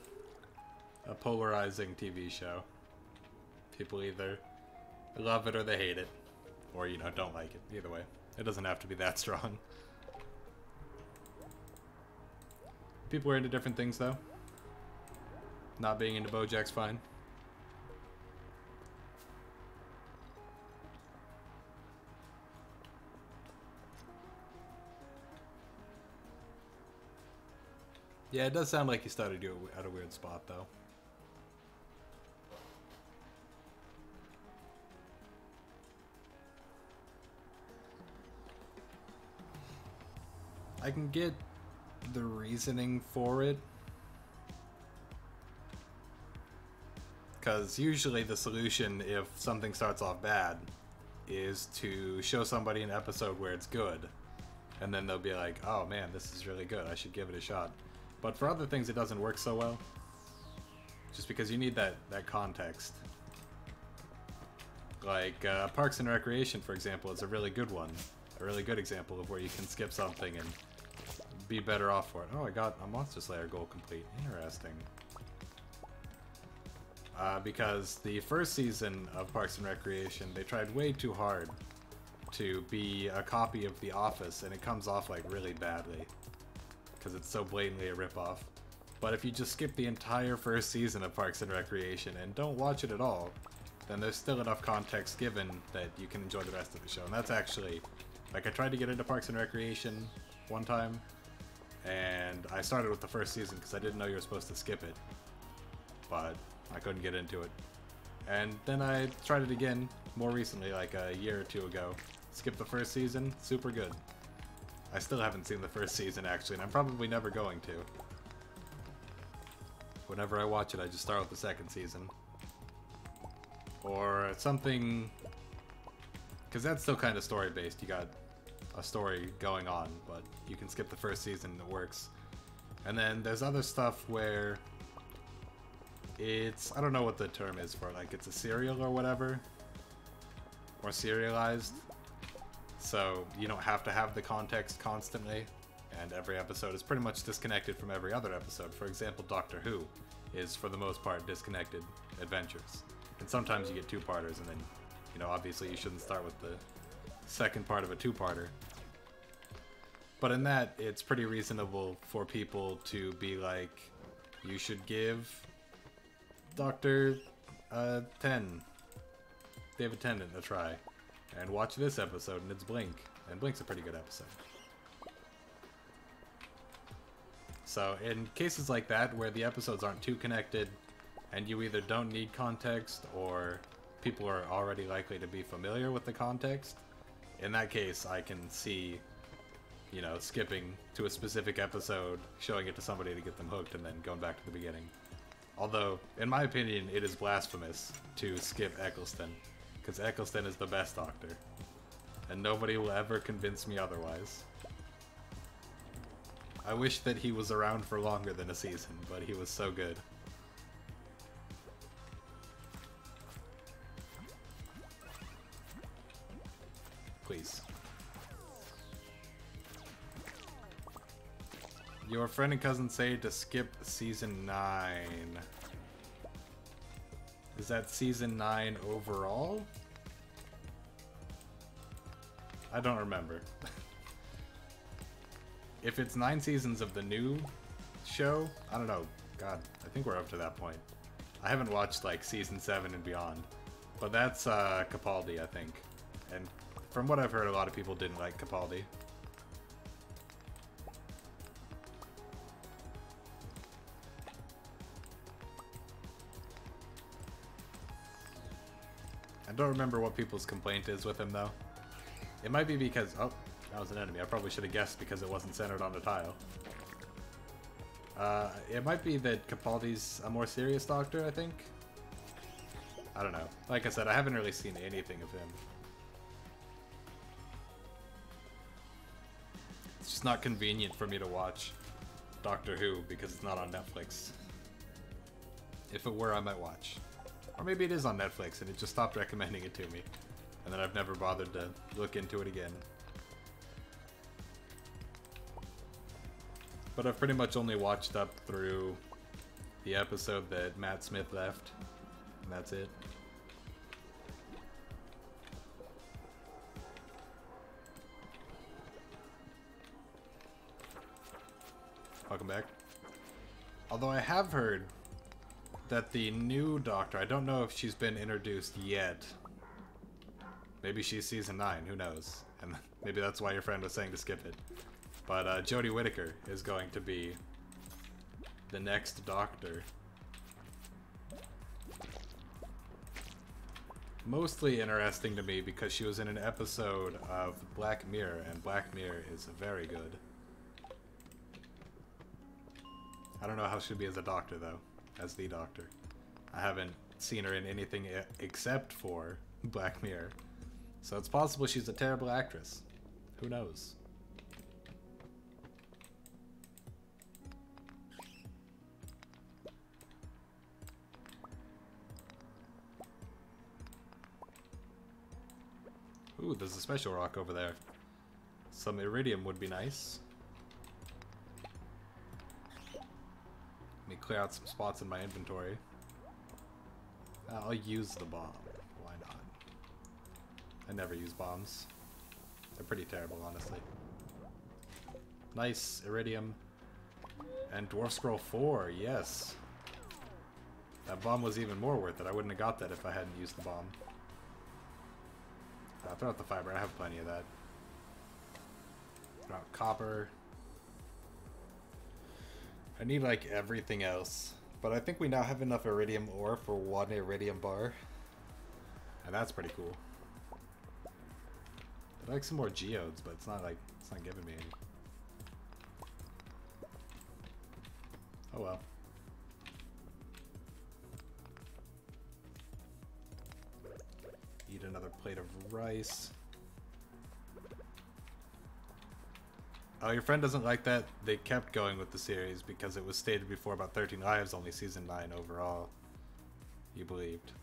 polarizing TV show. People either love it or they hate it. Or, you know, don't like it. Either way. It doesn't have to be that strong. People are into different things, though. Not being into BoJack's fine. Yeah, it does sound like you started you at a weird spot, though. I can get the reasoning for it. Because usually the solution, if something starts off bad, is to show somebody an episode where it's good. And then they'll be like, oh man, this is really good, I should give it a shot. But for other things it doesn't work so well. Just because you need that context. Like Parks and Recreation, for example, is a really good one. A really good example of where you can skip something and be better off for it. Oh, I got a Monster Slayer goal complete. Interesting. Because the first season of Parks and Recreation, they tried way too hard to be a copy of The Office, and it comes off like really badly. Because it's so blatantly a ripoff. But if you just skip the entire first season of Parks and Recreation and don't watch it at all, then there's still enough context given that you can enjoy the rest of the show. And that's actually, like, I tried to get into Parks and Recreation one time, and I started with the first season because I didn't know you were supposed to skip it. But I couldn't get into it. And then I tried it again more recently, like a year or two ago. Skipped the first season, super good. I still haven't seen the first season actually, and I'm probably never going to. Whenever I watch it, I just start with the second season. Or something... Because that's still kind of story-based. You got a story going on, but you can skip the first season and it works. And then there's other stuff where it's... I don't know what the term is for it. Like, it's a serial or whatever. Or serialized. So you don't have to have the context constantly. And every episode is pretty much disconnected from every other episode. For example, Doctor Who is, for the most part, disconnected adventures. And sometimes you get two-parters, and then, you know, obviously you shouldn't start with the second part of a two-parter. But in that, it's pretty reasonable for people to be like, you should give Dr. David Tennant a try. And watch this episode, and it's Blink. And Blink's a pretty good episode. So, in cases like that, where the episodes aren't too connected, and you either don't need context, or people are already likely to be familiar with the context, in that case, I can see, you know, skipping to a specific episode, showing it to somebody to get them hooked, and then going back to the beginning. Although, in my opinion, it is blasphemous to skip Eccleston, because Eccleston is the best Doctor, and nobody will ever convince me otherwise. I wish that he was around for longer than a season, but he was so good. Please. Your friend and cousin say to skip season 9. Is that season 9 overall? I don't remember. If it's 9 seasons of the new show, I don't know. God, I think we're up to that point. I haven't watched like season 7 and beyond. But that's Capaldi, I think. And from what I've heard, a lot of people didn't like Capaldi. I don't remember what people's complaint is with him, though. It might be because... Oh, that was an enemy. I probably should have guessed because it wasn't centered on the tile. It might be that Capaldi's a more serious doctor, I think. I don't know. Like I said, I haven't really seen anything of him. It's just not convenient for me to watch Doctor Who because it's not on Netflix. If it were, I might watch. Or maybe it is on Netflix and it just stopped recommending it to me. And then I've never bothered to look into it again. But I've pretty much only watched up through the episode that Matt Smith left. And that's it. Welcome back. Although I have heard that the new Doctor, I don't know if she's been introduced yet. Maybe she's season 9, who knows? And maybe that's why your friend was saying to skip it. But Jodie Whittaker is going to be the next Doctor. Mostly interesting to me because she was in an episode of Black Mirror, and Black Mirror is very good. I don't know how she'd be as a Doctor, though. As the Doctor. I haven't seen her in anything except for Black Mirror. So it's possible she's a terrible actress. Who knows? Ooh, there's a special rock over there. Some iridium would be nice. Let me clear out some spots in my inventory. I'll use the bomb. Why not? I never use bombs. They're pretty terrible, honestly. Nice, iridium. And Dwarf Scroll 4, yes. That bomb was even more worth it. I wouldn't have got that if I hadn't used the bomb. Throw out the fiber, I have plenty of that. Throw out copper. I need like everything else. But I think we now have enough iridium ore for 1 iridium bar. And that's pretty cool. I'd like some more geodes, but it's not giving me any. Oh well. Eat another plate of rice. Oh, your friend doesn't like that they kept going with the series because it was stated before about 13 Lives, only season 9 overall. You believed.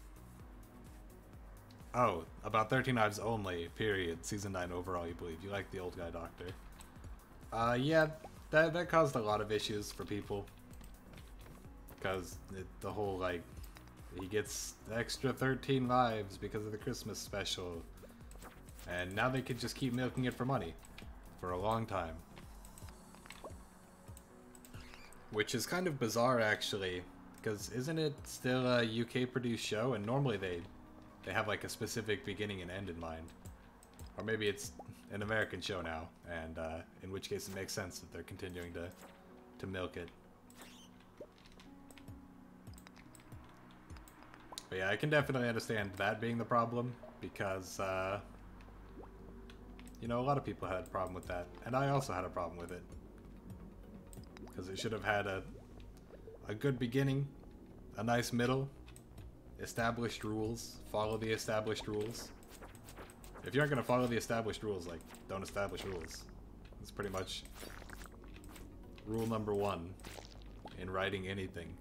Oh, about 13 Lives only, period. Season 9 overall, you believed. You like the old guy Doctor. Yeah, that caused a lot of issues for people. Because the whole, like, he gets extra 13 lives because of the Christmas special. And now they could just keep milking it for money. For a long time. Which is kind of bizarre, actually. Because isn't it still a UK-produced show? And normally they have like a specific beginning and end in mind. Or maybe it's an American show now. And in which case it makes sense that they're continuing to milk it. But yeah, I can definitely understand that being the problem. Because, you know, a lot of people had a problem with that. And I also had a problem with it. Because it should have had a good beginning, a nice middle, established rules, follow the established rules. If you aren't going to follow the established rules, like, don't establish rules. That's pretty much Rule number 1 in writing anything.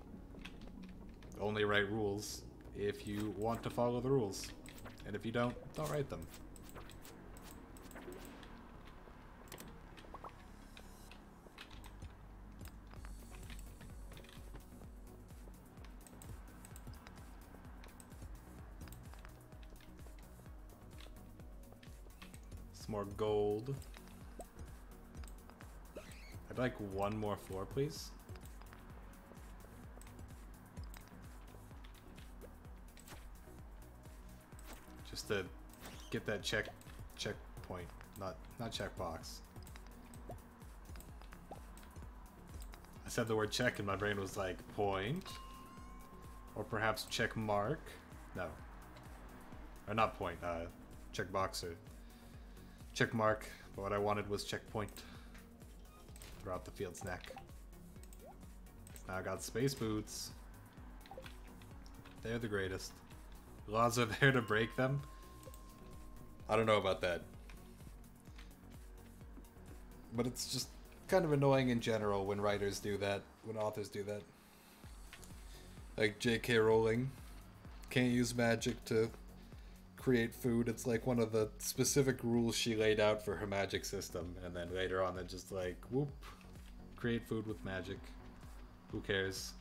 Only write rules if you want to follow the rules. And if you don't write them. Some more gold. I'd like one more floor, please. Just to get that checkpoint, not checkbox. I said the word check and my brain was like point, or perhaps check mark. No, or not point. Checkbox or check mark. But what I wanted was checkpoint. Throughout the field's neck. Now I got space boots. They're the greatest. Laws are there to break them. I don't know about that. But it's just kind of annoying in general when writers do that, when authors do that. Like J.K. Rowling can't use magic to create food. It's like one of the specific rules she laid out for her magic system, and then later on they're just like, whoop, create food with magic. Who cares?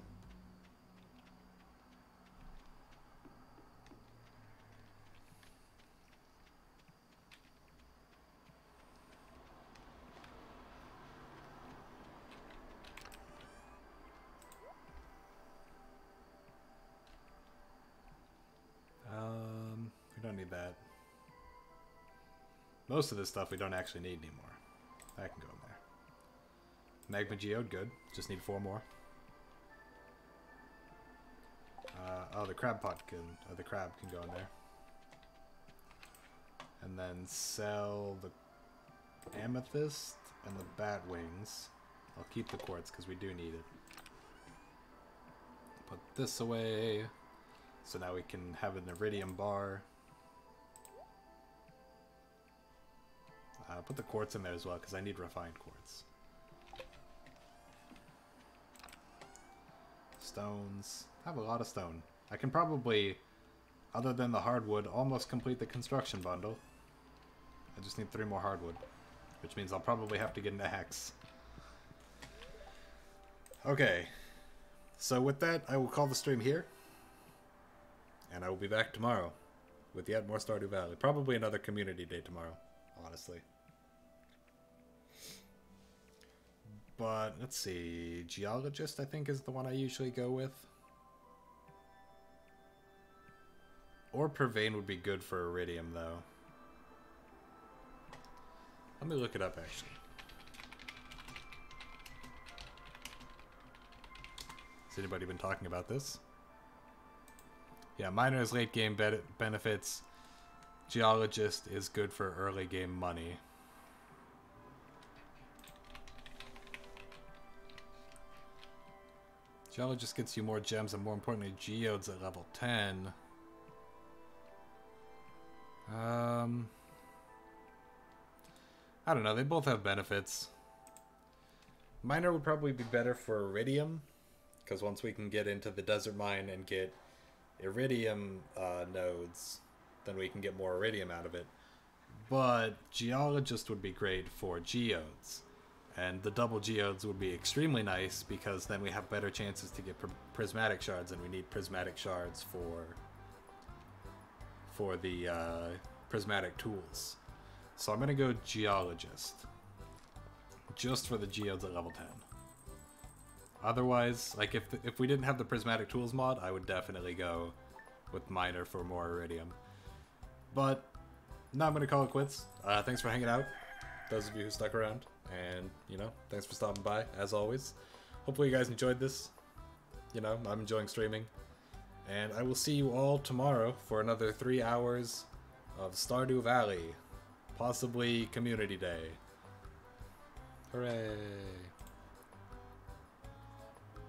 We don't need that. Most of this stuff we don't actually need anymore. That can go in there. Magma geode, good. Just need 4 more. Oh, the crab pot can, or the crab can go in there. And then sell the amethyst and the bat wings. I'll keep the quartz because we do need it. Put this away. So now we can have an iridium bar. Put the quartz in there as well because I need refined quartz. Stones. I have a lot of stone. I can probably, other than the hardwood, almost complete the construction bundle. I just need 3 more hardwood, which means I'll probably have to get an axe. Okay, so with that, I will call the stream here, and I will be back tomorrow with yet more Stardew Valley. Probably another community day tomorrow, honestly. But, let's see, Geologist I think is the one I usually go with. Or Purveyne would be good for Iridium, though. Let me look it up, actually. Has anybody been talking about this? Yeah, Miner's late game benefits. Geologist is good for early game money. Geologist gets you more gems and more importantly geodes at level 10. I don't know, they both have benefits. Miner would probably be better for Iridium, because once we can get into the desert mine and get Iridium nodes, then we can get more Iridium out of it. But Geologist would be great for geodes. And the double geodes would be extremely nice because then we have better chances to get prismatic shards, and we need prismatic shards for the prismatic tools. So I'm going to go Geologist. Just for the geodes at level 10. Otherwise, like if we didn't have the prismatic tools mod, I would definitely go with Miner for more Iridium. But now I'm going to call it quits. Thanks for hanging out, those of you who stuck around. And, you know, thanks for stopping by, as always. Hopefully you guys enjoyed this. You know, I'm enjoying streaming. And I will see you all tomorrow for another 3 hours of Stardew Valley. Possibly Community Day. Hooray!